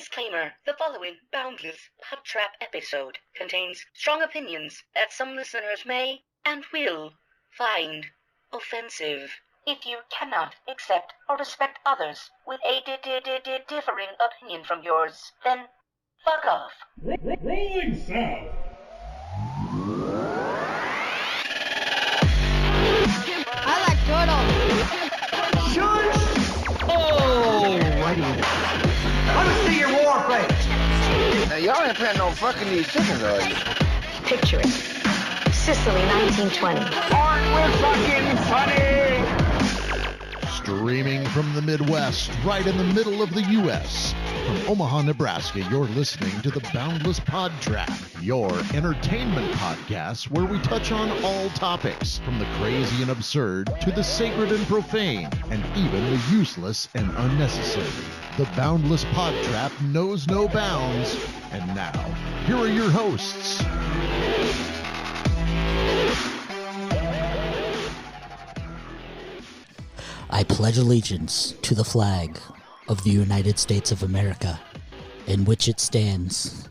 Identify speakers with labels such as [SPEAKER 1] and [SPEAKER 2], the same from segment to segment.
[SPEAKER 1] Disclaimer: the following Boundless PodTrap episode contains strong opinions that some listeners may and will find offensive. If you cannot accept or respect others with a differing opinion from yours, then fuck off.
[SPEAKER 2] Rolling south.
[SPEAKER 3] I like turtles.
[SPEAKER 4] Shush! Oh, righty. Let me see your war face.
[SPEAKER 5] Now, y'all ain't planning on fucking these chickens, are you?
[SPEAKER 6] Picture it. Sicily, 1920.
[SPEAKER 5] Aren't we fucking funny?
[SPEAKER 7] Streaming from the Midwest, right in the middle of the U.S. From Omaha, Nebraska, you're listening to the Boundless PodTrap, your entertainment podcast where we touch on all topics, from the crazy and absurd to the sacred and profane, and even the useless and unnecessary. The Boundless PodTrap knows no bounds. And now, here are your hosts.
[SPEAKER 8] I pledge allegiance to the flag of the United States of America, in which it stands,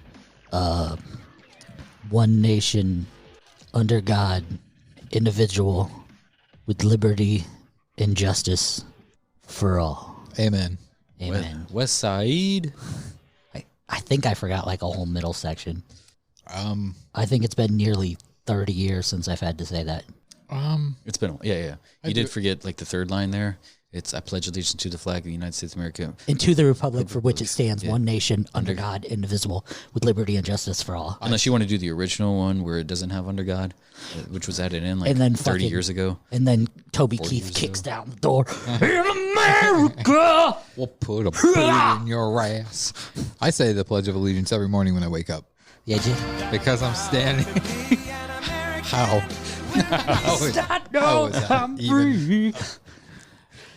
[SPEAKER 8] one nation, under God, individual, with liberty and justice for all.
[SPEAKER 9] Amen.
[SPEAKER 8] Amen.
[SPEAKER 9] West Side.
[SPEAKER 8] I think I forgot like a whole middle section.
[SPEAKER 9] I
[SPEAKER 8] think it's been nearly 30 years since I've had to say that.
[SPEAKER 9] It's been, yeah. You did forget like the third line there. It's, I pledge allegiance to the flag of the United States of America.
[SPEAKER 8] And to the republic for which it stands, one nation, under God, indivisible, with liberty and justice for all.
[SPEAKER 9] Unless you want to do the original one where it doesn't have under God, which was added in like
[SPEAKER 8] and then
[SPEAKER 9] 30 years ago.
[SPEAKER 8] And then Toby Keith kicks down the door. In America!
[SPEAKER 9] We'll put a bullet in your ass. I say the Pledge of Allegiance every morning when I wake up.
[SPEAKER 8] Yeah,
[SPEAKER 9] because I'm standing. How? How is that even?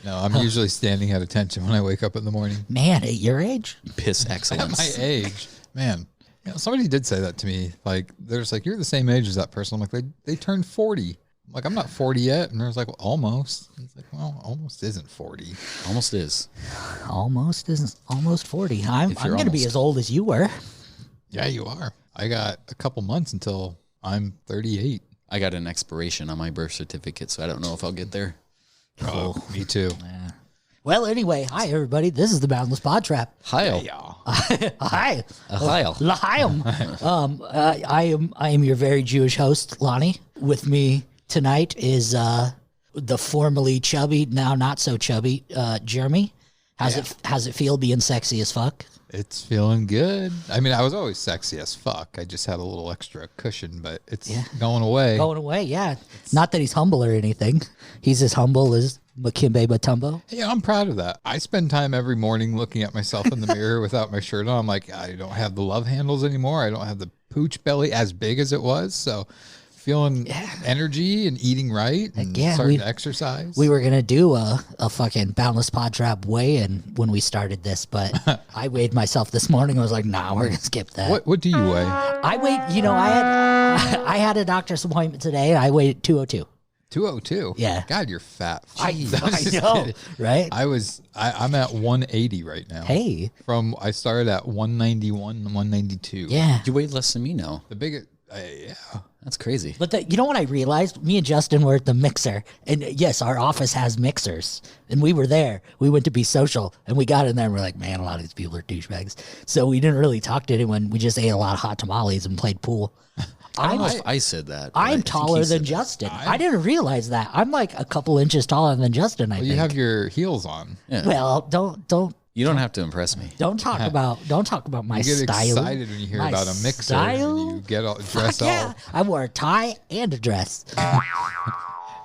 [SPEAKER 9] No, I'm usually standing at attention when I wake up in the morning.
[SPEAKER 8] Man, at your age?
[SPEAKER 9] Piss excellence. At my age. Man. You know, somebody did say that to me. Like, there's like, you're the same age as that person. I'm like, they turned 40. I'm like, I'm not 40 yet. And there's like, well, almost. It's like, well, almost isn't 40. Almost is.
[SPEAKER 8] Almost isn't. Almost 40. I'm going to be as old as you were.
[SPEAKER 9] Yeah, you are. I got a couple months until I'm 38. I got an expiration on my birth certificate, so I don't know if I'll get there. Oh, me too.
[SPEAKER 8] Yeah. Well, anyway, hi everybody. This is the Boundless PodTrap.
[SPEAKER 9] Hi,
[SPEAKER 8] y'all. Hi.
[SPEAKER 9] L'chaim.
[SPEAKER 8] I am your very Jewish host, Lonnie. With me tonight is the formerly chubby, now not so chubby, Jeremy. How's it feel being sexy as fuck?
[SPEAKER 9] It's feeling good. I mean, I was always sexy as fuck. I just had a little extra cushion, but it's going away.
[SPEAKER 8] Going away, yeah. Not that he's humble or anything. He's as humble as Makimbe Mutombo.
[SPEAKER 9] Yeah, I'm proud of that. I spend time every morning looking at myself in the mirror without my shirt on. I'm like, I don't have the love handles anymore. I don't have the pooch belly as big as it was. So feeling energy and eating right and starting to exercise.
[SPEAKER 8] We were going to do a fucking Boundless PodTrap weigh-in when we started this, but I weighed myself this morning. I was like, nah, we're going to skip that.
[SPEAKER 9] What do you weigh?
[SPEAKER 8] I weighed, I had a doctor's appointment today, and I weighed 202.
[SPEAKER 9] 202?
[SPEAKER 8] Yeah.
[SPEAKER 9] God, you're fat.
[SPEAKER 8] I know, kidding. Right?
[SPEAKER 9] I'm at 180 right now.
[SPEAKER 8] Hey.
[SPEAKER 9] I started at 191, 192.
[SPEAKER 8] Yeah.
[SPEAKER 9] You weighed less than me now. The biggest, yeah. That's crazy.
[SPEAKER 8] But you know what I realized? Me and Justin were at the mixer. And yes, our office has mixers. And we were there. We went to be social. And we got in there and we're like, man, a lot of these people are douchebags. So we didn't really talk to anyone. We just ate a lot of hot tamales and played pool.
[SPEAKER 9] I don't know if I said that.
[SPEAKER 8] I'm taller than Justin. I didn't realize that. I'm like a couple inches taller than Justin, I think.
[SPEAKER 9] You have your heels on.
[SPEAKER 8] Yeah. Well, don't.
[SPEAKER 9] You don't have to impress me.
[SPEAKER 8] Don't talk about my style.
[SPEAKER 9] You get excited when you hear about a mixer and you get all dressed all.
[SPEAKER 8] I wore a tie and a dress.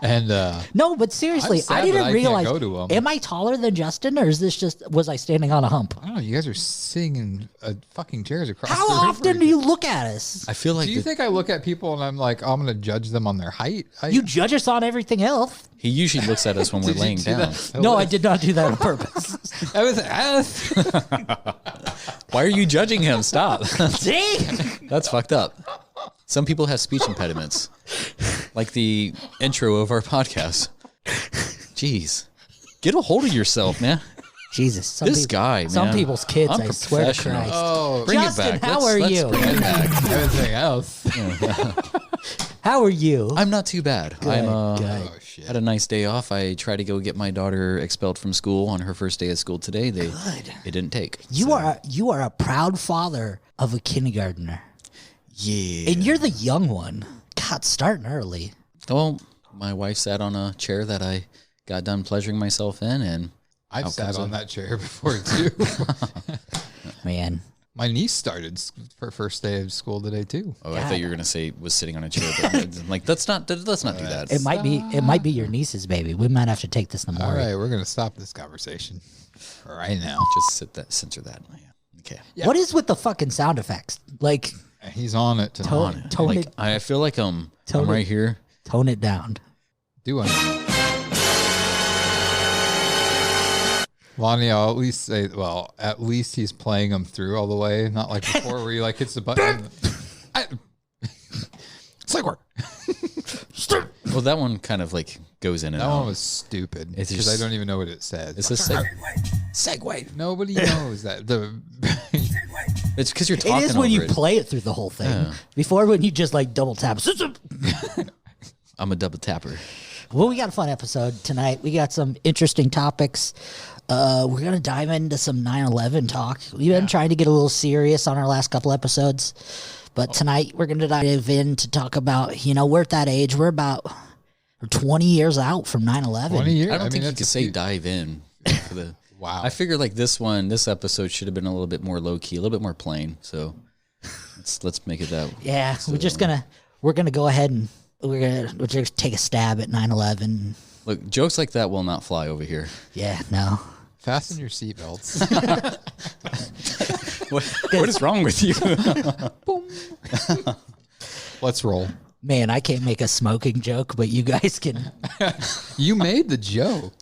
[SPEAKER 9] And
[SPEAKER 8] no, but seriously, I didn't realize.
[SPEAKER 9] Go to
[SPEAKER 8] am I taller than Justin, or is this just was I standing on a hump?
[SPEAKER 9] I don't know. You guys are sitting in fucking chairs across.
[SPEAKER 8] How
[SPEAKER 9] the
[SPEAKER 8] often do you look at us?
[SPEAKER 9] I feel like. Do you think I look at people and I'm like, oh, I'm going to judge them on their height?
[SPEAKER 8] You judge us on everything else.
[SPEAKER 9] He usually looks at us when we're laying down.
[SPEAKER 8] No, I did not do that on purpose.
[SPEAKER 9] Why are you judging him? Stop.
[SPEAKER 8] See?
[SPEAKER 9] That's fucked up. Some people have speech impediments, like the intro of our podcast. Jeez. Get a hold of yourself, man.
[SPEAKER 8] Jesus, some
[SPEAKER 10] This guy,
[SPEAKER 8] some
[SPEAKER 10] man.
[SPEAKER 8] people's kids.
[SPEAKER 10] I'm
[SPEAKER 8] I swear to
[SPEAKER 10] professional.
[SPEAKER 8] Christ.
[SPEAKER 9] Oh,
[SPEAKER 10] Bring
[SPEAKER 8] Justin,
[SPEAKER 10] it back.
[SPEAKER 8] how are you?
[SPEAKER 10] Bring it back.
[SPEAKER 9] everything else.
[SPEAKER 8] How are you?
[SPEAKER 10] I'm not too bad. I'm
[SPEAKER 8] good.
[SPEAKER 9] Oh, shit.
[SPEAKER 10] had a nice day off. I tried to go get my daughter expelled from school on her first day of school today. It didn't take.
[SPEAKER 8] You are a proud father of a kindergartner,
[SPEAKER 10] Yeah.
[SPEAKER 8] and you're the young one. God, starting early.
[SPEAKER 10] Well, my wife sat on a chair that I got done pleasuring myself in, and
[SPEAKER 9] I've
[SPEAKER 10] out
[SPEAKER 9] sat
[SPEAKER 10] comes
[SPEAKER 9] on
[SPEAKER 10] all-
[SPEAKER 9] that chair before too.
[SPEAKER 8] Man,
[SPEAKER 9] My niece started her first day of school today too.
[SPEAKER 10] Oh, I thought you were gonna say was sitting on a chair. But like, let's not do that.
[SPEAKER 8] it might be your niece's baby. We might have to take this to
[SPEAKER 9] All
[SPEAKER 8] Maury.
[SPEAKER 9] right, we're gonna stop this conversation right now.
[SPEAKER 10] Just censor that. Yeah. Okay.
[SPEAKER 9] Yeah.
[SPEAKER 8] What is with the fucking sound effects? Like,
[SPEAKER 9] He's on it tonight.
[SPEAKER 8] tone
[SPEAKER 10] Like,
[SPEAKER 8] it,
[SPEAKER 10] I feel like I'm
[SPEAKER 8] Tone
[SPEAKER 10] right
[SPEAKER 8] it.
[SPEAKER 10] here.
[SPEAKER 8] tone it down.
[SPEAKER 9] Do one. Lonnie, I'll at least say, well, at least he's playing them through all the way, not like before where he like hits the button. It's like work.
[SPEAKER 10] Well, that one kind of like goes in and
[SPEAKER 9] That
[SPEAKER 10] out.
[SPEAKER 9] one was stupid
[SPEAKER 10] It's
[SPEAKER 9] because
[SPEAKER 10] just-
[SPEAKER 9] I don't even know what it said.
[SPEAKER 10] It's a segue.
[SPEAKER 9] Nobody knows that.
[SPEAKER 10] It's because you're
[SPEAKER 8] It
[SPEAKER 10] talking
[SPEAKER 8] is when you
[SPEAKER 10] over it.
[SPEAKER 8] play it through the whole thing.
[SPEAKER 10] Yeah.
[SPEAKER 8] Before, when you just like double tap.
[SPEAKER 10] I'm a double tapper.
[SPEAKER 8] Well, we got a fun episode tonight. We got some interesting topics. We're going to dive into some 9/11 talk. We've been trying to get a little serious on our last couple episodes. But tonight we're going to dive in to talk about, we're at that age. We're 20 years out from 9/11.
[SPEAKER 9] 20 years.
[SPEAKER 10] I don't think you
[SPEAKER 9] that's
[SPEAKER 10] could
[SPEAKER 9] a
[SPEAKER 10] say
[SPEAKER 9] few-
[SPEAKER 10] dive in. For the,
[SPEAKER 9] Wow.
[SPEAKER 10] I figure like this episode should have been a little bit more low key, a little bit more plain. So let's make it that.
[SPEAKER 8] Yeah,
[SPEAKER 10] So,
[SPEAKER 8] we're gonna go ahead and we're gonna take a stab at 9/11.
[SPEAKER 10] Look, jokes like that will not fly over here.
[SPEAKER 8] Yeah, no.
[SPEAKER 9] Fasten your seatbelts.
[SPEAKER 10] What is wrong with you?
[SPEAKER 9] Let's roll.
[SPEAKER 8] Man, I can't make a smoking joke, but you guys can.
[SPEAKER 9] You made the joke.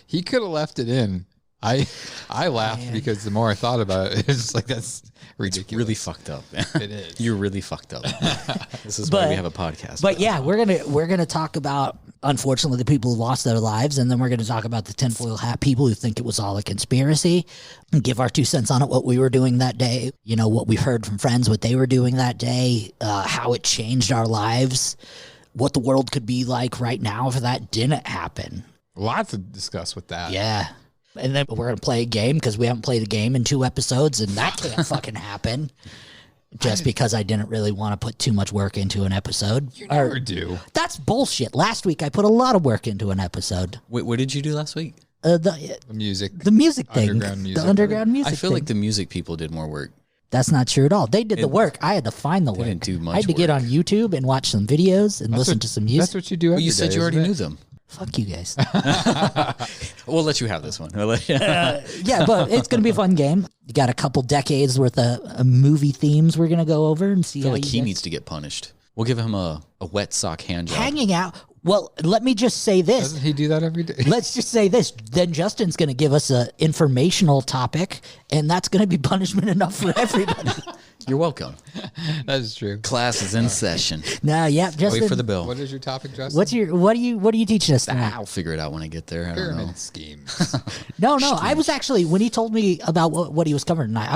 [SPEAKER 9] He could have left it in. I laughed because the more I thought about it, it's like that's ridiculous.
[SPEAKER 10] Really fucked up.
[SPEAKER 9] It is.
[SPEAKER 10] You're really fucked up. This is why we have a podcast.
[SPEAKER 8] But yeah, we're gonna talk about, unfortunately, the people who lost their lives, and then we're gonna talk about the tinfoil hat people who think it was all a conspiracy, and give our 2 cents on it, what we were doing that day, what we heard from friends, what they were doing that day, how it changed our lives, what the world could be like right now if that didn't happen.
[SPEAKER 9] Lots to discuss with that.
[SPEAKER 8] Yeah. And then we're going to play a game because we haven't played a game in 2 episodes, and that can't fucking happen. Just because I didn't really want to put too much work into an episode.
[SPEAKER 9] You never do.
[SPEAKER 8] That's bullshit. Last week I put a lot of work into an episode.
[SPEAKER 10] Wait, what did you do last week?
[SPEAKER 9] The music.
[SPEAKER 8] The music thing.
[SPEAKER 9] Underground music.
[SPEAKER 8] The underground music
[SPEAKER 10] I feel
[SPEAKER 8] thing.
[SPEAKER 10] like the music people did more work.
[SPEAKER 8] That's not true at all. They did the work. I had to find the work.
[SPEAKER 10] didn't do much
[SPEAKER 8] I had to get
[SPEAKER 10] work.
[SPEAKER 8] on YouTube and watch some videos and listen to some music.
[SPEAKER 9] That's what you do.
[SPEAKER 10] Well,
[SPEAKER 9] Every
[SPEAKER 10] you said
[SPEAKER 9] day,
[SPEAKER 10] you already
[SPEAKER 9] isn't
[SPEAKER 10] knew
[SPEAKER 9] it?
[SPEAKER 10] them.
[SPEAKER 8] Fuck you guys.
[SPEAKER 10] We'll let you have this one.
[SPEAKER 8] Yeah, but it's going to be a fun game. You got a couple decades worth of movie themes we're going to go over and see
[SPEAKER 10] I feel
[SPEAKER 8] how
[SPEAKER 10] like
[SPEAKER 8] you
[SPEAKER 10] he
[SPEAKER 8] guys-
[SPEAKER 10] needs to get punished. We'll give him a wet sock hand job.
[SPEAKER 8] hanging out. Well, let me just say this.
[SPEAKER 9] Doesn't he do that every day?
[SPEAKER 8] Let's just say this. Then Justin's going to give us an informational topic, and that's going to be punishment enough for everybody.
[SPEAKER 10] You're welcome.
[SPEAKER 9] That is true.
[SPEAKER 10] Class is in session.
[SPEAKER 8] Nah, yeah, Justin.
[SPEAKER 10] Wait for the bill.
[SPEAKER 9] What is your topic, Justin?
[SPEAKER 8] What are you teaching us tonight?
[SPEAKER 10] I'll figure it out when I get there. I don't know.
[SPEAKER 9] Pyramid schemes?
[SPEAKER 8] No. I was actually, when he told me about what he was covering tonight, I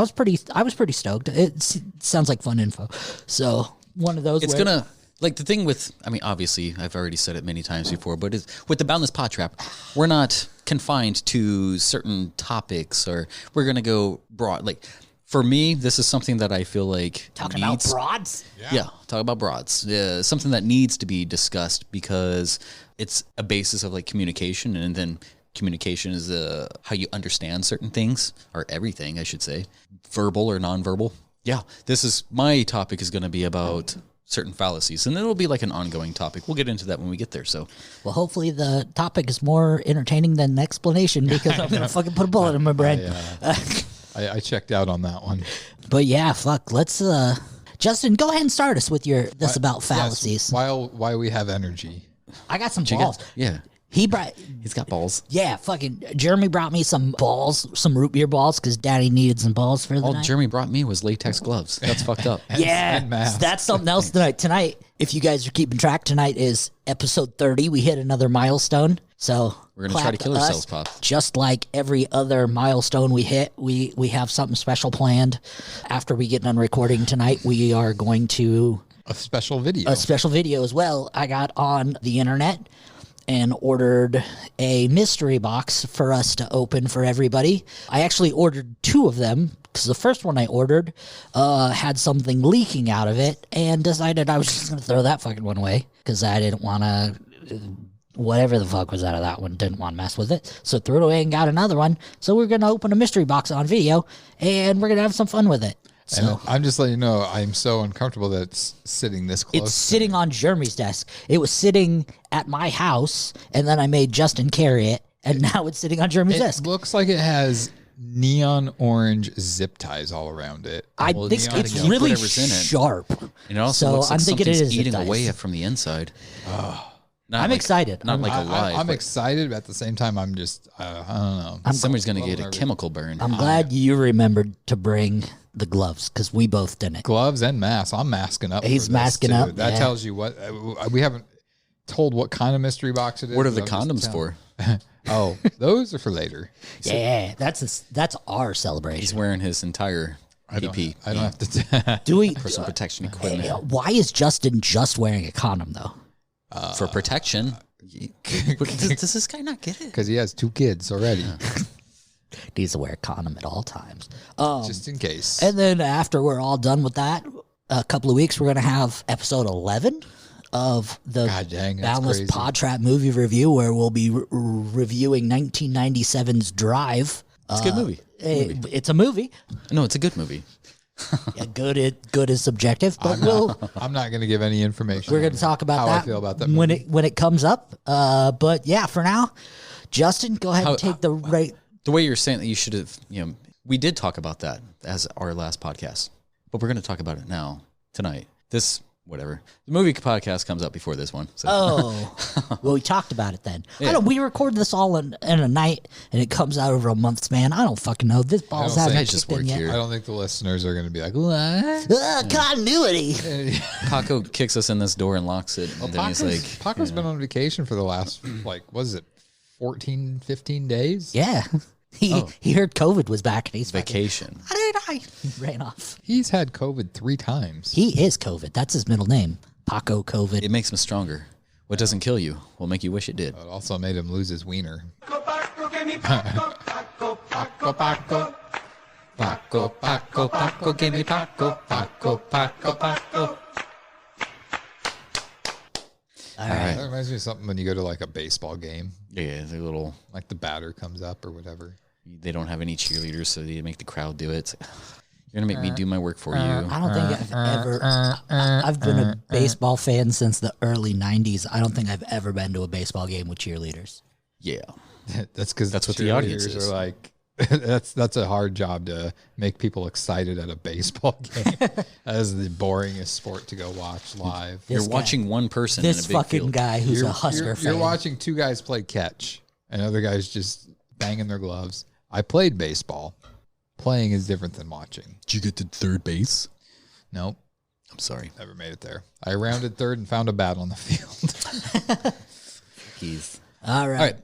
[SPEAKER 8] was pretty stoked. It sounds like fun info. So one of those.
[SPEAKER 10] It's
[SPEAKER 8] where-
[SPEAKER 10] gonna like the thing with. I mean, obviously, I've already said it many times before, but with the Boundless PodTrap, we're not confined to certain topics, or we're gonna go broad. Like for me, this is something that I feel like
[SPEAKER 8] talking about broads.
[SPEAKER 10] Yeah, talk about broads. Yeah, something that needs to be discussed because it's a basis of like communication, and then communication is how you understand certain things, or everything, I should say, verbal or nonverbal. Yeah, my topic is going to be about certain fallacies, and it'll be like an ongoing topic. We'll get into that when we get there. So,
[SPEAKER 8] Well, hopefully the topic is more entertaining than the explanation because I'm going to fucking put a bullet in my brain.
[SPEAKER 9] I checked out on that one.
[SPEAKER 8] But yeah, fuck. Let's, Justin, go ahead and start us with this about fallacies.
[SPEAKER 9] Yes, why we have energy.
[SPEAKER 8] I got some
[SPEAKER 10] you
[SPEAKER 8] balls.
[SPEAKER 10] yeah, he's got balls.
[SPEAKER 8] Yeah, fucking Jeremy brought me some balls, some root beer balls, because Daddy needed some balls for the
[SPEAKER 10] All
[SPEAKER 8] night.
[SPEAKER 10] Jeremy brought me was latex gloves. That's fucked up.
[SPEAKER 8] Yeah,
[SPEAKER 9] and masks.
[SPEAKER 8] that's something else tonight. Tonight, if you guys are keeping track, tonight is episode 30. We hit another milestone. So
[SPEAKER 10] We're going to try to kill ourselves, Pop.
[SPEAKER 8] Just like every other milestone we hit, we have something special planned. After we get done recording tonight, we are going to...
[SPEAKER 9] A special video.
[SPEAKER 8] A special video as well. I got on the internet and ordered a mystery box for us to open for everybody. I actually ordered 2 of them because the first one I ordered had something leaking out of it, and decided I was just going to throw that fucking one away because I didn't want to... Whatever the fuck was out of that one, didn't want to mess with it. So threw it away and got another one. So we're going to open a mystery box on video, and we're going to have some fun with it. So
[SPEAKER 9] and I'm just letting you know, I'm so uncomfortable that it's sitting this close.
[SPEAKER 8] It's sitting on Jeremy's desk. It was sitting at my house, and then I made Justin carry it, and now it's sitting on Jeremy's desk.
[SPEAKER 9] It looks like it has neon orange zip ties all around it.
[SPEAKER 8] I think it's really sharp.
[SPEAKER 10] And it also looks like
[SPEAKER 8] I'm thinking it is
[SPEAKER 10] eating away from the inside.
[SPEAKER 8] I'm excited.
[SPEAKER 10] Not like alive.
[SPEAKER 9] I'm excited, but at the same time, I'm just, I don't know.
[SPEAKER 10] Somebody's going to get a chemical burn.
[SPEAKER 8] I'm glad you remembered to bring the gloves, because we both didn't.
[SPEAKER 9] Gloves and masks. I'm masking up.
[SPEAKER 8] He's masking up.
[SPEAKER 9] That tells you what, we haven't told what kind of mystery box it is.
[SPEAKER 10] What are the condoms for?
[SPEAKER 9] Oh, those are for later.
[SPEAKER 8] Yeah, that's our celebration.
[SPEAKER 10] He's wearing his entire PP.
[SPEAKER 9] I don't have to.
[SPEAKER 8] Do we
[SPEAKER 10] personal protection equipment?
[SPEAKER 8] Why is Justin just wearing a condom though?
[SPEAKER 10] For protection. Does this guy not get it?
[SPEAKER 9] Because he has 2 kids already.
[SPEAKER 8] Needs to wear a condom at all times.
[SPEAKER 9] Just in case.
[SPEAKER 8] And then after we're all done with that, a couple of weeks, we're going to have episode 11 of the Boundless PodTrap movie review, where we'll be reviewing 1997's Drive.
[SPEAKER 10] It's a good movie.
[SPEAKER 8] It's a movie.
[SPEAKER 10] No, it's a good movie.
[SPEAKER 8] Yeah, good is subjective, but
[SPEAKER 9] I'm not going to give any information.
[SPEAKER 8] We're going to talk about
[SPEAKER 9] how I feel about that
[SPEAKER 8] movie when it comes up. But yeah, for now, Justin, go ahead and take the right.
[SPEAKER 10] The way you're saying that, you should have, we did talk about that as our last podcast, but we're going to talk about it now, tonight. Whatever. The movie podcast comes up before this one. So.
[SPEAKER 8] Oh, well, we talked about it then.
[SPEAKER 10] Yeah.
[SPEAKER 8] We record this all in a night, and it comes out over a month span. I don't fucking know. This ball's hasn't kicked in yet.
[SPEAKER 9] I don't think the listeners are going to be like, what?
[SPEAKER 8] Continuity.
[SPEAKER 10] Paco kicks us in this door and locks it. And then he's like...
[SPEAKER 9] Paco's been on vacation for the last, 14, 15 days?
[SPEAKER 8] Yeah. He heard COVID was back, and he's
[SPEAKER 10] vacation.
[SPEAKER 8] How did I? He ran off.
[SPEAKER 9] He's had COVID 3 times.
[SPEAKER 8] He is COVID. That's his middle name. Paco COVID.
[SPEAKER 10] It makes him stronger. What doesn't kill you will make you wish it did.
[SPEAKER 9] It also made him lose his wiener.
[SPEAKER 4] Paco, give me Paco, Paco, Paco, Paco. Paco, Paco, Paco, give me Paco, Paco, Paco, Paco.
[SPEAKER 8] All right.
[SPEAKER 9] That reminds me of something when you go to a baseball game.
[SPEAKER 10] Yeah, the little...
[SPEAKER 9] the batter comes up or whatever.
[SPEAKER 10] They don't have any cheerleaders, so they make the crowd do it. You're going to make me do my work for you.
[SPEAKER 8] I don't think I've ever... I've been a baseball fan since the early 90s. I don't think I've ever been to a baseball game with cheerleaders.
[SPEAKER 10] Yeah.
[SPEAKER 9] That's because
[SPEAKER 10] that's what the audience is.
[SPEAKER 9] Are like, that's a hard job to make people excited at a baseball game. That is the boringest sport to go watch live.
[SPEAKER 10] You're watching one person in a big
[SPEAKER 8] fucking
[SPEAKER 10] field.
[SPEAKER 8] Guy who's a Husker fan.
[SPEAKER 9] You're watching 2 guys play catch and other guys just banging their gloves. I played baseball. Playing is different than watching.
[SPEAKER 10] Did you get to third base?
[SPEAKER 9] Nope.
[SPEAKER 10] I'm sorry.
[SPEAKER 9] Never made it there. I rounded third and found a bat on the field.
[SPEAKER 8] All right.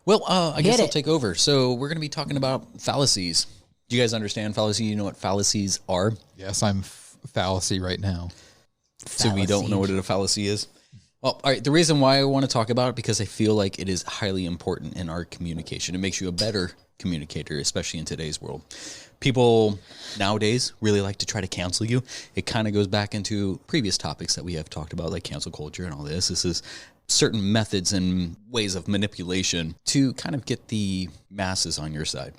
[SPEAKER 10] Well, I guess I'll take over. So we're going to be talking about fallacies. Do you guys understand fallacy? You know what fallacies are?
[SPEAKER 9] Yes, I'm fallacy right now.
[SPEAKER 10] So we don't know what a fallacy is? Well, all right. The reason why I want to talk about it, because I feel like it is highly important in our communication. It makes you a better communicator, especially in today's world. People nowadays really like to try to cancel you. It kind of goes back into previous topics that we have talked about, like cancel culture and all this. This is certain methods and ways of manipulation to kind of get the masses on your side.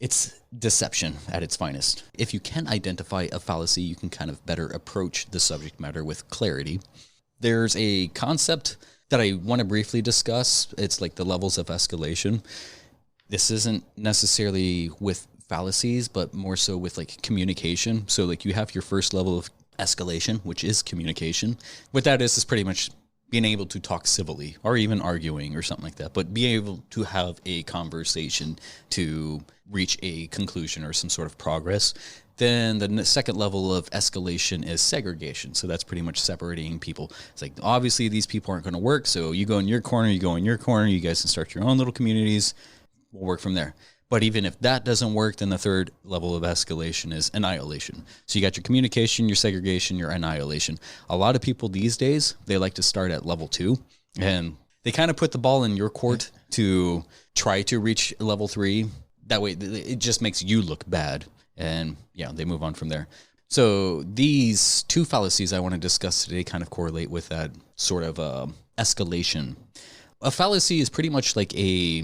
[SPEAKER 10] It's deception at its finest. If you can identify a fallacy, you can kind of better approach the subject matter with clarity. There's a concept that I want to briefly discuss. It's like the levels of escalation. This isn't necessarily with fallacies, but more so with like communication. So like you have your first level of escalation, which is communication. What that is pretty much being able to talk civilly or even arguing or something like that, but being able to have a conversation to reach a conclusion or some sort of progress. Then the second level of escalation is segregation. So that's pretty much separating people. It's like, obviously these people aren't going to work. So you go in your corner, you go in your corner, you guys can start your own little communities. We'll work from there. But even if that doesn't work, then the third level of escalation is annihilation. So you got your communication, your segregation, your annihilation. A lot of people these days, they like to start at level 2, and they kind of put the ball in your court to try to reach level 3. That way it just makes you look bad. And yeah, they move on from there. So these two fallacies I want to discuss today kind of correlate with that sort of escalation. A fallacy is pretty much like a...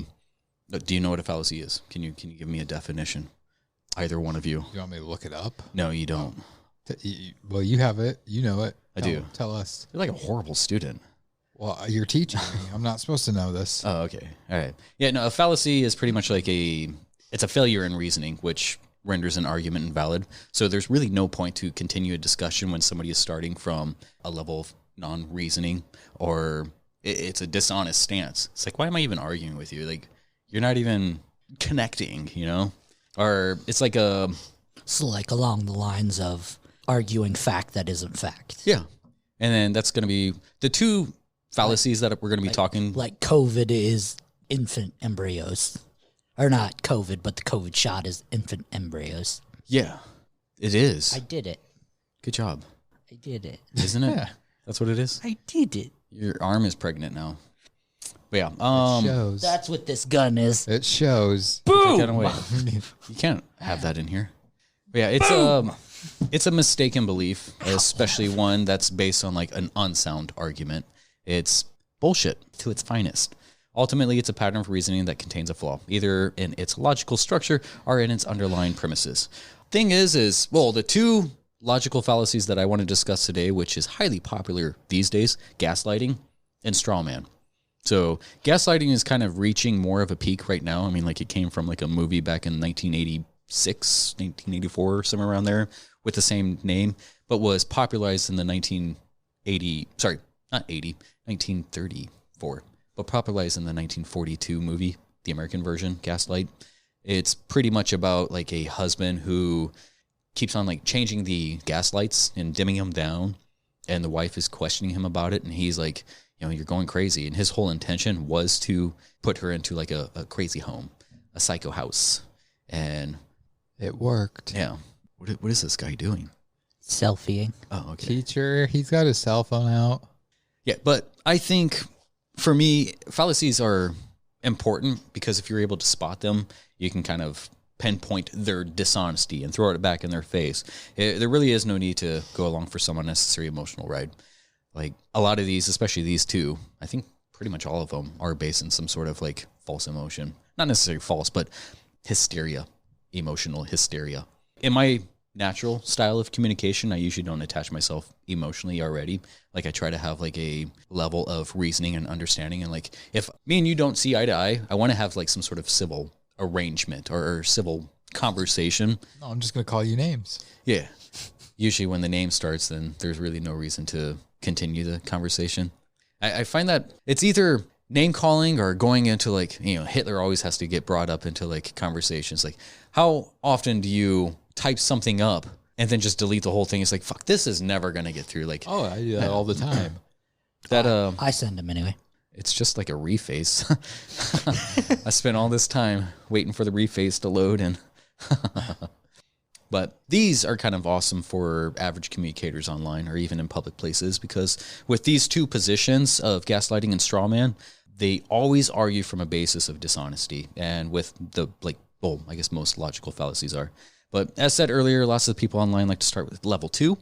[SPEAKER 10] Do you know what a fallacy is? Can you give me a definition? Either one of you.
[SPEAKER 9] You want me to look it up?
[SPEAKER 10] No, you don't.
[SPEAKER 9] Well, you have it. You know it.
[SPEAKER 10] I do.
[SPEAKER 9] Tell us.
[SPEAKER 10] You're like a horrible student.
[SPEAKER 9] Well, you're teaching me. I'm not supposed to know this.
[SPEAKER 10] Oh, okay. All right. Yeah, no, a fallacy is pretty much like it's a failure in reasoning, which renders an argument invalid. So there's really no point to continue a discussion when somebody is starting from a level of non-reasoning, or it's a dishonest stance. It's like, why am I even arguing with you? Like, you're not even connecting, you know? Or it's like
[SPEAKER 8] So like along the lines of arguing fact that isn't fact.
[SPEAKER 10] Yeah. And then that's going to be the two fallacies that we're going to be talking.
[SPEAKER 8] Like COVID is infant embryos. Or not COVID, but the COVID shot is infant embryos.
[SPEAKER 10] Yeah, it is.
[SPEAKER 8] I did it.
[SPEAKER 10] Good job.
[SPEAKER 8] I did it.
[SPEAKER 10] Isn't it?
[SPEAKER 9] Yeah.
[SPEAKER 10] That's what it is?
[SPEAKER 8] I did it.
[SPEAKER 10] Your arm is pregnant now. But yeah.
[SPEAKER 9] It shows.
[SPEAKER 8] That's what this gun is.
[SPEAKER 9] It shows.
[SPEAKER 10] Boom! You can't have that in here. But yeah, it's a mistaken belief, especially one that's based on like an unsound argument. It's bullshit to its finest. Ultimately, it's a pattern of reasoning that contains a flaw, either in its logical structure or in its underlying premises. Thing is, the two logical fallacies that I want to discuss today, which is highly popular these days, gaslighting and strawman. So gaslighting is kind of reaching more of a peak right now. I mean, like it came from like a movie back in 1986, 1984, somewhere around there with the same name, but was popularized in the 1934. But popularized in the 1942 movie, the American version, Gaslight. It's pretty much about like a husband who keeps on like changing the gas lights and dimming them down, and the wife is questioning him about it, and he's like, you know, you're going crazy. And his whole intention was to put her into like a crazy home, a psycho house. And
[SPEAKER 9] it worked.
[SPEAKER 10] Yeah. What is this guy doing?
[SPEAKER 8] Selfieing.
[SPEAKER 10] Oh, okay.
[SPEAKER 9] Teacher, he's got his cell phone out.
[SPEAKER 10] Yeah, but I think... For me, fallacies are important because if you're able to spot them, you can kind of pinpoint their dishonesty and throw it back in their face. There really is no need to go along for some unnecessary emotional ride. Like a lot of these, especially these two, I think pretty much all of them are based in some sort of like false emotion. Not necessarily false, but hysteria, emotional hysteria. In my natural style of communication, I usually don't attach myself emotionally already. Like I try to have like a level of reasoning and understanding, and like if me and you don't see eye to eye, I want to have like some sort of civil arrangement or civil conversation.
[SPEAKER 9] No, I'm just gonna call you names.
[SPEAKER 10] Yeah. Usually when the name starts, then there's really no reason to continue the conversation. I find that it's either name calling or going into like, you know, Hitler always has to get brought up into like conversations. Like how often do you type something up and then just delete the whole thing? It's like, fuck, this is never going to get through. Like,
[SPEAKER 9] oh, I do that all the time.
[SPEAKER 8] I send them anyway.
[SPEAKER 10] It's just like a reface. I spent all this time waiting for the reface to load, and but these are kind of awesome for average communicators online or even in public places, because with these two positions of gaslighting and strawman, they always argue from a basis of dishonesty. And with the I guess most logical fallacies are. But as said earlier, lots of people online like to start with level 2.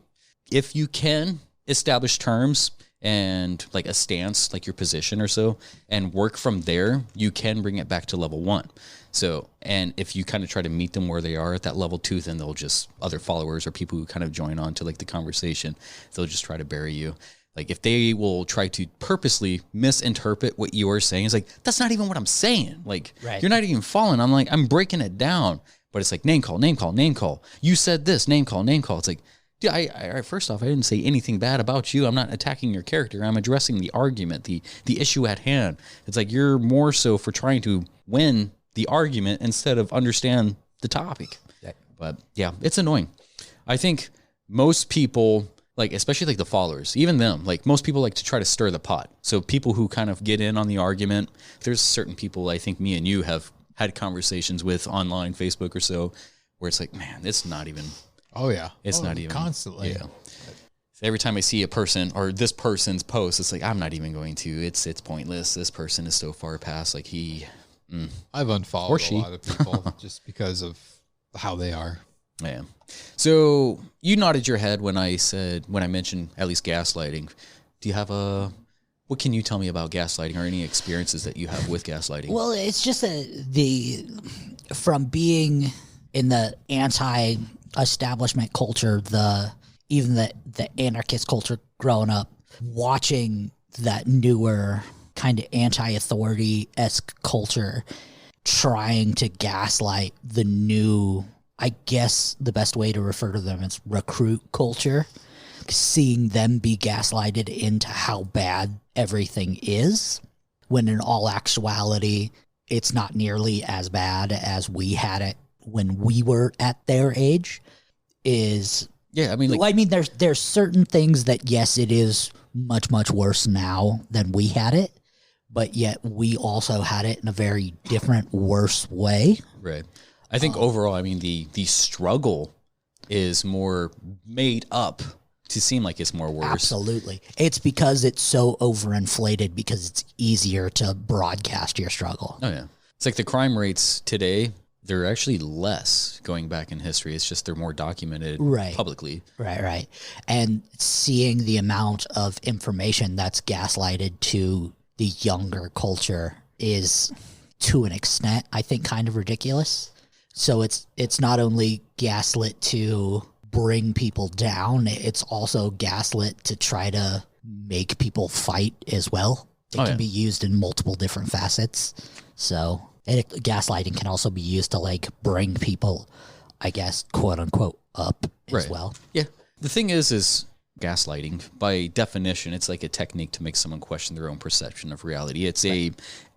[SPEAKER 10] If you can establish terms and like a stance, like your position or so, and work from there, you can bring it back to level 1. So, and if you kind of try to meet them where they are at that level 2, then they'll just, other followers or people who kind of join on to like the conversation, they'll just try to bury you. Like if they will try to purposely misinterpret what you are saying, it's like, that's not even what I'm saying. Like,
[SPEAKER 8] right.
[SPEAKER 10] You're not even following. I'm like, I'm breaking it down. But it's like, name call, name call, name call. You said this, name call, name call. It's like, dude, I first off, I didn't say anything bad about you. I'm not attacking your character. I'm addressing the argument, the issue at hand. It's like you're more so for trying to win the argument instead of understand the topic. But yeah, it's annoying. I think most people, like, especially like the followers, even them, like most people like to try to stir the pot. So people who kind of get in on the argument, there's certain people I think me and you have had conversations with online, Facebook or so, where it's like, man, it's not even.
[SPEAKER 9] Oh yeah.
[SPEAKER 10] It's not even.
[SPEAKER 9] Constantly.
[SPEAKER 10] Yeah. So every time I see a person or this person's post, it's like, I'm not even going to. It's pointless. This person is so far past. Like
[SPEAKER 9] I've unfollowed a lot of people just because of how they are.
[SPEAKER 10] Yeah. So you nodded your head when I mentioned at least gaslighting. Do you have what can you tell me about gaslighting or any experiences that you have with gaslighting?
[SPEAKER 8] Well, it's just from being in the anti-establishment culture, even the anarchist culture growing up, watching that newer kind of anti-authority-esque culture trying to gaslight the new, I guess the best way to refer to them is recruit culture, seeing them be gaslighted into how bad everything is, when in all actuality, it's not nearly as bad as we had it when we were at their age.
[SPEAKER 10] Yeah, I mean,
[SPEAKER 8] there's certain things that, yes, it is much, much worse now than we had it, but yet we also had it in a very different, worse way.
[SPEAKER 10] Right. I think overall, I mean, the struggle is more made up to seem like it's more worse.
[SPEAKER 8] Absolutely. It's because it's so overinflated because it's easier to broadcast your struggle.
[SPEAKER 10] Oh, yeah. It's like the crime rates today, they're actually less going back in history. It's just they're more documented publicly.
[SPEAKER 8] Right. And seeing the amount of information that's gaslighted to the younger culture is, to an extent, I think, kind of ridiculous. So it's not only gaslit to bring people down, it's also gaslit to try to make people fight as well. It can be used in multiple different facets. So gaslighting can also be used to like bring people, I guess, quote unquote, up as well.
[SPEAKER 10] Yeah. The thing is gaslighting, by definition, it's like a technique to make someone question their own perception of reality. It's a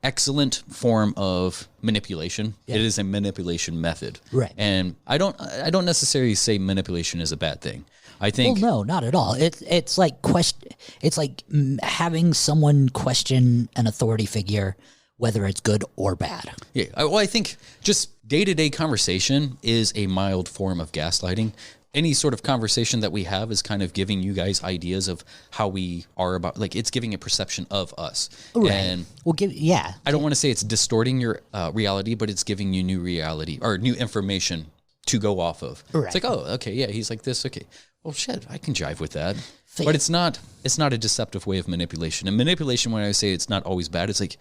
[SPEAKER 10] excellent form of manipulation. Yeah. It is a manipulation method.
[SPEAKER 8] Right.
[SPEAKER 10] And I don't necessarily say manipulation is a bad thing. I think
[SPEAKER 8] no, not at all. It's like having someone question an authority figure, whether it's good or bad.
[SPEAKER 10] Yeah. Well, I think just day-to-day conversation is a mild form of gaslighting. Any sort of conversation that we have is kind of giving you guys ideas of how we are about, like, it's giving a perception of us.
[SPEAKER 8] Right.
[SPEAKER 10] And
[SPEAKER 8] I
[SPEAKER 10] don't want to say it's distorting your reality, but it's giving you new reality or new information to go off of.
[SPEAKER 8] Right.
[SPEAKER 10] It's like, oh, okay, yeah, he's like this. Okay. Well, shit, I can jive with that. But it's not a deceptive way of manipulation. And manipulation, when I say it's not always bad, it's like,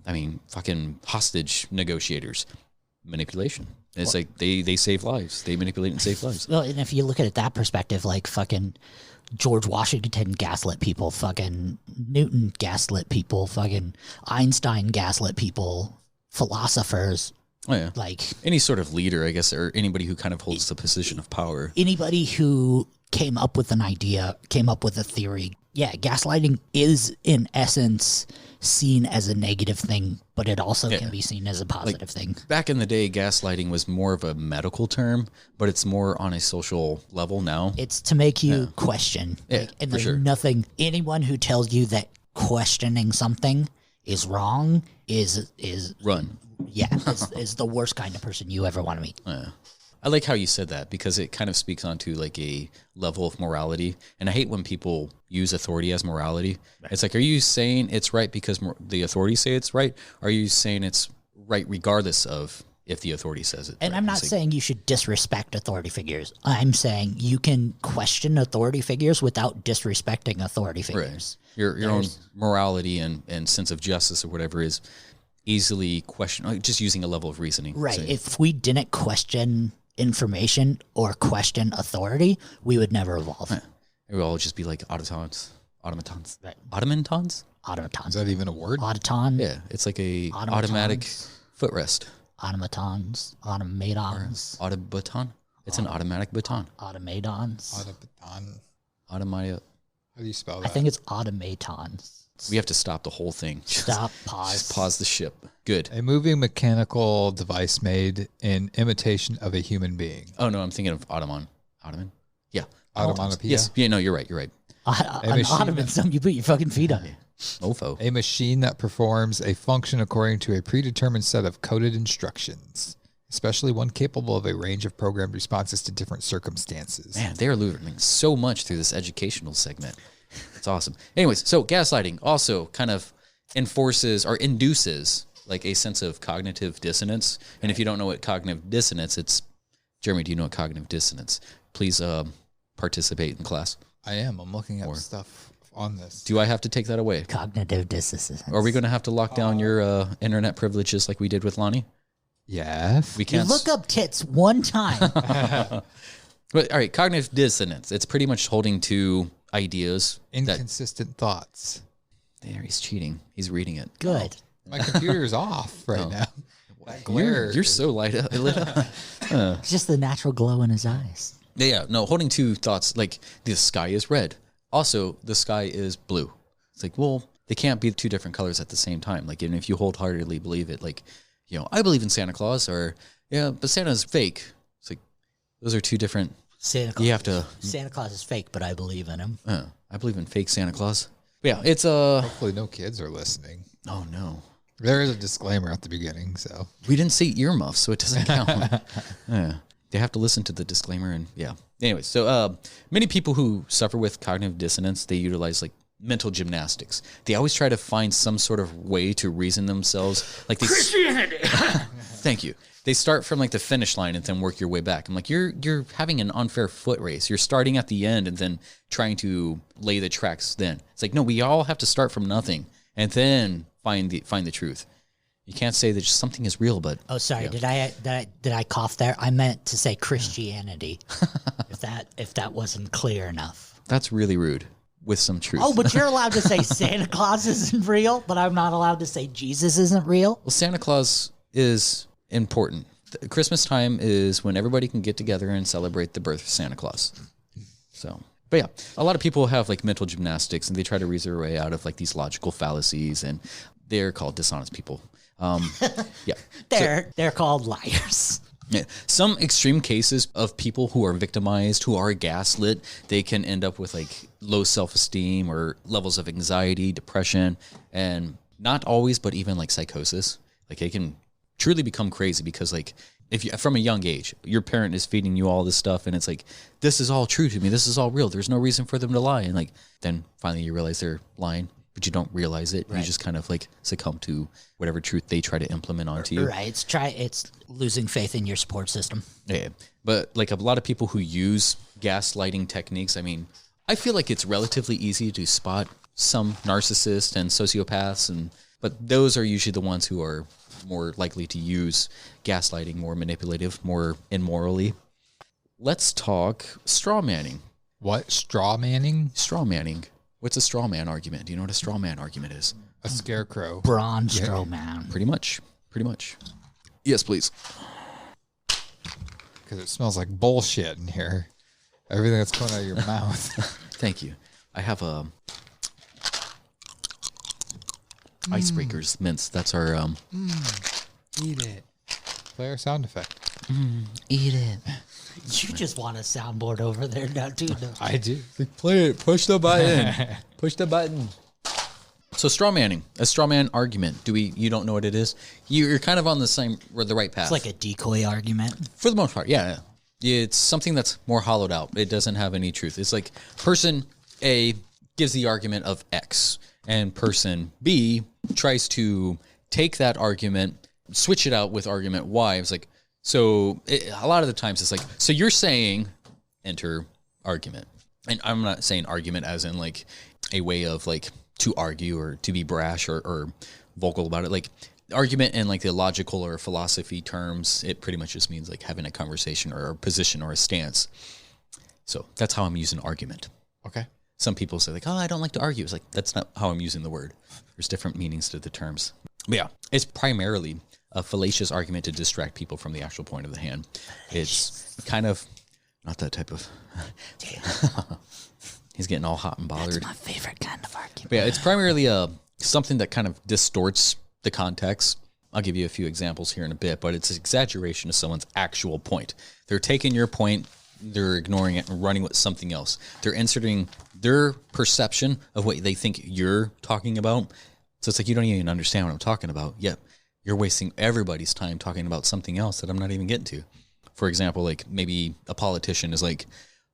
[SPEAKER 10] I mean, fucking hostage negotiators. Manipulation. It's like they save lives. They manipulate and save lives.
[SPEAKER 8] Well, and if you look at it that perspective, like fucking George Washington gaslit people, fucking Newton gaslit people, fucking Einstein gaslit people, philosophers.
[SPEAKER 10] Oh, yeah.
[SPEAKER 8] Like
[SPEAKER 10] any sort of leader, I guess, or anybody who kind of holds the position of power.
[SPEAKER 8] Anybody who came up with an idea, came up with a theory. Yeah, gaslighting is in essence seen as a negative thing, but it also can be seen as a positive thing. Back
[SPEAKER 10] in the day, gaslighting was more of a medical term, but it's more on a social level now.
[SPEAKER 8] It's to make you question.
[SPEAKER 10] Yeah,
[SPEAKER 8] and there's nothing, anyone who tells you that questioning something is wrong is
[SPEAKER 10] run.
[SPEAKER 8] Yeah, is the worst kind of person you ever want to meet.
[SPEAKER 10] Yeah. I like how you said that because it kind of speaks onto like a level of morality. And I hate when people use authority as morality. Right. It's like, are you saying it's right because the authorities say it's right? Or are you saying it's right regardless of if the authority says it?
[SPEAKER 8] And
[SPEAKER 10] right?
[SPEAKER 8] I'm not saying you should disrespect authority figures. I'm saying you can question authority figures without disrespecting authority figures.
[SPEAKER 10] Right. Your own morality and sense of justice or whatever is easily questioned, just using a level of reasoning.
[SPEAKER 8] Right. So, if we didn't question information or question authority, we would never evolve.
[SPEAKER 10] Yeah. It would all just be like automatons.
[SPEAKER 8] Right.
[SPEAKER 10] Automatons?
[SPEAKER 9] Is that even a word?
[SPEAKER 8] Automaton.
[SPEAKER 10] Yeah, it's like a automatic footrest.
[SPEAKER 8] Automatons. Automatons.
[SPEAKER 10] Autobaton. It's an automatic baton.
[SPEAKER 8] Automatons.
[SPEAKER 9] Autobaton.
[SPEAKER 10] Automata.
[SPEAKER 9] How do you spell that?
[SPEAKER 8] I think it's automatons.
[SPEAKER 10] We have to stop the whole thing.
[SPEAKER 8] Pause.
[SPEAKER 10] Just pause the ship. Good.
[SPEAKER 9] A moving mechanical device made in imitation of a human being.
[SPEAKER 10] Oh, no, I'm thinking of Ottoman. Ottoman? Yeah.
[SPEAKER 9] Automatopoeia.
[SPEAKER 10] Yes. Yeah, no, you're right.
[SPEAKER 8] An
[SPEAKER 9] machine
[SPEAKER 8] ottoman, something you put your fucking feet on.
[SPEAKER 10] Mofo.
[SPEAKER 9] A machine that performs a function according to a predetermined set of coded instructions, especially one capable of a range of programmed responses to different circumstances.
[SPEAKER 10] Man, they are learning so much through this educational segment. It's awesome. Anyways, so gaslighting also kind of enforces or induces like a sense of cognitive dissonance. And if you don't know what cognitive dissonance, it's Jeremy, do you know what cognitive dissonance? Please participate in class.
[SPEAKER 9] I am. I'm looking at stuff on this.
[SPEAKER 10] Do I have to take that away?
[SPEAKER 8] Cognitive dissonance.
[SPEAKER 10] Are we going to have to lock down your internet privileges like we did with Lonnie?
[SPEAKER 9] Yes.
[SPEAKER 10] We
[SPEAKER 8] You
[SPEAKER 10] can't.
[SPEAKER 8] look up tits one time.
[SPEAKER 10] But all right, cognitive dissonance. It's pretty much holding to ideas.
[SPEAKER 9] Inconsistent thoughts.
[SPEAKER 10] There, he's cheating. He's reading it.
[SPEAKER 8] Good.
[SPEAKER 9] My computer's off right now. That glare.
[SPEAKER 10] You're so lit up.
[SPEAKER 8] It's just the natural glow in his eyes.
[SPEAKER 10] Yeah, no, holding to thoughts like the sky is red. Also, the sky is blue. It's like, well, they can't be two different colors at the same time. Like, even if you wholeheartedly believe it, like, I believe in Santa Claus, or but Santa's fake. It's like those are two different.
[SPEAKER 8] Santa Claus.
[SPEAKER 10] You have to.
[SPEAKER 8] Santa Claus is fake, but I believe in him.
[SPEAKER 10] I believe in fake Santa Claus. But yeah, it's
[SPEAKER 9] Hopefully, no kids are listening.
[SPEAKER 10] Oh no.
[SPEAKER 9] There is a disclaimer at the beginning, so
[SPEAKER 10] We didn't say earmuffs, so it doesn't count. They have to listen to the disclaimer, and yeah. Anyway, so many people who suffer with cognitive dissonance, they utilize like mental gymnastics. They always try to find some sort of way to reason themselves. Like Christianity. Thank you. They start from like the finish line and then work your way back. I'm like, you're having an unfair foot race. You're starting at the end and then trying to lay the tracks. Then it's like, no, we all have to start from nothing and then find the truth. You can't say that something is real, but
[SPEAKER 8] sorry, did I cough there? I meant to say Christianity. if that wasn't clear enough.
[SPEAKER 10] That's really rude. With some truth.
[SPEAKER 8] Oh, but you're allowed to say Santa Claus isn't real, but I'm not allowed to say Jesus isn't real.
[SPEAKER 10] Well, Santa Claus is important. Christmas time is when everybody can get together and celebrate the birth of Santa Claus. So, but yeah, a lot of people have like mental gymnastics and they try to reason their way out of like these logical fallacies, and they're called dishonest people. Yeah,
[SPEAKER 8] they're called liars.
[SPEAKER 10] Yeah. Some extreme cases of people who are victimized, who are gaslit, they can end up with like low self-esteem or levels of anxiety, depression, and not always, but even like psychosis. Like they can truly become crazy because like if you, from a young age, your parent is feeding you all this stuff and it's like, this is all true to me. This is all real. There's no reason for them to lie. And like, then finally you realize they're lying, but you don't realize it. Right. You just kind of like succumb to whatever truth they try to implement onto you.
[SPEAKER 8] Right. It's losing faith in your support system.
[SPEAKER 10] Yeah. But like a lot of people who use gaslighting techniques, I mean, I feel like it's relatively easy to spot some narcissists and sociopaths, but those are usually the ones who are more likely to use gaslighting, more manipulative, more immorally. Let's talk strawmanning.
[SPEAKER 9] What? Strawmanning?
[SPEAKER 10] Strawmanning. What's a strawman argument? Do you know what a strawman argument is?
[SPEAKER 9] A scarecrow.
[SPEAKER 8] Braun Strowman.
[SPEAKER 10] Pretty much. Yes, please.
[SPEAKER 9] Because it smells like bullshit in here. Everything that's coming out of your mouth.
[SPEAKER 10] Thank you. I have icebreakers mints. That's our
[SPEAKER 9] Eat it. Play our sound effect.
[SPEAKER 10] Eat it.
[SPEAKER 8] You just want a soundboard over there now, too. No.
[SPEAKER 9] I do.
[SPEAKER 10] Play it. Push the button. Push the button. So strawmanning, a strawman argument. You don't know what it is? You're kind of on the right path.
[SPEAKER 8] It's like a decoy argument.
[SPEAKER 10] For the most part, yeah. It's something that's more hollowed out. It doesn't have any truth. It's like person A gives the argument of X, and person B tries to take that argument, switch it out with argument Y. It's like, a lot of the times it's like, so you're saying, enter argument. And I'm not saying argument as in like a way of like to argue or to be brash or vocal about it. Like argument in like the logical or philosophy terms, it pretty much just means like having a conversation or a position or a stance. So that's how I'm using argument.
[SPEAKER 9] Okay.
[SPEAKER 10] Some people say like, oh, I don't like to argue. It's like, that's not how I'm using the word. There's different meanings to the terms. But yeah, it's primarily a fallacious argument to distract people from the actual point of the hand. It's kind of not that type of. He's getting all hot and bothered.
[SPEAKER 8] That's my favorite kind of argument.
[SPEAKER 10] But yeah, it's primarily something that kind of distorts the context. I'll give you a few examples here in a bit, but it's an exaggeration of someone's actual point. They're taking your point, they're ignoring it and running with something else. They're inserting their perception of what they think you're talking about. So it's like, you don't even understand what I'm talking about. Yet you're wasting everybody's time talking about something else that I'm not even getting to. For example, like maybe a politician is like,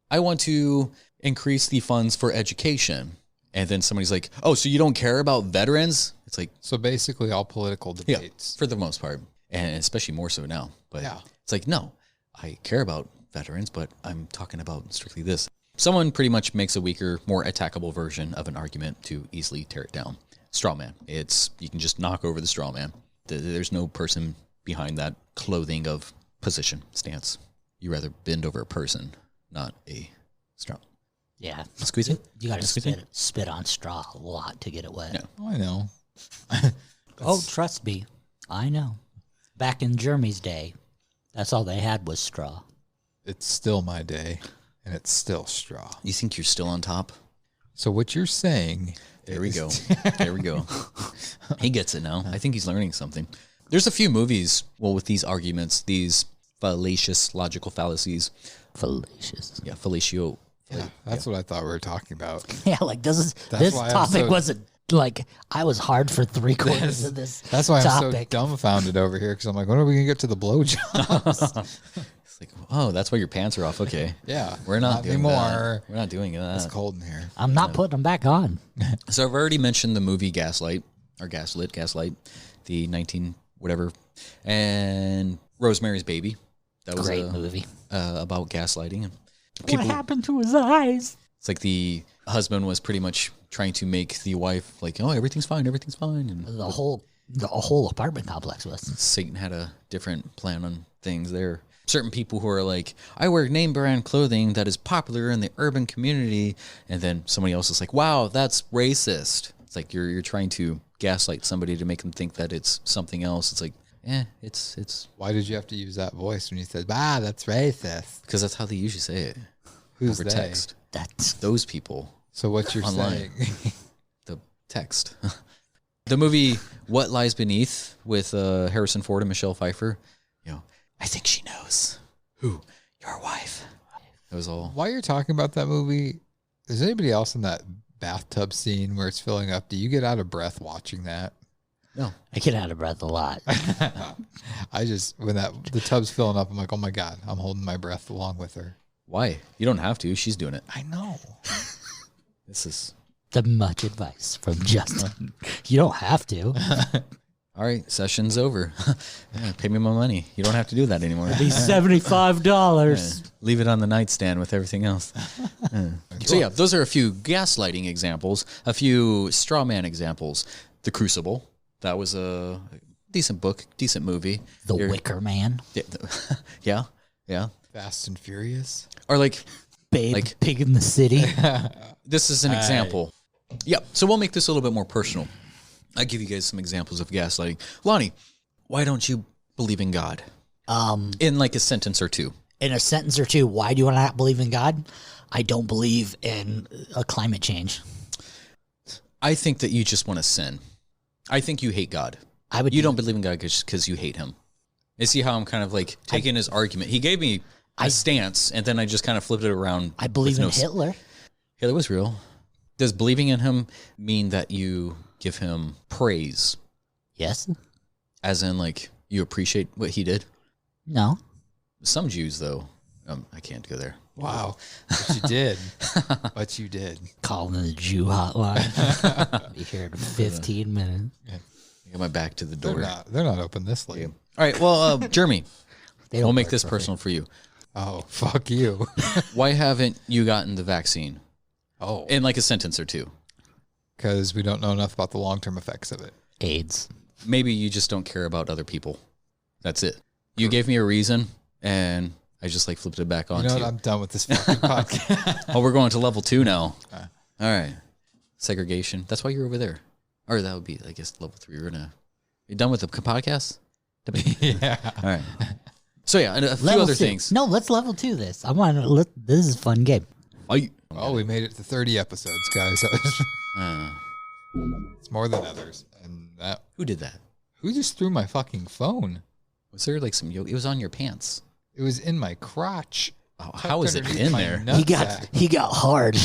[SPEAKER 10] I want to increase the funds for education. And then somebody's like, oh, so you don't care about veterans? It's like,
[SPEAKER 9] So basically all political debates.
[SPEAKER 10] for the most part, and especially more so now. But
[SPEAKER 9] Yeah.
[SPEAKER 10] it's like, no, I care about veterans, but I'm talking about strictly this. Someone pretty much makes a weaker, more attackable version of an argument to easily tear it down. Straw man. You can just knock over the straw man. There's no person behind that clothing of position, stance. You rather bend over a person, not a straw.
[SPEAKER 8] Yeah.
[SPEAKER 10] Squeeze it?
[SPEAKER 8] You got to
[SPEAKER 10] Squeeze it?
[SPEAKER 8] spit on straw a lot to get it wet.
[SPEAKER 10] Yeah.
[SPEAKER 9] Oh, I know.
[SPEAKER 8] Oh, trust me. I know. Back in Jeremy's day, that's all they had was straw.
[SPEAKER 9] It's still my day, and it's still straw.
[SPEAKER 10] You think you're still on top?
[SPEAKER 9] So what you're saying...
[SPEAKER 10] There we go. There we go. He gets it now. I think he's learning something. There's a few movies, with these arguments, these fallacious logical fallacies.
[SPEAKER 8] Fallacious.
[SPEAKER 10] Yeah, fallatio.
[SPEAKER 9] Yeah, that's what I thought we were talking about.
[SPEAKER 8] Yeah, like this
[SPEAKER 9] That's why I'm
[SPEAKER 8] topic
[SPEAKER 9] so-
[SPEAKER 8] wasn't like I was hard for 3/4 of this.
[SPEAKER 9] That's why I'm so
[SPEAKER 8] topic.
[SPEAKER 9] dumbfounded over here, because I'm like, when are we going to get to the blowjobs?
[SPEAKER 10] It's like, oh, that's why your pants are off. Okay.
[SPEAKER 9] Yeah.
[SPEAKER 10] We're not doing
[SPEAKER 9] anymore.
[SPEAKER 10] that. We're not doing that.
[SPEAKER 9] It's cold in here.
[SPEAKER 8] I'm not putting them back on.
[SPEAKER 10] So I've already mentioned the movie Gaslight, the 19 whatever, and Rosemary's Baby. That was
[SPEAKER 8] Great movie.
[SPEAKER 10] About gaslighting.
[SPEAKER 8] What happened to his eyes?
[SPEAKER 10] It's like the husband was pretty much trying to make the wife like, oh, everything's fine, and
[SPEAKER 8] The whole apartment complex was.
[SPEAKER 10] Satan had a different plan on things there. Certain people who are like, I wear name brand clothing that is popular in the urban community, and then somebody else is like, wow, that's racist. It's like you're trying to gaslight somebody to make them think that it's something else. It's like, it's
[SPEAKER 9] Why did you have to use that voice when you said, that's racist?
[SPEAKER 10] because that's how they usually say it.
[SPEAKER 9] Who's
[SPEAKER 10] over
[SPEAKER 9] they?
[SPEAKER 10] text.
[SPEAKER 8] That's
[SPEAKER 10] Those people.
[SPEAKER 9] So what you're
[SPEAKER 10] Online.
[SPEAKER 9] saying?
[SPEAKER 10] The text. The movie What Lies Beneath with Harrison Ford and Michelle Pfeiffer. I think she knows. Who? Your wife. It was all.
[SPEAKER 9] While you're talking about that movie, is anybody else in that bathtub scene where it's filling up? Do you get out of breath watching that?
[SPEAKER 10] No.
[SPEAKER 8] I get out of breath a lot.
[SPEAKER 9] When the tub's filling up, I'm like, oh my God, I'm holding my breath along with her.
[SPEAKER 10] Why? You don't have to. She's doing it.
[SPEAKER 9] I know.
[SPEAKER 10] This is.
[SPEAKER 8] The much advice from Justin. You don't have to.
[SPEAKER 10] All right, session's over. Yeah, pay me my money. You don't have to do that anymore.
[SPEAKER 8] Be $75.
[SPEAKER 10] Yeah, leave it on the nightstand with everything else. Yeah. So yeah, those are a few gaslighting examples, a few straw man examples. The Crucible, that was a decent book, decent movie.
[SPEAKER 8] The Wicker Man.
[SPEAKER 10] Yeah.
[SPEAKER 9] Fast and Furious.
[SPEAKER 10] Or like
[SPEAKER 8] Pig in the City.
[SPEAKER 10] This is an example. Yep. So we'll make this a little bit more personal. I'll give you guys some examples of gaslighting. Lonnie, why don't you believe in God? In like a sentence or two.
[SPEAKER 8] In a sentence or two, why do I not believe in God? I don't believe in climate change.
[SPEAKER 10] I think that you just want to sin. I think you hate God. You don't believe in God because you hate him. You see how I'm kind of like taking his argument. He gave me a stance, and then I just kind of flipped it around.
[SPEAKER 8] I believe in Hitler.
[SPEAKER 10] Hitler was real. Does believing in him mean that you give him praise?
[SPEAKER 8] Yes.
[SPEAKER 10] As in, like, you appreciate what he did?
[SPEAKER 8] No.
[SPEAKER 10] Some Jews, though. I can't go there.
[SPEAKER 9] Wow. But you did. But you did.
[SPEAKER 8] Calling the Jew hotline. Be here in 15 minutes.
[SPEAKER 10] Yeah. I got my back to the door.
[SPEAKER 9] They're not open this late.
[SPEAKER 10] Yeah. All right. Well, Jeremy, we'll make this personal for you.
[SPEAKER 9] Oh, fuck you.
[SPEAKER 10] Why haven't you gotten the vaccine?
[SPEAKER 9] Oh.
[SPEAKER 10] In like a sentence or two.
[SPEAKER 9] Because we don't know enough about the long-term effects of it.
[SPEAKER 8] AIDS.
[SPEAKER 10] Maybe you just don't care about other people. That's it. You gave me a reason, and I just like flipped it back on.
[SPEAKER 9] You know what? I'm done with this fucking podcast.
[SPEAKER 10] Oh, we're going to level 2 now. All right. Segregation. That's why you're over there. Or that would be, I guess, level 3. You done with the podcast?
[SPEAKER 9] Yeah.
[SPEAKER 10] All right. So yeah, and a few
[SPEAKER 8] Level
[SPEAKER 10] other
[SPEAKER 8] 2.
[SPEAKER 10] things.
[SPEAKER 8] No, let's level 2 this. This is a fun game.
[SPEAKER 9] Oh, we made it to 30 episodes, guys. It's more than others. And that.
[SPEAKER 10] Who did that?
[SPEAKER 9] Who just threw my fucking phone?
[SPEAKER 10] Was there like some it was on your pants.
[SPEAKER 9] It was in my crotch.
[SPEAKER 10] How is it in there?
[SPEAKER 8] He got hard.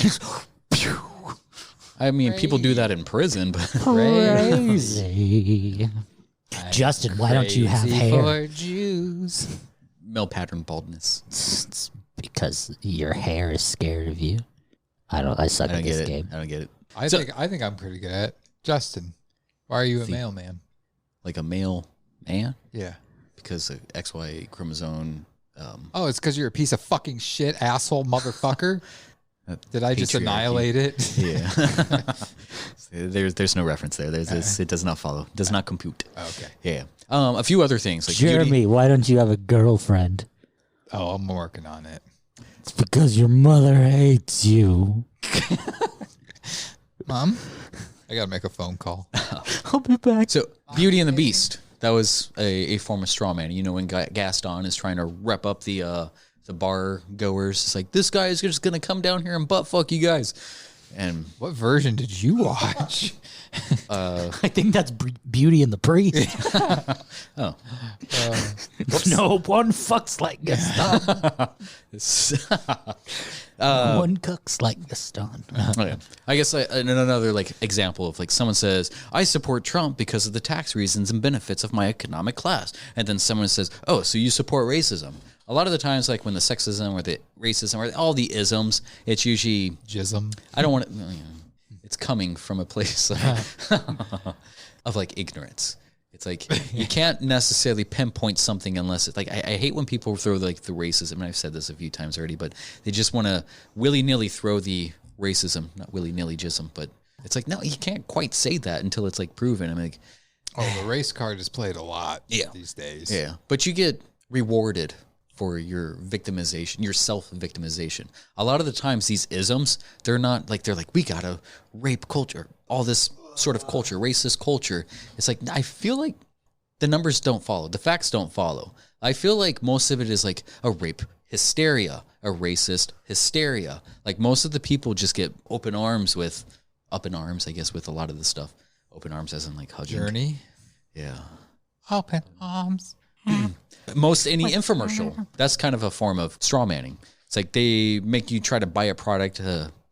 [SPEAKER 10] I mean, people do that in prison, but
[SPEAKER 8] Crazy. Justin, why don't you have hair?
[SPEAKER 9] For Jews.
[SPEAKER 10] male pattern baldness.
[SPEAKER 8] It's because your hair is scared of you. I suck at this game.
[SPEAKER 10] I don't get it.
[SPEAKER 9] I think I'm pretty good at it. Justin, why are you a male man?
[SPEAKER 10] Like a male man?
[SPEAKER 9] Yeah.
[SPEAKER 10] Because of XY chromosome.
[SPEAKER 9] Oh, it's because you're a piece of fucking shit, asshole, motherfucker. Did I just annihilate it?
[SPEAKER 10] Yeah. There's no reference there. It does not follow. Does not compute.
[SPEAKER 9] Okay.
[SPEAKER 10] Yeah. A few other things. Like
[SPEAKER 8] Jeremy,
[SPEAKER 10] beauty.
[SPEAKER 8] why don't you have a girlfriend?
[SPEAKER 9] Oh, I'm working on it.
[SPEAKER 8] It's because your mother hates you.
[SPEAKER 9] Mom, I got to make a phone call.
[SPEAKER 8] I'll be back.
[SPEAKER 10] So, Beauty and the Beast. That was a form of straw man. You know, when Gaston is trying to rep up the bar goers, it's like, this guy is just going to come down here and butt fuck you guys. And
[SPEAKER 9] what version did you watch?
[SPEAKER 8] I think that's Beauty and the Priest.
[SPEAKER 10] Oh.
[SPEAKER 8] No one fucks like Gaston. One cooks like Gaston.
[SPEAKER 10] Okay. I guess another like example of like someone says, I support Trump because of the tax reasons and benefits of my economic class. And then someone says, oh, so you support racism. A lot of the times, like when the sexism or the racism or all the isms, it's usually
[SPEAKER 9] jism.
[SPEAKER 10] I don't want to. It's coming from a place of like ignorance. It's like you can't necessarily pinpoint something unless it's like I hate when people throw like the racism. And I've said this a few times already, but they just want to willy nilly throw the racism, not willy nilly jism, but it's like no, you can't quite say that until it's like proven. I'm like,
[SPEAKER 9] oh, the race card is played a lot these days.
[SPEAKER 10] Yeah, but you get rewarded for your victimization, your self-victimization. A lot of the times these isms, they're like, we gotta rape culture, all this sort of culture, racist culture. It's like, I feel like the numbers don't follow. The facts don't follow. I feel like most of it is like a rape hysteria, a racist hysteria. Like most of the people just get up in arms, I guess, with a lot of this stuff. Open arms as in like hugging.
[SPEAKER 9] Journey.
[SPEAKER 10] Yeah.
[SPEAKER 9] Open arms.
[SPEAKER 10] Most any infomercial, that's kind of a form of straw manning. It's like they make you try to buy a product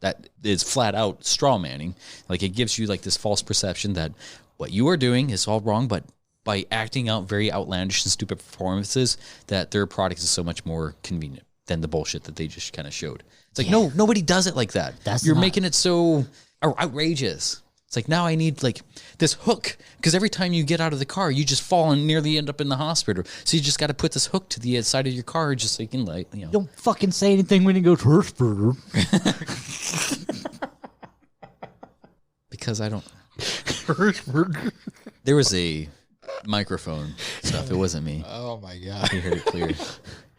[SPEAKER 10] that is flat out straw manning. Like it gives you like this false perception that what you are doing is all wrong, but by acting out very outlandish and stupid performances, that their product is so much more convenient than the bullshit that they just kind of showed. It's like, no, nobody does it like that. You're making it so outrageous. It's like, now I need like this hook because every time you get out of the car, you just fall and nearly end up in the hospital. So you just got to put this hook to the side of your car just so you can like, you know.
[SPEAKER 8] Don't fucking say anything when you go to Hertzberger.
[SPEAKER 10] Because I don't. Hertzberger. There was a microphone stuff. It wasn't me.
[SPEAKER 9] Oh my God.
[SPEAKER 10] You heard it clear.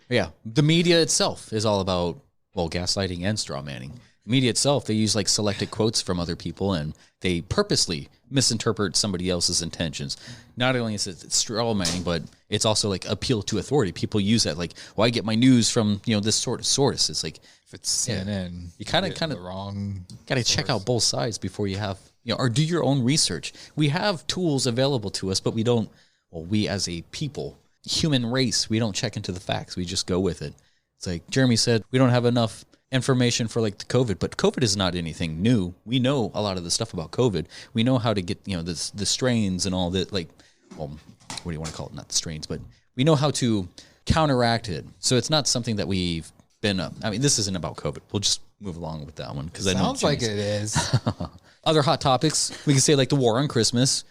[SPEAKER 10] Yeah. The media itself is all about, well, gaslighting and straw manning. Media itself, they use like selected quotes from other people and they purposely misinterpret somebody else's intentions. Not only is it straw manning, but it's also like appeal to authority. People use that like, well, I get my news from, this sort of source. It's like,
[SPEAKER 9] if it's CNN,
[SPEAKER 10] you kind of
[SPEAKER 9] wrong.
[SPEAKER 10] Got to check out both sides before you have, or do your own research. We have tools available to us, but we don't, we as a people, human race, we don't check into the facts. We just go with it. It's like Jeremy said, we don't have enough information for like the COVID, but COVID is not anything new. We know a lot of the stuff about COVID. We know how to get, the strains and all that, like, what do you want to call it? Not the strains, but we know how to counteract it. So it's not something that we've been, this isn't about COVID. We'll just move along with that one. Because I know
[SPEAKER 9] sounds like it is.
[SPEAKER 10] Other hot topics, we can say like the war on Christmas.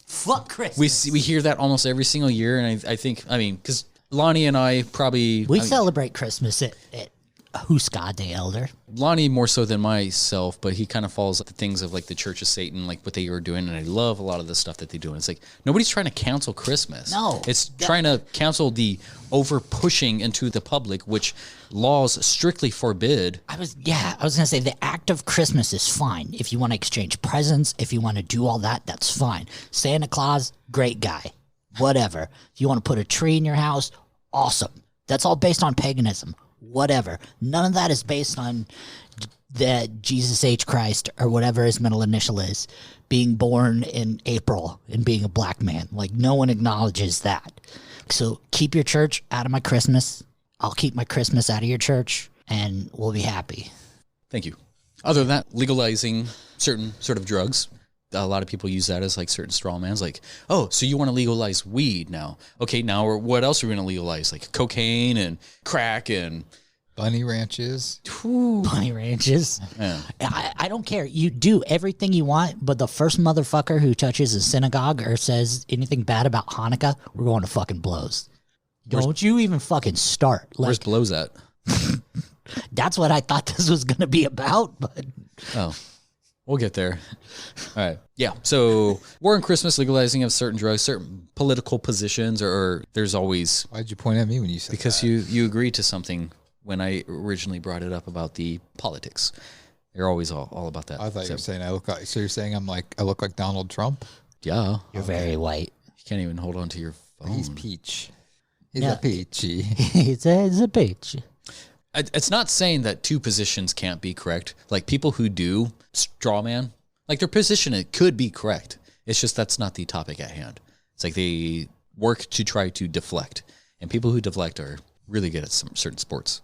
[SPEAKER 8] Fuck Christmas.
[SPEAKER 10] We hear that almost every single year. And I think, because Lonnie and I probably...
[SPEAKER 8] We celebrate Christmas at Who's God the Elder?
[SPEAKER 10] Lonnie more so than myself, but he kind of falls at the things of like the Church of Satan, like what they were doing, and I love a lot of the stuff that they do. And it's like nobody's trying to cancel Christmas.
[SPEAKER 8] No,
[SPEAKER 10] it's trying to cancel the over pushing into the public, which laws strictly forbid.
[SPEAKER 8] I was gonna say the act of Christmas is fine if you want to exchange presents, if you want to do all that, that's fine. Santa Claus, great guy, whatever. If you want to put a tree in your house, awesome. That's all based on paganism. Whatever. None of that is based on the Jesus H. Christ or whatever his middle initial is being born in April and being a black man. Like no one acknowledges that. So keep your church out of my Christmas. I'll keep my Christmas out of your church, and we'll be happy.
[SPEAKER 10] Thank you. Other than that, legalizing certain sort of drugs. A lot of people use that as like certain straw mans. Like, oh, so you want to legalize weed now? Okay, now what else are we going to legalize? Like cocaine and crack and
[SPEAKER 9] bunny ranches.
[SPEAKER 8] Bunny ranches.
[SPEAKER 10] Yeah.
[SPEAKER 8] I don't care. You do everything you want, but the first motherfucker who touches a synagogue or says anything bad about Hanukkah, we're going to fucking blows. Don't you even fucking start.
[SPEAKER 10] Where's blows at?
[SPEAKER 8] That's what I thought this was going to be about, but...
[SPEAKER 10] Oh. We'll get there. All right. Yeah. So war and Christmas, legalizing of certain drugs, certain political positions, or there's always...
[SPEAKER 9] Why'd you point at me when you said
[SPEAKER 10] because
[SPEAKER 9] that?
[SPEAKER 10] you agreed to something when I originally brought it up about the politics. They're always all about that.
[SPEAKER 9] I thought you were saying I look like... So you're saying I look like Donald Trump?
[SPEAKER 10] Yeah.
[SPEAKER 8] You're very white.
[SPEAKER 10] You can't even hold on to your phone.
[SPEAKER 9] He's peach. He's a peachy.
[SPEAKER 8] He's a peach.
[SPEAKER 10] It's not saying that two positions can't be correct. Like people who do straw man, like their position, it could be correct. It's just that's not the topic at hand. It's like they work to try to deflect. And people who deflect are really good at some certain sports.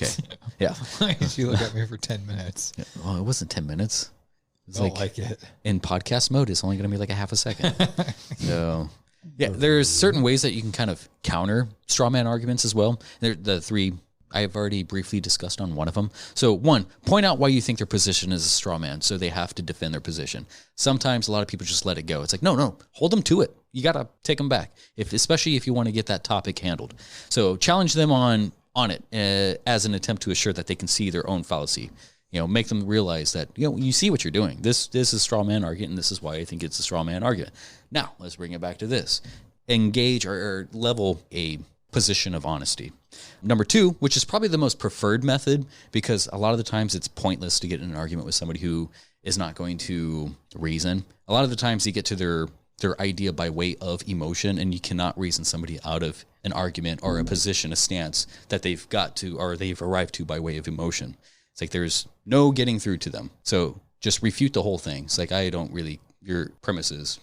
[SPEAKER 10] Okay. Yeah.
[SPEAKER 9] Why did you look at me for 10 minutes?
[SPEAKER 10] Yeah, well, it wasn't 10 minutes. It's
[SPEAKER 9] like it.
[SPEAKER 10] In podcast mode, it's only going to be like a half a second. So, yeah, there's certain ways that you can kind of counter straw man arguments as well. The three I've already briefly discussed on one of them. So one, point out why you think their position is a straw man, so they have to defend their position. Sometimes a lot of people just let it go. It's like, no, hold them to it. You got to take them back, especially if you want to get that topic handled. So challenge them on it as an attempt to assure that they can see their own fallacy. Make them realize that, you see what you're doing. This is a straw man argument, and this is why I think it's a straw man argument. Now, let's bring it back to this. Engage or level a position of honesty. Number two, which is probably the most preferred method, because a lot of the times it's pointless to get in an argument with somebody who is not going to reason. A lot of the times you get to their idea by way of emotion, and you cannot reason somebody out of an argument or a position, a stance that they've got to, or they've arrived to by way of emotion. It's like there's no getting through to them. So just refute the whole thing. It's like, your premises,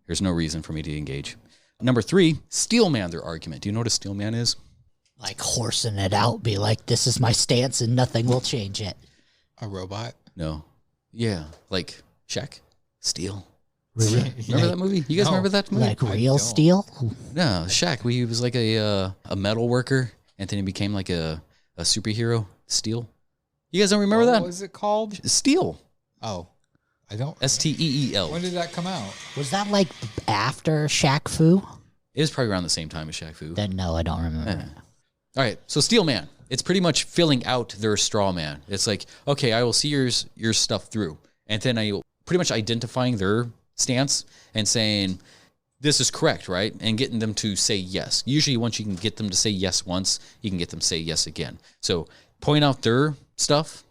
[SPEAKER 10] there's no reason for me to engage. Number three, steel man their argument. Do you know what a steel man is?
[SPEAKER 8] Like horsing it out, be like, this is my stance and nothing will change it.
[SPEAKER 9] A robot?
[SPEAKER 10] No. Yeah, like Shaq, Steel.
[SPEAKER 8] Really?
[SPEAKER 10] Remember that movie? You guys remember that movie?
[SPEAKER 8] Like real steel?
[SPEAKER 10] No, Shaq. He was like a metal worker, and then he became like a superhero. Steel. You guys don't remember that?
[SPEAKER 9] What was it called?
[SPEAKER 10] Steel.
[SPEAKER 9] Oh, I don't.
[SPEAKER 10] STEEL.
[SPEAKER 9] When did that come out?
[SPEAKER 8] Was that like after Shaq Fu?
[SPEAKER 10] It was probably around the same time as Shaq Fu.
[SPEAKER 8] Then no, I don't remember.
[SPEAKER 10] Yeah. All right, so steel man. It's pretty much filling out their straw man. It's like, okay, I will see your stuff through, and then I will pretty much identifying their stance and saying, this is correct, right? And getting them to say yes. Usually once you can get them to say yes once, you can get them to say yes again. So point out their stuff,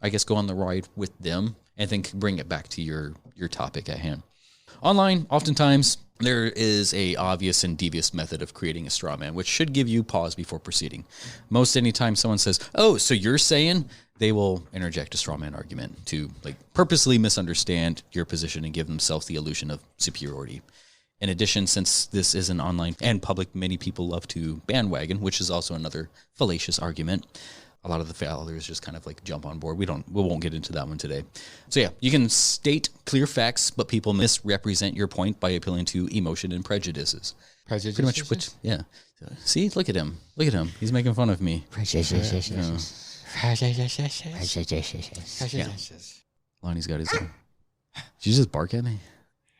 [SPEAKER 10] I guess go on the ride with them, and then bring it back to your topic at hand. Online, oftentimes, there is a obvious and devious method of creating a straw man, which should give you pause before proceeding. Most anytime someone says, oh, so you're saying, they will interject a straw man argument to like purposely misunderstand your position and give themselves the illusion of superiority. In addition, since this is an online and public, many people love to bandwagon, which is also another fallacious argument. A lot of the followers just kind of like jump on board. We won't get into that one today. So yeah, you can state clear facts, but people misrepresent your point by appealing to emotion and prejudices.
[SPEAKER 9] Prejudices?
[SPEAKER 10] Pretty much, yeah. See, look at him. Look at him. He's making fun of me.
[SPEAKER 8] Prejudices.
[SPEAKER 10] Yeah. Lonnie's got his own. Did you just bark at me?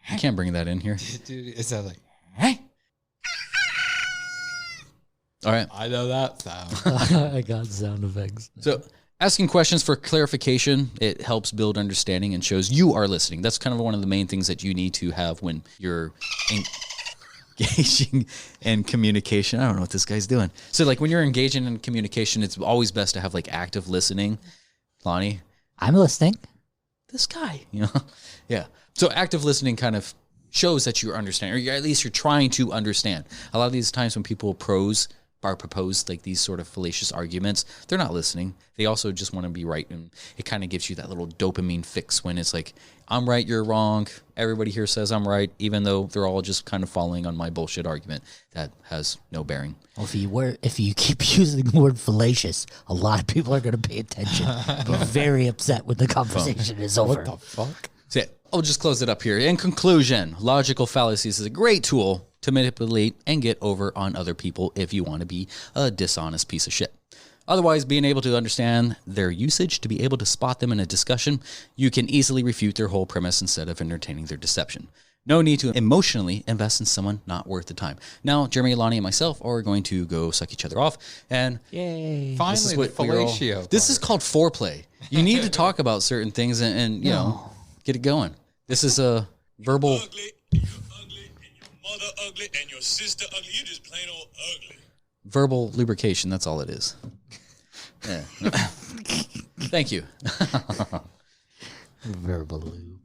[SPEAKER 10] I can't bring that in here.
[SPEAKER 9] Dude, is that like,
[SPEAKER 10] hey? All right.
[SPEAKER 9] I know that sound.
[SPEAKER 8] I got sound effects.
[SPEAKER 10] So asking questions for clarification, it helps build understanding and shows you are listening. That's kind of one of the main things that you need to have when you're engaging in communication. I don't know what this guy's doing. So like when you're engaging in communication, it's always best to have like active listening. Lonnie?
[SPEAKER 8] I'm listening.
[SPEAKER 10] This guy, Yeah. So active listening kind of shows that you understand, or at least you're trying to understand. A lot of these times when people prose are proposed like these sort of fallacious arguments, they're not listening. They also just want to be right, and it kind of gives you that little dopamine fix when it's like, I'm right, you're wrong. Everybody here says I'm right, even though they're all just kind of following on my bullshit argument that has no bearing.
[SPEAKER 8] Well, if you keep using the word fallacious, a lot of people are going to pay attention. Be very upset when the conversation is over.
[SPEAKER 9] What the fuck?
[SPEAKER 10] So yeah, I'll just close it up here. In conclusion, logical fallacies is a great tool to manipulate and get over on other people if you want to be a dishonest piece of shit. Otherwise, being able to understand their usage to be able to spot them in a discussion, you can easily refute their whole premise instead of entertaining their deception. No need to emotionally invest in someone not worth the time. Now, Jeremy, Lonnie, and myself are going to go suck each other off. And
[SPEAKER 8] yay!
[SPEAKER 9] Finally, the fellatio.
[SPEAKER 10] This is called foreplay. You need to talk about certain things and you know, get it going. This is a verbal.
[SPEAKER 2] Ugly, and you're ugly, and your mother ugly, and your sister ugly. You're just plain old ugly.
[SPEAKER 10] Verbal lubrication. That's all it is. Yeah. Thank you.
[SPEAKER 8] Verbal lube.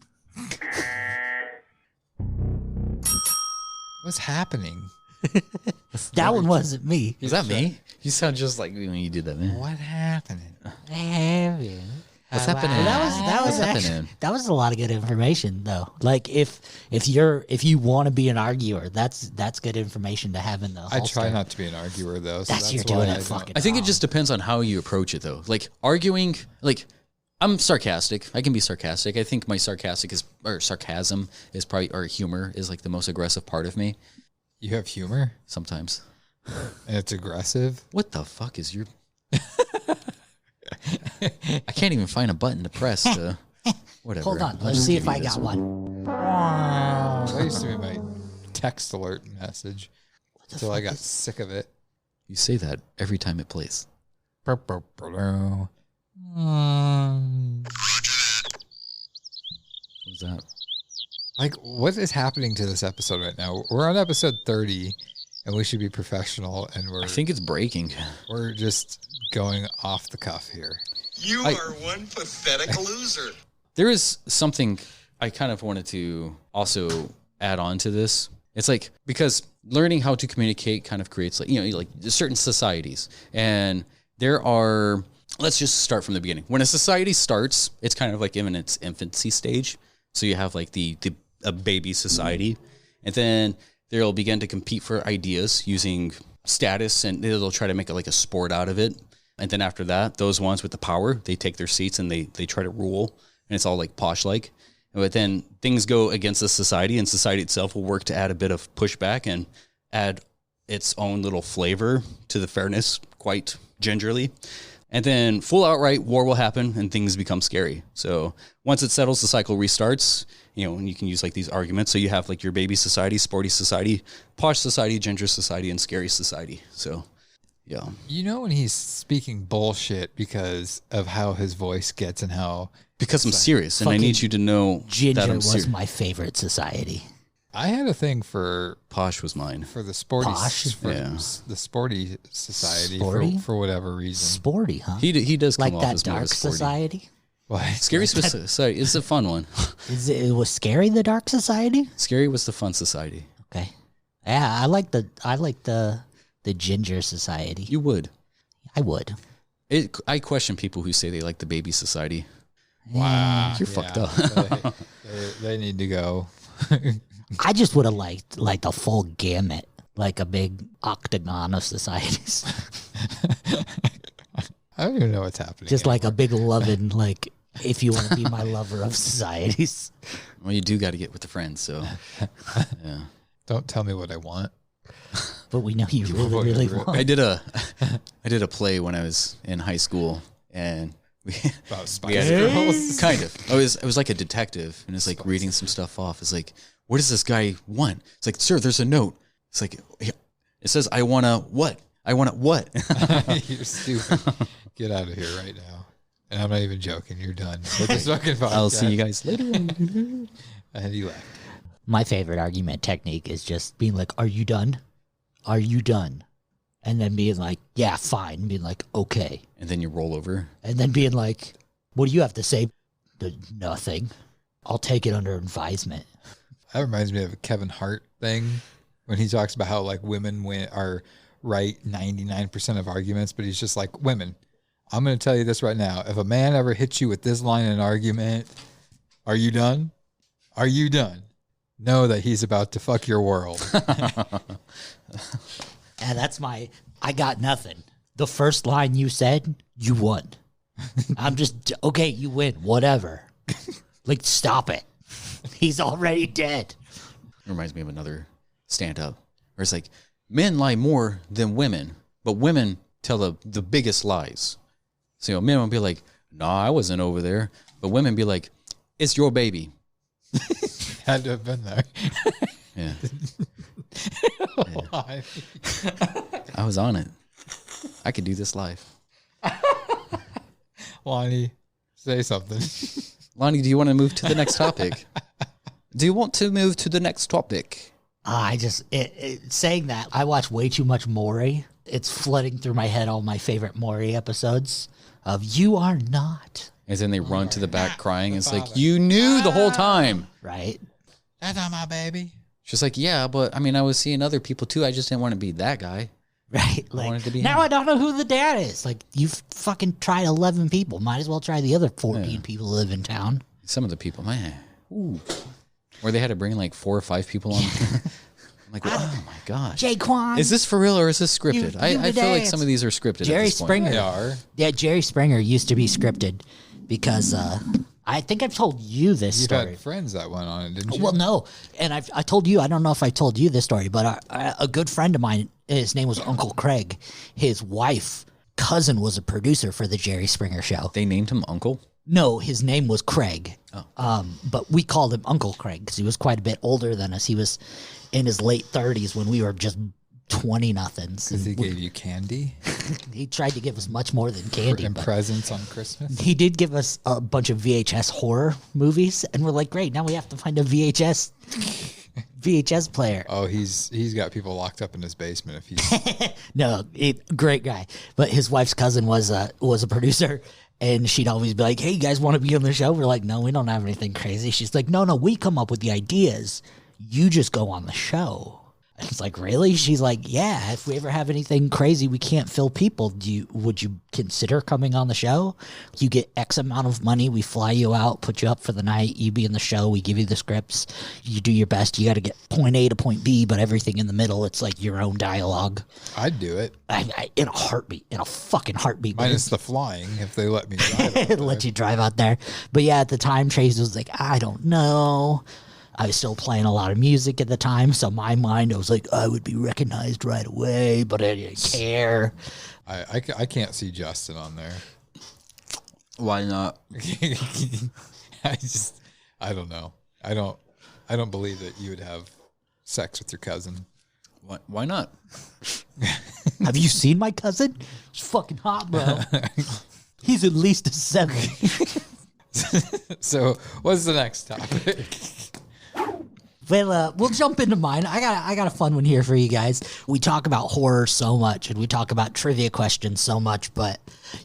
[SPEAKER 9] What's happening?
[SPEAKER 8] That one wasn't me.
[SPEAKER 10] Is that me? You sound just like me when you did that, man.
[SPEAKER 9] What happening?
[SPEAKER 10] What's happening?
[SPEAKER 8] That was a lot of good information though. Like if you want to be an arguer, that's good information to have in the holster.
[SPEAKER 9] I try not to be an arguer though. So
[SPEAKER 8] that's you're doing it fucking.
[SPEAKER 10] I think it just depends on how you approach it though. Like arguing, like I'm sarcastic. I can be sarcastic. I think my sarcasm is probably, or humor is like the most aggressive part of me.
[SPEAKER 9] You have humor
[SPEAKER 10] sometimes,
[SPEAKER 9] and it's aggressive.
[SPEAKER 10] What the fuck is your? I can't even find a button to press to whatever.
[SPEAKER 8] Hold on, let's see if I got one.
[SPEAKER 9] That used to be my text alert message until I got sick of it.
[SPEAKER 10] You say that every time it plays.
[SPEAKER 9] What
[SPEAKER 10] was that?
[SPEAKER 9] Like, what is happening to this episode right now? We're on episode 30, and we should be professional, and
[SPEAKER 10] I think it's breaking.
[SPEAKER 9] We're just going off the cuff here.
[SPEAKER 11] You are one pathetic loser.
[SPEAKER 10] There is something I kind of wanted to also add on to this. It's like, because learning how to communicate kind of creates like, you know, like certain societies, and there are, let's just start from the beginning. When a society starts, it's kind of like in its infancy stage. So you have like a baby society, and then they'll begin to compete for ideas using status, and they'll try to make it like a sport out of it. And then after that, those ones with the power, they take their seats and they try to rule, and it's all like posh-like. But then things go against the society, and society itself will work to add a bit of pushback and add its own little flavor to the fairness quite gingerly. And then full outright war will happen and things become scary. So once it settles, the cycle restarts, you know, and you can use like these arguments. So you have like your baby society, sporty society, posh society, ginger society, and scary society. So, yeah.
[SPEAKER 9] You know when he's speaking bullshit because of how his voice gets and how...
[SPEAKER 10] Because I'm serious, and I need you to know
[SPEAKER 8] ginger
[SPEAKER 10] that I'm
[SPEAKER 8] was my favorite society.
[SPEAKER 9] I had a thing for...
[SPEAKER 10] Posh was mine.
[SPEAKER 9] For the sporty...
[SPEAKER 8] Posh?
[SPEAKER 9] The sporty society
[SPEAKER 8] Sporty?
[SPEAKER 9] For whatever reason.
[SPEAKER 8] Sporty, huh?
[SPEAKER 10] He does come
[SPEAKER 8] like
[SPEAKER 10] off
[SPEAKER 8] that
[SPEAKER 10] as more
[SPEAKER 8] dark
[SPEAKER 10] sporty.
[SPEAKER 8] society?
[SPEAKER 9] What?
[SPEAKER 10] Scary society is a fun one.
[SPEAKER 8] It was scary, the dark society?
[SPEAKER 10] Scary was the fun society.
[SPEAKER 8] Okay. Yeah, I like the ginger society.
[SPEAKER 10] You would.
[SPEAKER 8] I would.
[SPEAKER 10] I question people who say they like the baby society.
[SPEAKER 9] Wow.
[SPEAKER 10] You're fucked up.
[SPEAKER 9] They need to go.
[SPEAKER 8] I just would have liked like the full gamut, like a big octagon of societies.
[SPEAKER 9] I don't even know what's happening.
[SPEAKER 8] Just anymore. Like a big loving, like, if you want to be my lover of societies.
[SPEAKER 10] Well, you do got to get with the friends, so. Yeah.
[SPEAKER 9] Don't tell me what I want.
[SPEAKER 8] But we know you really want.
[SPEAKER 10] I did a play when I was in high school, and
[SPEAKER 9] about Spice Girls?
[SPEAKER 10] Kind of. I was like a detective, and it's like reading some stuff off. It's like, what does this guy want? It's like, sir, there's a note. It's like, it says, I want to what? I want to what?
[SPEAKER 9] You're stupid. Get out of here right now. And I'm not even joking. You're done with this fucking podcast.
[SPEAKER 10] I'll see you guys later.
[SPEAKER 9] And he left.
[SPEAKER 8] My favorite argument technique is just being like, are you done? Are you done? And then being like, yeah, fine. Being like, okay.
[SPEAKER 10] And then you roll over.
[SPEAKER 8] And then being like, what do you have to say? Nothing. I'll take it under advisement.
[SPEAKER 9] That reminds me of a Kevin Hart thing when he talks about how like women are right 99% of arguments, but he's just like, women, I'm going to tell you this right now. If a man ever hits you with this line in an argument, are you done? Are you done? Know that he's about to fuck your world.
[SPEAKER 8] And that's I got nothing. The first line you said, you won. I'm just, okay, you win, whatever. Like, stop it. He's already dead.
[SPEAKER 10] It reminds me of another stand-up where it's like, men lie more than women, but women tell the biggest lies. So, men will be like, nah, I wasn't over there. But women be like, it's your baby.
[SPEAKER 9] Had to have been there.
[SPEAKER 10] Yeah. I was on it. I could do this live.
[SPEAKER 9] Lonnie, say something.
[SPEAKER 10] Lonnie, do you want to move to the next topic? Do you want to move to the next topic?
[SPEAKER 8] Saying that, I watch way too much Maury. It's flooding through my head all my favorite Maury episodes of You Are Not.
[SPEAKER 10] And then they run to the back crying. It's like, you knew the whole time.
[SPEAKER 8] Right.
[SPEAKER 9] That's not my baby.
[SPEAKER 10] She's like, yeah, but I mean, I was seeing other people too. I just didn't want to be that guy.
[SPEAKER 8] Right.
[SPEAKER 10] I wanted to be
[SPEAKER 8] now
[SPEAKER 10] him.
[SPEAKER 8] I don't know who the dad is. Like, you've fucking tried 11 people. Might as well try the other 14 people who live in town.
[SPEAKER 10] Some of the people, man. Ooh. Where they had to bring like 4 or 5 people on. I'm like, oh my gosh.
[SPEAKER 8] Jaquan.
[SPEAKER 10] Is this for real or is this scripted? I feel like some of these are scripted.
[SPEAKER 8] Jerry
[SPEAKER 10] at this point.
[SPEAKER 8] Springer.
[SPEAKER 9] They are.
[SPEAKER 8] Yeah, Jerry Springer used to be scripted because I think I've told you this
[SPEAKER 9] You
[SPEAKER 8] story.
[SPEAKER 9] had friends that went on it, didn't you?
[SPEAKER 8] Well, no. And I told you, I don't know if I told you this story, but a good friend of mine, his name was Uncle Craig. His wife, cousin, was a producer for the Jerry Springer show.
[SPEAKER 10] They named him Uncle?
[SPEAKER 8] No, his name was Craig.
[SPEAKER 10] Oh.
[SPEAKER 8] But we called him Uncle Craig because he was quite a bit older than us. He was in his late 30s when we were just 20-nothings.
[SPEAKER 9] Because he gave you candy?
[SPEAKER 8] He tried to give us much more than candy.
[SPEAKER 9] And presents on Christmas?
[SPEAKER 8] He did give us a bunch of VHS horror movies, and we're like, great, now we have to find a VHS player.
[SPEAKER 9] Oh, he's got people locked up in his basement if he's...
[SPEAKER 8] No, great guy. But his wife's cousin was a producer, and she'd always be like, hey, you guys want to be on the show? We're like, no, we don't have anything crazy. She's like, no, we come up with the ideas. You just go on the show. It's like, really? She's like, yeah, if we ever have anything crazy we can't fill people, would you consider coming on the show? You get X amount of money, we fly you out, put you up for the night, you be in the show, we give you the scripts, you do your best, you got to get point A to point B, but everything in the middle, it's like your own dialogue.
[SPEAKER 9] I'd do it.
[SPEAKER 8] In a heartbeat, in a fucking heartbeat.
[SPEAKER 9] Minus the flying, if they let me drive.
[SPEAKER 8] Let you drive out there. But yeah, at the time, Trace was like, I don't know. I was still playing a lot of music at the time, so my mind, I was like, I would be recognized right away, but I didn't care.
[SPEAKER 9] I can't see Justin on there.
[SPEAKER 10] Why not?
[SPEAKER 9] I don't know. I don't believe that you would have sex with your cousin.
[SPEAKER 10] Why not?
[SPEAKER 8] Have you seen my cousin? He's fucking hot, bro. He's at least a 7.
[SPEAKER 9] So what's the next topic?
[SPEAKER 8] Well, we'll jump into mine. I got a fun one here for you guys. We talk about horror so much, and we talk about trivia questions so much, but,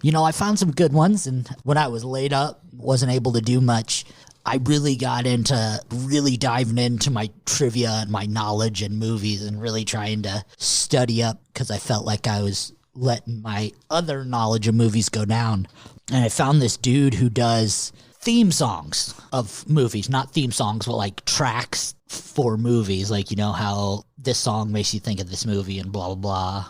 [SPEAKER 8] I found some good ones, and when I was laid up, wasn't able to do much, I really got into really diving into my trivia and my knowledge and movies and really trying to study up because I felt like I was letting my other knowledge of movies go down. And I found this dude who does theme songs of movies, not theme songs, but like tracks for movies. Like, how this song makes you think of this movie and blah, blah, blah.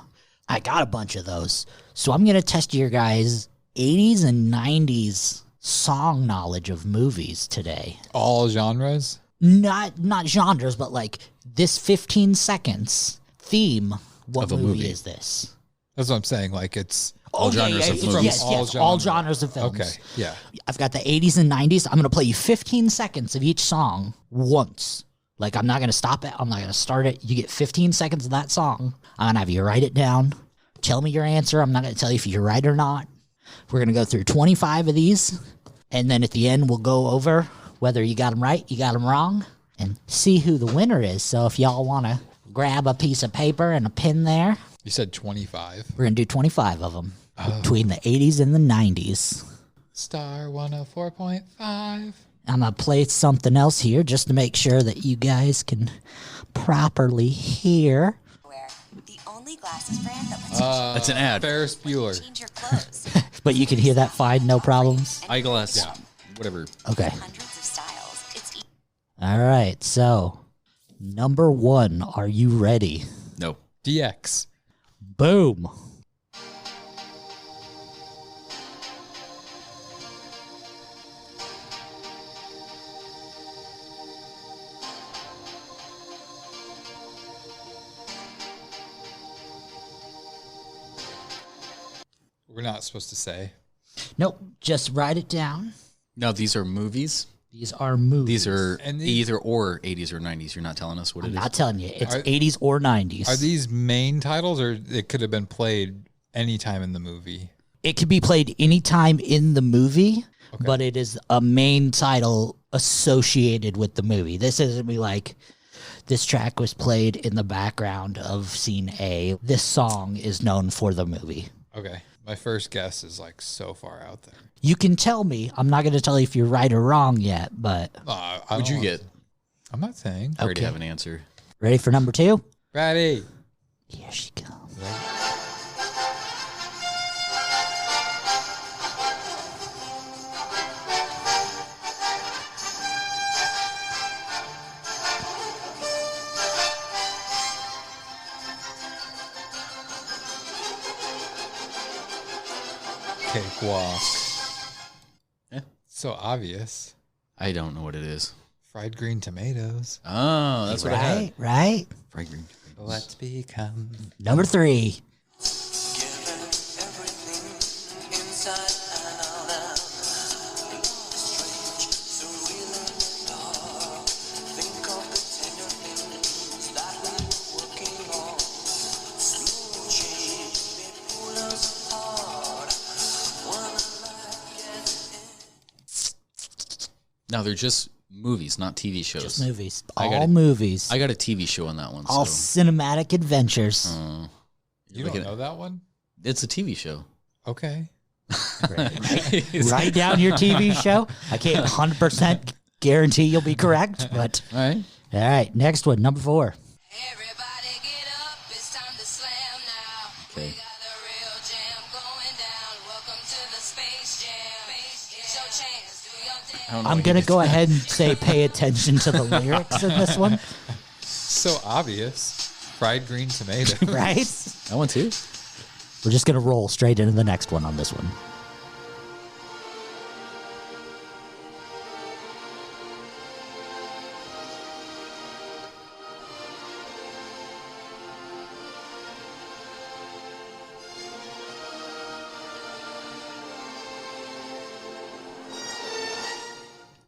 [SPEAKER 8] I got a bunch of those. So I'm going to test your guys' 80s and 90s song knowledge of movies today.
[SPEAKER 9] All genres?
[SPEAKER 8] Not genres, but like this 15 seconds theme. What movie is this?
[SPEAKER 9] That's what I'm saying. Like it's...
[SPEAKER 10] All genres of movies.
[SPEAKER 8] Yes, all genres of films.
[SPEAKER 9] Okay, yeah.
[SPEAKER 8] I've got the 80s and 90s. I'm going to play you 15 seconds of each song once. Like, I'm not going to stop it. I'm not going to start it. You get 15 seconds of that song. I'm going to have you write it down. Tell me your answer. I'm not going to tell you if you're right or not. We're going to go through 25 of these. And then at the end, we'll go over whether you got them right, you got them wrong, and see who the winner is. So if y'all want to grab a piece of paper and a pen there.
[SPEAKER 9] You said 25.
[SPEAKER 8] We're going to do 25 of them. Between the 80s and the 90s.
[SPEAKER 9] Star 104.5.
[SPEAKER 8] I'm going to play something else here just to make sure that you guys can properly hear.
[SPEAKER 12] The only glasses brand that lets
[SPEAKER 10] That's an ad.
[SPEAKER 9] Ferris Bueller.
[SPEAKER 12] change your clothes.
[SPEAKER 8] But you can hear that fine, no problems.
[SPEAKER 10] Eyeglass.
[SPEAKER 9] Yeah.
[SPEAKER 10] Whatever.
[SPEAKER 8] Okay.
[SPEAKER 12] Hundreds of styles. It's
[SPEAKER 8] All right. So, number 1, are you ready?
[SPEAKER 10] No.
[SPEAKER 9] DX.
[SPEAKER 8] Boom.
[SPEAKER 9] We're not supposed to say.
[SPEAKER 8] Nope. Just write it down.
[SPEAKER 10] No, these are movies.
[SPEAKER 8] These are movies.
[SPEAKER 10] These are
[SPEAKER 9] And these-
[SPEAKER 10] either or 80s or 90s. You're not telling us what
[SPEAKER 8] I'm
[SPEAKER 10] it is.
[SPEAKER 8] not telling you. It's
[SPEAKER 9] Are-
[SPEAKER 8] 80s or 90s.
[SPEAKER 9] Are these main titles, or it could have been played anytime in the movie?
[SPEAKER 8] It could be played anytime in the movie, but it is a main title associated with the movie. This isn't be like, this track was played in the background of scene A. This song is known for the movie.
[SPEAKER 9] Okay. My first guess is like so far out there.
[SPEAKER 8] You can tell me. I'm not going to tell you if you're right or wrong yet, but
[SPEAKER 10] What'd you get?
[SPEAKER 9] I'm not saying.
[SPEAKER 10] I already
[SPEAKER 8] Okay.
[SPEAKER 10] have an answer.
[SPEAKER 8] ready for number 2?
[SPEAKER 9] Ready.
[SPEAKER 8] Here she comes.
[SPEAKER 9] Cakewalk.
[SPEAKER 10] Yeah.
[SPEAKER 9] So obvious.
[SPEAKER 10] I don't know what it is.
[SPEAKER 9] Fried green tomatoes.
[SPEAKER 10] Oh, that's what I had.
[SPEAKER 8] Right?
[SPEAKER 10] Fried green.
[SPEAKER 9] Let's become.
[SPEAKER 8] Number 3.
[SPEAKER 10] No, they're just movies, not TV shows.
[SPEAKER 8] Just movies.
[SPEAKER 10] I got
[SPEAKER 8] All
[SPEAKER 10] it.
[SPEAKER 8] movies.
[SPEAKER 10] I got a TV show on that one.
[SPEAKER 8] All
[SPEAKER 10] so.
[SPEAKER 8] cinematic adventures.
[SPEAKER 9] You don't know that one?
[SPEAKER 10] It's a TV show.
[SPEAKER 9] Okay.
[SPEAKER 8] Write down your TV show. I can't 100% guarantee you'll be correct, but
[SPEAKER 10] All right.
[SPEAKER 8] all right. Next one, number 4.
[SPEAKER 12] Everybody get up, it's time to slam now.
[SPEAKER 10] Okay.
[SPEAKER 12] We got the real jam going down. Welcome to the Space Jam. It's your chance, do your thing.
[SPEAKER 10] I don't know
[SPEAKER 8] I'm
[SPEAKER 10] what
[SPEAKER 8] going
[SPEAKER 10] you
[SPEAKER 8] to go ahead and say pay attention to the lyrics in this one,
[SPEAKER 9] So obvious. Fried green tomatoes.
[SPEAKER 8] right?
[SPEAKER 10] did. I want to.
[SPEAKER 8] We're just going to roll straight into the next one on this one.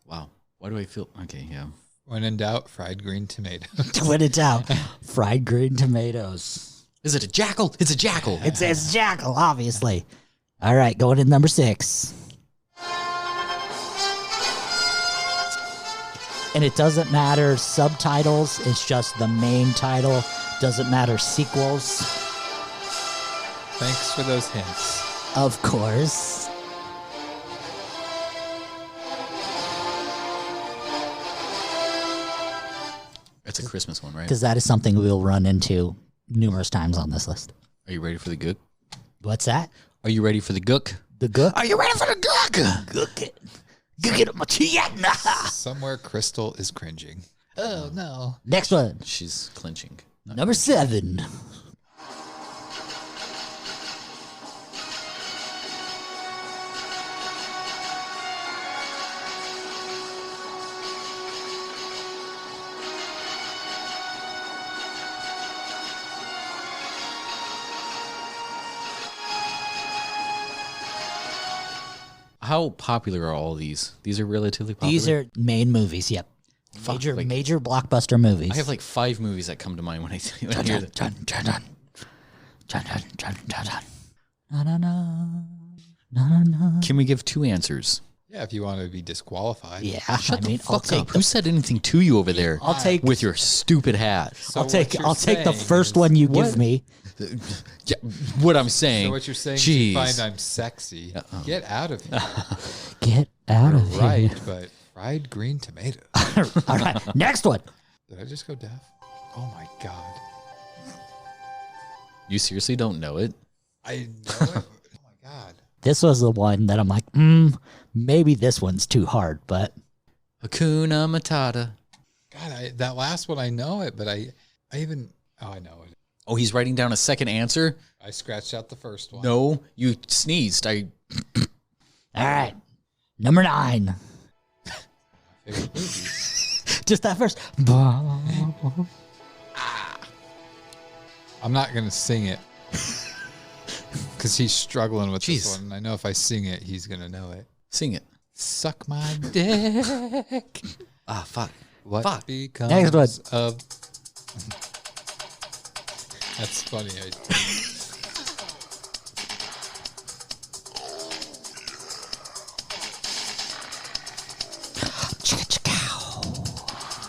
[SPEAKER 10] Wow. Why do I feel? Okay, yeah.
[SPEAKER 9] When in doubt, fried green tomatoes.
[SPEAKER 8] Twin it out. Fried green tomatoes.
[SPEAKER 10] Is it a jackal? It's a jackal.
[SPEAKER 8] It says jackal, obviously. All right, going in number 6. And it doesn't matter subtitles. It's just the main title. Doesn't matter sequels.
[SPEAKER 9] Thanks for those hints.
[SPEAKER 8] Of course.
[SPEAKER 10] It's a Christmas one, right?
[SPEAKER 8] Because that is something we'll run into numerous times on this list.
[SPEAKER 10] Are you ready for the gook?
[SPEAKER 8] What's that?
[SPEAKER 10] Are you ready for the gook?
[SPEAKER 8] The gook?
[SPEAKER 10] Are you ready for the gook?
[SPEAKER 8] Gook it. Gook it, Machina.
[SPEAKER 9] Somewhere Crystal is cringing. Oh, no.
[SPEAKER 8] Next one.
[SPEAKER 10] She's clenching.
[SPEAKER 8] Number 7.
[SPEAKER 10] How popular are all these? These are relatively popular.
[SPEAKER 8] These are main movies, yep.
[SPEAKER 10] Fuck,
[SPEAKER 8] Major blockbuster movies.
[SPEAKER 10] I have like 5 movies that come to mind when I hear that. Can we give 2 answers?
[SPEAKER 9] Yeah, if you want to be disqualified.
[SPEAKER 8] Yeah,
[SPEAKER 10] Shut the
[SPEAKER 8] I'll
[SPEAKER 10] fuck
[SPEAKER 8] take
[SPEAKER 10] up. Who said anything to you over there?
[SPEAKER 8] I'll take
[SPEAKER 10] with your stupid hat.
[SPEAKER 9] So
[SPEAKER 8] I'll
[SPEAKER 9] what
[SPEAKER 8] take
[SPEAKER 9] you're
[SPEAKER 8] the
[SPEAKER 9] saying
[SPEAKER 8] first
[SPEAKER 9] is-
[SPEAKER 8] one you
[SPEAKER 10] What?
[SPEAKER 8] give me.
[SPEAKER 10] Yeah, what I'm saying.
[SPEAKER 9] So what you're saying is you
[SPEAKER 10] Jeez.
[SPEAKER 9] find I'm sexy. Get out of here.
[SPEAKER 8] Get out of here.
[SPEAKER 9] Right, but fried green tomatoes.
[SPEAKER 8] All right, next one.
[SPEAKER 9] Did I just go deaf? Oh my god.
[SPEAKER 10] You seriously don't know it?
[SPEAKER 9] I know it. Oh my god.
[SPEAKER 8] This was the one that I'm like, maybe this one's too hard, but
[SPEAKER 10] Hakuna Matata.
[SPEAKER 9] God, that last one I know it, but I know it.
[SPEAKER 10] Oh, he's writing down a second answer?
[SPEAKER 9] I scratched out the first one.
[SPEAKER 10] No, you sneezed.
[SPEAKER 8] All right. Number 9. Just that first.
[SPEAKER 9] I'm not gonna sing it because he's struggling with this one. And I know if I sing it, he's gonna know it.
[SPEAKER 10] Sing it.
[SPEAKER 9] Suck my dick.
[SPEAKER 10] Ah, fuck.
[SPEAKER 9] What
[SPEAKER 10] Fuck.
[SPEAKER 9] becomes
[SPEAKER 8] Next one.
[SPEAKER 9] of? That's funny.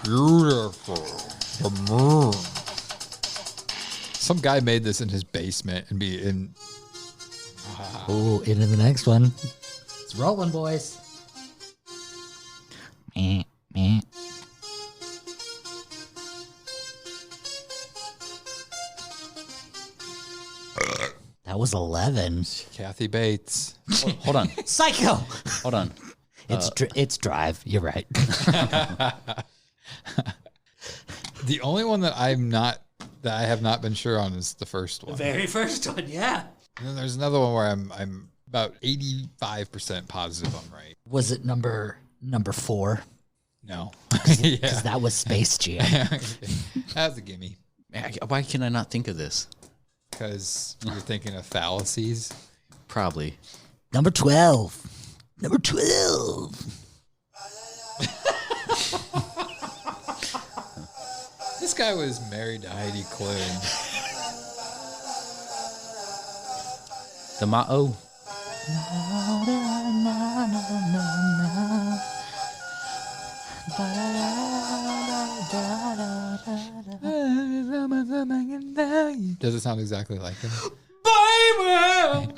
[SPEAKER 9] Beautiful. The moon. Some guy made this in his basement and be in.
[SPEAKER 8] Oh, into the next one. It's rolling, boys. Meh, meh. That was 11.
[SPEAKER 9] Kathy Bates.
[SPEAKER 10] Hold on.
[SPEAKER 8] Psycho.
[SPEAKER 10] Hold on.
[SPEAKER 8] It's Drive. You're right.
[SPEAKER 9] The only one that I have not been sure on is the first one.
[SPEAKER 8] The very first one, yeah.
[SPEAKER 9] And then there's another one where I'm about 85% positive I'm right.
[SPEAKER 8] Was it number 4?
[SPEAKER 9] No.
[SPEAKER 8] Because that was Space Jam.
[SPEAKER 9] That's a gimme.
[SPEAKER 10] Why can I not think of this?
[SPEAKER 9] Because you're thinking of fallacies.
[SPEAKER 10] Probably.
[SPEAKER 8] Number 12. Number 12.
[SPEAKER 9] This guy was married to Heidi Klum.
[SPEAKER 10] The Ma'o.
[SPEAKER 9] Does it sound exactly like him? Baby!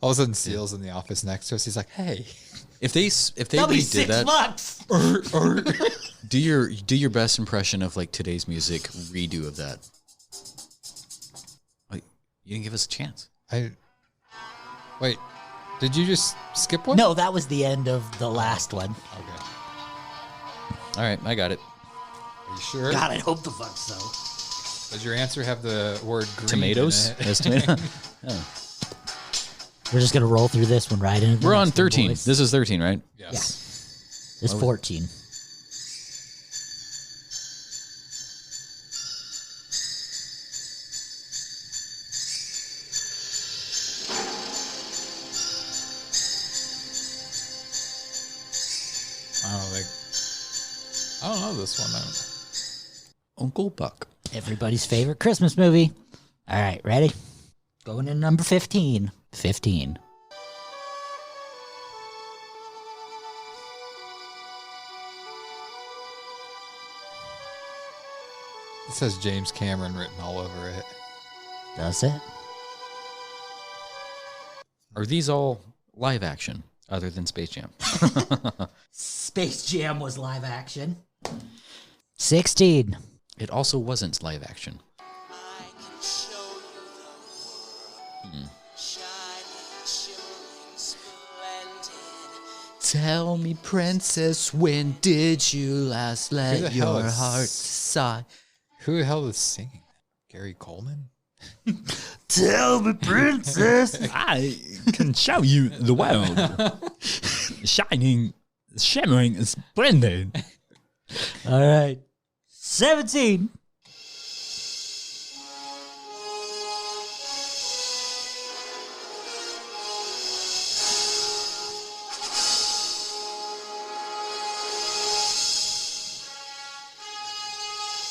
[SPEAKER 9] All of a sudden, Seal's in the office next to us. He's like, "Hey,
[SPEAKER 10] if they redid that, do your best impression of like today's music redo of that. Like, you didn't give us a chance.
[SPEAKER 9] Wait, did you just skip one?
[SPEAKER 8] No, that was the end of the last one.
[SPEAKER 9] Okay.
[SPEAKER 10] All right, I got it.
[SPEAKER 9] Are you sure?
[SPEAKER 8] God, I hope the fuck so.
[SPEAKER 9] Does your answer have the word green
[SPEAKER 10] Tomatoes?
[SPEAKER 9] in it?
[SPEAKER 10] As tomato? Oh.
[SPEAKER 8] We're just gonna roll through this one right in.
[SPEAKER 10] We're on 13. This is 13, right?
[SPEAKER 9] Yes.
[SPEAKER 8] Yeah. It's 14.
[SPEAKER 9] I don't know this one.
[SPEAKER 10] Uncle Buck.
[SPEAKER 8] Everybody's favorite Christmas movie. All right, ready? Going in number 15. 15.
[SPEAKER 9] It says James Cameron written all over it.
[SPEAKER 8] Does it?
[SPEAKER 10] Are these all live action other than Space Jam?
[SPEAKER 8] Space Jam was live action. 16.
[SPEAKER 10] It also wasn't live action. Tell me, princess, when did you last let your heart sigh?
[SPEAKER 9] Who the hell is singing? Gary Coleman?
[SPEAKER 8] Tell me, princess.
[SPEAKER 10] I can show you the world. Shining, shimmering, splendid.
[SPEAKER 8] All right. 17.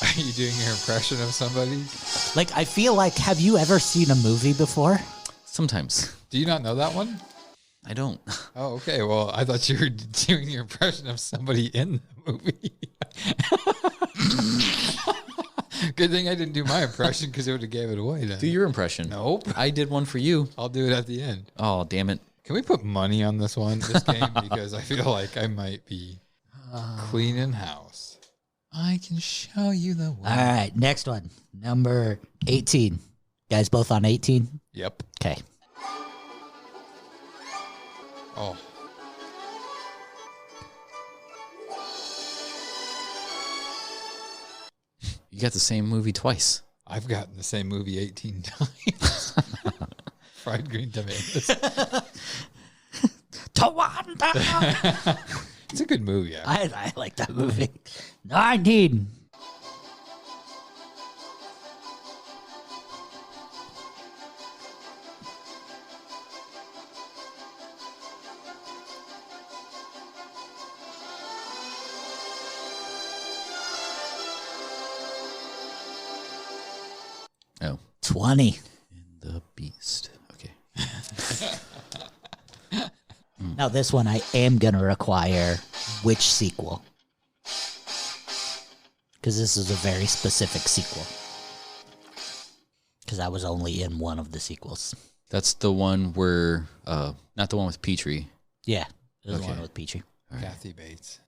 [SPEAKER 9] Are you doing your impression of somebody?
[SPEAKER 8] Like, I feel like, have you ever seen a movie before?
[SPEAKER 10] Sometimes.
[SPEAKER 9] Do you not know that one?
[SPEAKER 10] I don't.
[SPEAKER 9] Oh, okay. Well, I thought you were doing your impression of somebody in the movie. Good thing I didn't do my impression because it would have gave it away then.
[SPEAKER 10] Do your impression.
[SPEAKER 9] Nope.
[SPEAKER 10] I did one for you.
[SPEAKER 9] I'll do it at the end.
[SPEAKER 10] Oh, damn it.
[SPEAKER 9] Can we put money on this game? Because I feel like I might be cleaning house. I can show you the way.
[SPEAKER 8] All right, next one. Number 18. Guys both on 18?
[SPEAKER 9] Yep.
[SPEAKER 8] Okay.
[SPEAKER 9] Oh.
[SPEAKER 10] You got the same movie twice.
[SPEAKER 9] I've gotten the same movie 18 times. Fried green tomatoes.
[SPEAKER 8] Tawanda!
[SPEAKER 9] It's a good movie.
[SPEAKER 8] I like that movie. 19.
[SPEAKER 10] Oh.
[SPEAKER 8] 20.
[SPEAKER 10] In the Beast. Okay.
[SPEAKER 8] Now this one I am going to require which sequel. Because this is a very specific sequel. Because I was only in one of the sequels.
[SPEAKER 10] That's the one where, not the one with Petrie.
[SPEAKER 8] Yeah, it was the
[SPEAKER 10] Okay.
[SPEAKER 8] one with Peachy.
[SPEAKER 9] Right. Kathy Bates.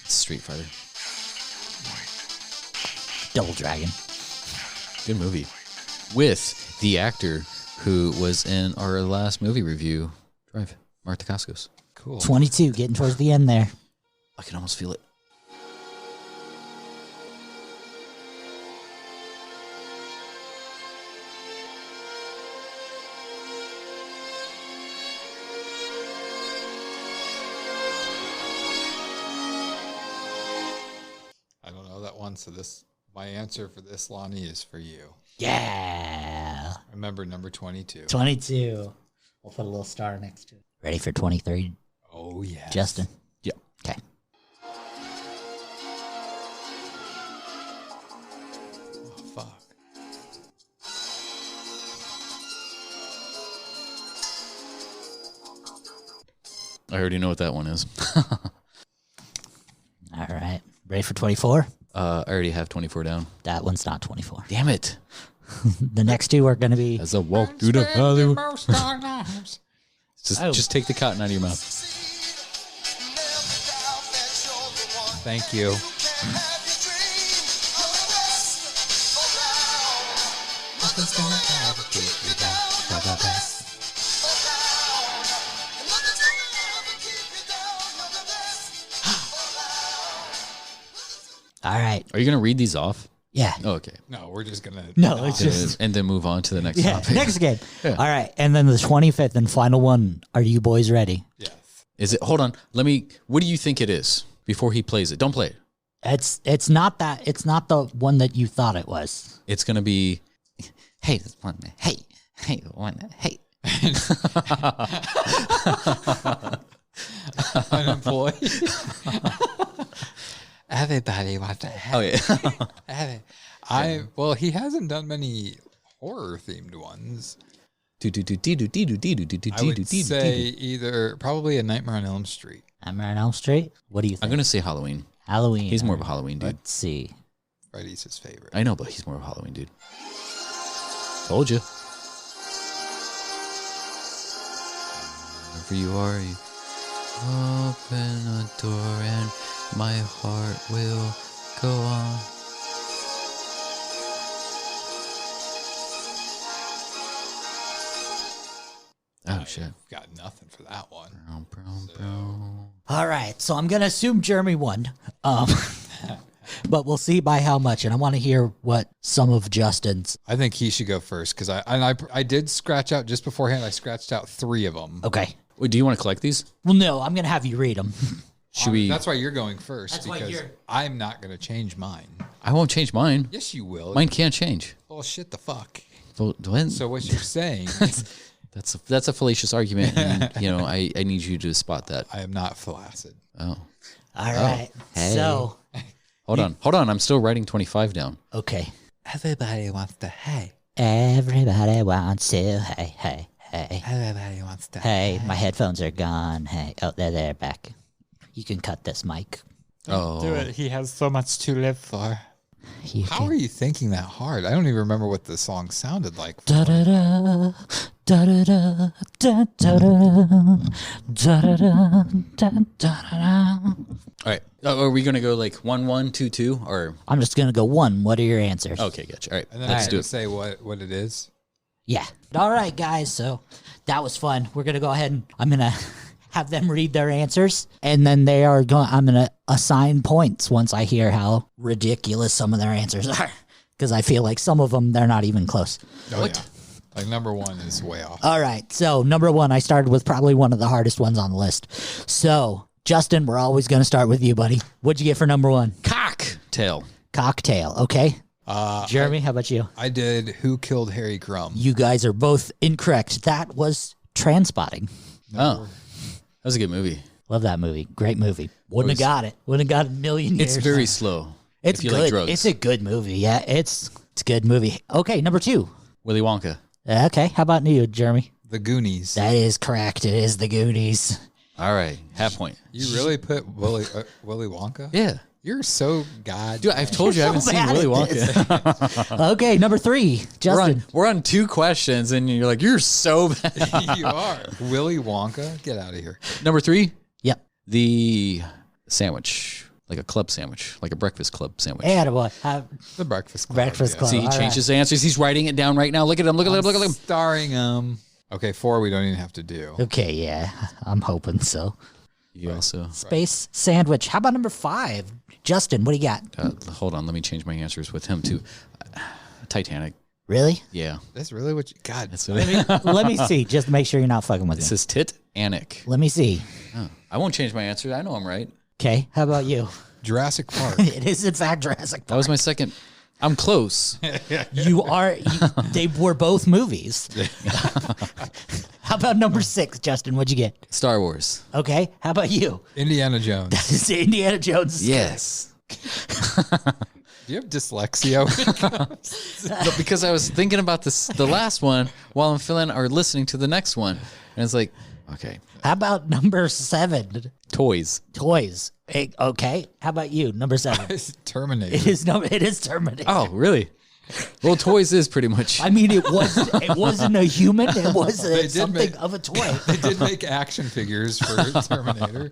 [SPEAKER 10] Street Fighter.
[SPEAKER 8] Double Dragon.
[SPEAKER 10] Good movie. With the actor who was in our last movie review, Drive, Mark Dacascos.
[SPEAKER 9] Cool.
[SPEAKER 8] 22, getting towards the end there.
[SPEAKER 10] I can almost feel it.
[SPEAKER 9] I don't know that one, so my answer for this, Lonnie, is for you.
[SPEAKER 8] Yeah.
[SPEAKER 9] Remember number 22.
[SPEAKER 8] 22. We'll put a little star next to it. Ready for 23?
[SPEAKER 9] Oh, yeah.
[SPEAKER 8] Justin?
[SPEAKER 10] Yep.
[SPEAKER 8] Okay.
[SPEAKER 9] Oh, fuck.
[SPEAKER 10] I already know what that one is.
[SPEAKER 8] All right. Ready for 24?
[SPEAKER 10] I already have 24 down.
[SPEAKER 8] That one's not 24.
[SPEAKER 10] Damn it.
[SPEAKER 8] The next two are going to be...
[SPEAKER 10] As I walk through the Hollywood. Just take the cotton out of your mouth.
[SPEAKER 9] Thank you.
[SPEAKER 8] All right.
[SPEAKER 10] Are you going to read these off?
[SPEAKER 8] Yeah.
[SPEAKER 10] Oh, okay.
[SPEAKER 9] No, we're just going to...
[SPEAKER 8] No, it's just...
[SPEAKER 10] And then move on to the next
[SPEAKER 8] Yeah,
[SPEAKER 10] topic.
[SPEAKER 8] next game.
[SPEAKER 10] Yeah.
[SPEAKER 8] All right. And then the 25th and final one. Are you boys ready?
[SPEAKER 9] Yes.
[SPEAKER 10] Is it? Hold on. What do you think it is before he plays it? Don't play it.
[SPEAKER 8] It's not that. It's not the one that you thought it was.
[SPEAKER 10] It's going to be, hey, this one, hey, one, hey.
[SPEAKER 9] Unemployed. Everybody wants to have well, he hasn't done many horror themed ones. I would say either probably A Nightmare on Elm Street.
[SPEAKER 8] Nightmare on Elm Street? What do you think?
[SPEAKER 10] I'm going to say Halloween.
[SPEAKER 8] Halloween.
[SPEAKER 10] He's more of a Halloween dude.
[SPEAKER 8] Let's see.
[SPEAKER 9] Freddy's his favorite.
[SPEAKER 10] I know, but he's more of a Halloween dude. Told you. Wherever you are, you open a door and my heart will go on. Oh, shit.
[SPEAKER 9] Got nothing for that one.
[SPEAKER 8] All right. So I'm going to assume Jeremy won. But we'll see by how much. And I want to hear what some of Justin's.
[SPEAKER 9] I think he should go first because I did scratch out just beforehand. I scratched out 3 of them.
[SPEAKER 8] Okay.
[SPEAKER 10] Wait, do you want to collect these?
[SPEAKER 8] Well, no, I'm going to have you read them.
[SPEAKER 10] Should we?
[SPEAKER 9] That's why you're going first.
[SPEAKER 8] That's why
[SPEAKER 9] because
[SPEAKER 8] you're-
[SPEAKER 9] I'm not going to change mine.
[SPEAKER 10] I won't change mine.
[SPEAKER 9] Yes, you will.
[SPEAKER 10] Mine can't change.
[SPEAKER 9] Oh, shit the fuck.
[SPEAKER 10] Well, when?
[SPEAKER 9] So what you're saying...
[SPEAKER 10] That's a fallacious argument, and I need you to spot that.
[SPEAKER 9] I am not flaccid.
[SPEAKER 10] Oh.
[SPEAKER 8] All right.
[SPEAKER 10] Hey.
[SPEAKER 8] So.
[SPEAKER 10] Hold on. I'm still writing 25 down.
[SPEAKER 8] Okay.
[SPEAKER 9] Everybody wants to hey.
[SPEAKER 8] Everybody wants to hey.
[SPEAKER 9] Everybody wants to
[SPEAKER 8] Hey, my headphones are gone. Hey. Oh, they're back. You can cut this mic.
[SPEAKER 10] Oh.
[SPEAKER 9] Do it. He has so much to live for. How are you thinking that hard? I don't even remember what the song sounded like.
[SPEAKER 8] Da da da Da da da da da da da da da da.
[SPEAKER 10] All right. Are we gonna go like 1-1, 2-2, or?
[SPEAKER 8] I'm just gonna go 1. What are your answers?
[SPEAKER 10] Okay, gotcha. All right,
[SPEAKER 9] And then
[SPEAKER 10] let's
[SPEAKER 9] I
[SPEAKER 10] do
[SPEAKER 9] do
[SPEAKER 10] it.
[SPEAKER 9] say what it is.
[SPEAKER 8] Yeah. All right, guys. So that was fun. We're gonna go ahead and I'm gonna have them read their answers, and then they are going. I'm gonna assign points once I hear how ridiculous some of their answers are, because I feel like some of them they're not even close.
[SPEAKER 9] Oh, yeah. Like number 1 is way off.
[SPEAKER 8] All right. So number 1, I started with probably one of the hardest ones on the list. So Justin, we're always gonna start with you, buddy. What'd you get for number 1?
[SPEAKER 10] Cocktail.
[SPEAKER 8] Cocktail. Okay. Jeremy, how about you?
[SPEAKER 9] I did Who Killed Harry Crumb.
[SPEAKER 8] You guys are both incorrect. That was Transpotting.
[SPEAKER 10] Oh, that was a good movie.
[SPEAKER 8] Love that movie. Great movie. Wouldn't have got it. Wouldn't have got a million years.
[SPEAKER 10] It's very slow.
[SPEAKER 8] It's
[SPEAKER 10] if you
[SPEAKER 8] good.
[SPEAKER 10] like drugs.
[SPEAKER 8] It's a good movie. Yeah, it's a good movie. Okay, number 2.
[SPEAKER 10] Willy Wonka.
[SPEAKER 8] Okay, how about you, Jeremy?
[SPEAKER 9] The Goonies.
[SPEAKER 8] That is correct. It is The Goonies.
[SPEAKER 10] All right, half point.
[SPEAKER 9] You really put Willy Wonka?
[SPEAKER 10] Yeah.
[SPEAKER 9] You're so
[SPEAKER 10] Dude, I've told you I haven't seen Willy Wonka.
[SPEAKER 8] Okay, number 3, Justin.
[SPEAKER 10] We're on 2 questions, and you're like, you're so bad.
[SPEAKER 9] You are. Willy Wonka? Get out of here.
[SPEAKER 10] Number 3?
[SPEAKER 8] Yep.
[SPEAKER 10] The sandwich. Like a club sandwich. Like a breakfast club sandwich.
[SPEAKER 8] Attaboy.
[SPEAKER 9] The Breakfast Club.
[SPEAKER 8] Breakfast Club.
[SPEAKER 10] See, he
[SPEAKER 8] All
[SPEAKER 10] changed
[SPEAKER 8] right.
[SPEAKER 10] his answers. He's writing it down right now. Look at him. Look at him. Look at him.
[SPEAKER 9] Starring Okay, 4 we don't even have to do.
[SPEAKER 8] Okay, yeah. I'm hoping so.
[SPEAKER 10] You also.
[SPEAKER 8] Space Sandwich. How about number 5? Justin, what do you got?
[SPEAKER 10] Hold on. Let me change my answers with him, too. Titanic.
[SPEAKER 8] Really?
[SPEAKER 10] Yeah.
[SPEAKER 9] That's really what you... God.
[SPEAKER 10] That's what
[SPEAKER 8] Let me see, just to make sure you're not fucking with
[SPEAKER 10] This
[SPEAKER 8] me.
[SPEAKER 10] is Titanic.
[SPEAKER 8] Let me see.
[SPEAKER 10] Oh, I won't change my answer. I know I'm right.
[SPEAKER 8] Okay, how about you?
[SPEAKER 9] Jurassic Park.
[SPEAKER 8] It is, in fact, Jurassic Park.
[SPEAKER 10] That was my second. I'm close.
[SPEAKER 8] They were both movies. How about number 6, Justin? What'd you get?
[SPEAKER 10] Star Wars.
[SPEAKER 8] Okay, how about you?
[SPEAKER 9] Indiana Jones.
[SPEAKER 8] That is Indiana Jones.
[SPEAKER 10] Yes.
[SPEAKER 9] Do you have dyslexia?
[SPEAKER 10] No, because I was thinking about the last one while I'm filling or listening to the next one. And it's like, okay.
[SPEAKER 8] How about number 7?
[SPEAKER 10] Toys.
[SPEAKER 8] Okay. How about you? Number 7.
[SPEAKER 9] Terminator.
[SPEAKER 8] It is Terminator.
[SPEAKER 10] Oh, really? Well, toys is pretty much.
[SPEAKER 8] I mean, it wasn't a human. It was something
[SPEAKER 9] make-
[SPEAKER 8] of a toy.
[SPEAKER 9] They did make action figures for Terminator.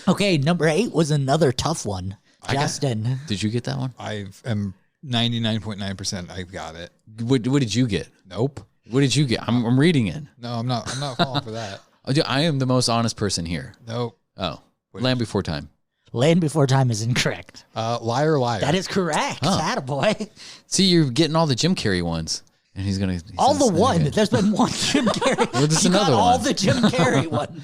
[SPEAKER 8] Okay, number 8 was another tough one. Justin.
[SPEAKER 10] Did you get that one?
[SPEAKER 9] I am 99.9%. I got it.
[SPEAKER 10] What did you get?
[SPEAKER 9] Nope.
[SPEAKER 10] What did you get? I'm reading it.
[SPEAKER 9] No, I'm not falling for that.
[SPEAKER 10] Oh, dude, I am the most honest person here.
[SPEAKER 9] Nope.
[SPEAKER 10] Oh, Land Before Time.
[SPEAKER 8] Land Before Time is incorrect.
[SPEAKER 9] Liar, liar.
[SPEAKER 8] That is correct.
[SPEAKER 10] Huh.
[SPEAKER 8] Attaboy.
[SPEAKER 10] See, you're getting all the Jim Carrey ones, and he's gonna
[SPEAKER 8] All the one.
[SPEAKER 10] okay.
[SPEAKER 8] There's been one Jim Carrey.
[SPEAKER 10] Well, there's
[SPEAKER 8] You got
[SPEAKER 10] another
[SPEAKER 8] all
[SPEAKER 10] one.
[SPEAKER 8] the Jim Carrey one.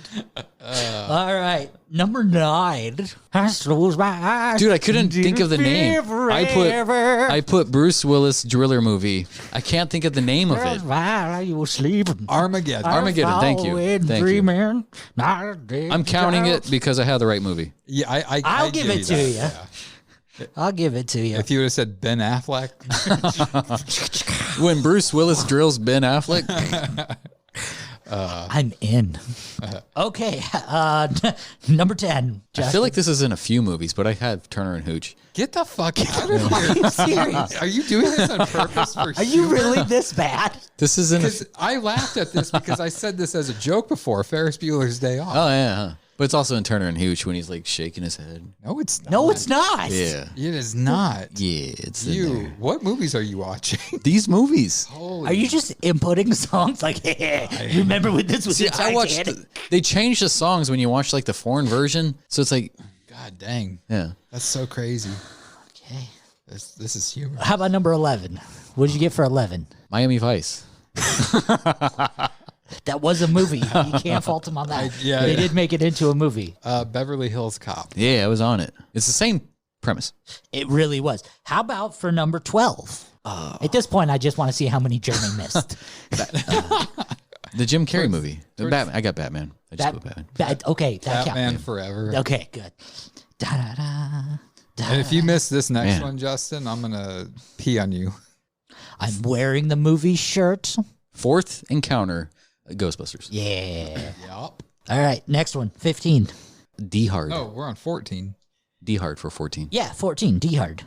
[SPEAKER 8] All right. Number 9. I close my eyes.
[SPEAKER 10] Dude, I couldn't think of the name. I put Bruce Willis Driller movie. I can't think of the name of it.
[SPEAKER 8] While you were sleeping.
[SPEAKER 9] Armageddon.
[SPEAKER 10] Armageddon. Thank you. Thank you.
[SPEAKER 8] Dreaming.
[SPEAKER 10] I'm counting it because I had the right movie.
[SPEAKER 9] Yeah,
[SPEAKER 8] I'll give it to you.
[SPEAKER 9] Yeah.
[SPEAKER 8] I'll give it to you.
[SPEAKER 9] If you would have said Ben Affleck,
[SPEAKER 10] When Bruce Willis drills Ben Affleck.
[SPEAKER 8] I'm in. Okay. Number 10.
[SPEAKER 10] I feel like this is in a few movies, but I had Turner and Hooch.
[SPEAKER 9] get the fuck out of
[SPEAKER 8] Are
[SPEAKER 9] here.
[SPEAKER 8] you serious?
[SPEAKER 9] Are you doing this on purpose for
[SPEAKER 8] Are you really this bad?
[SPEAKER 10] This is in a.
[SPEAKER 9] Because I laughed at this because I said this as a joke before, Ferris Bueller's Day Off.
[SPEAKER 10] Oh, yeah. Huh. But it's also in Turner and Hooch when he's like shaking his head.
[SPEAKER 9] No, it's not.
[SPEAKER 8] No, it's not.
[SPEAKER 10] Yeah.
[SPEAKER 9] It is not.
[SPEAKER 10] Yeah, it's in there.
[SPEAKER 9] What movies are you watching?
[SPEAKER 10] These movies.
[SPEAKER 8] Are you just inputting songs like, hey, remember when this was
[SPEAKER 10] See,
[SPEAKER 8] in
[SPEAKER 10] I watched.
[SPEAKER 8] Titanic?
[SPEAKER 10] They changed the songs when you watch like the foreign version, so it's like,
[SPEAKER 9] God dang.
[SPEAKER 10] yeah.
[SPEAKER 9] That's so crazy.
[SPEAKER 8] Okay.
[SPEAKER 9] This is humor.
[SPEAKER 8] How about number 11? What did you get for 11?
[SPEAKER 10] Miami Vice.
[SPEAKER 8] That was a movie. You can't fault them on that. They did make it into a movie.
[SPEAKER 9] Beverly Hills Cop.
[SPEAKER 10] Yeah, I was on it. It's the same premise.
[SPEAKER 8] It really was. How about for number 12? At this point, I just want to see how many Jeremy missed.
[SPEAKER 10] The Jim Carrey movie. Batman. I got Batman. I just put Batman.
[SPEAKER 8] Okay, that
[SPEAKER 9] Batman
[SPEAKER 8] counts.
[SPEAKER 9] Forever.
[SPEAKER 8] Okay, good.
[SPEAKER 9] And if you miss this next one, Justin, I'm going to pee on you.
[SPEAKER 8] I'm wearing the movie shirt.
[SPEAKER 10] Fourth encounter, Ghostbusters.
[SPEAKER 8] Yeah.
[SPEAKER 9] Yep.
[SPEAKER 8] All right, next one, 15.
[SPEAKER 10] D Hard.
[SPEAKER 9] Oh, we're on 14.
[SPEAKER 10] D Hard for 14.
[SPEAKER 8] Yeah, 14, D Hard. Did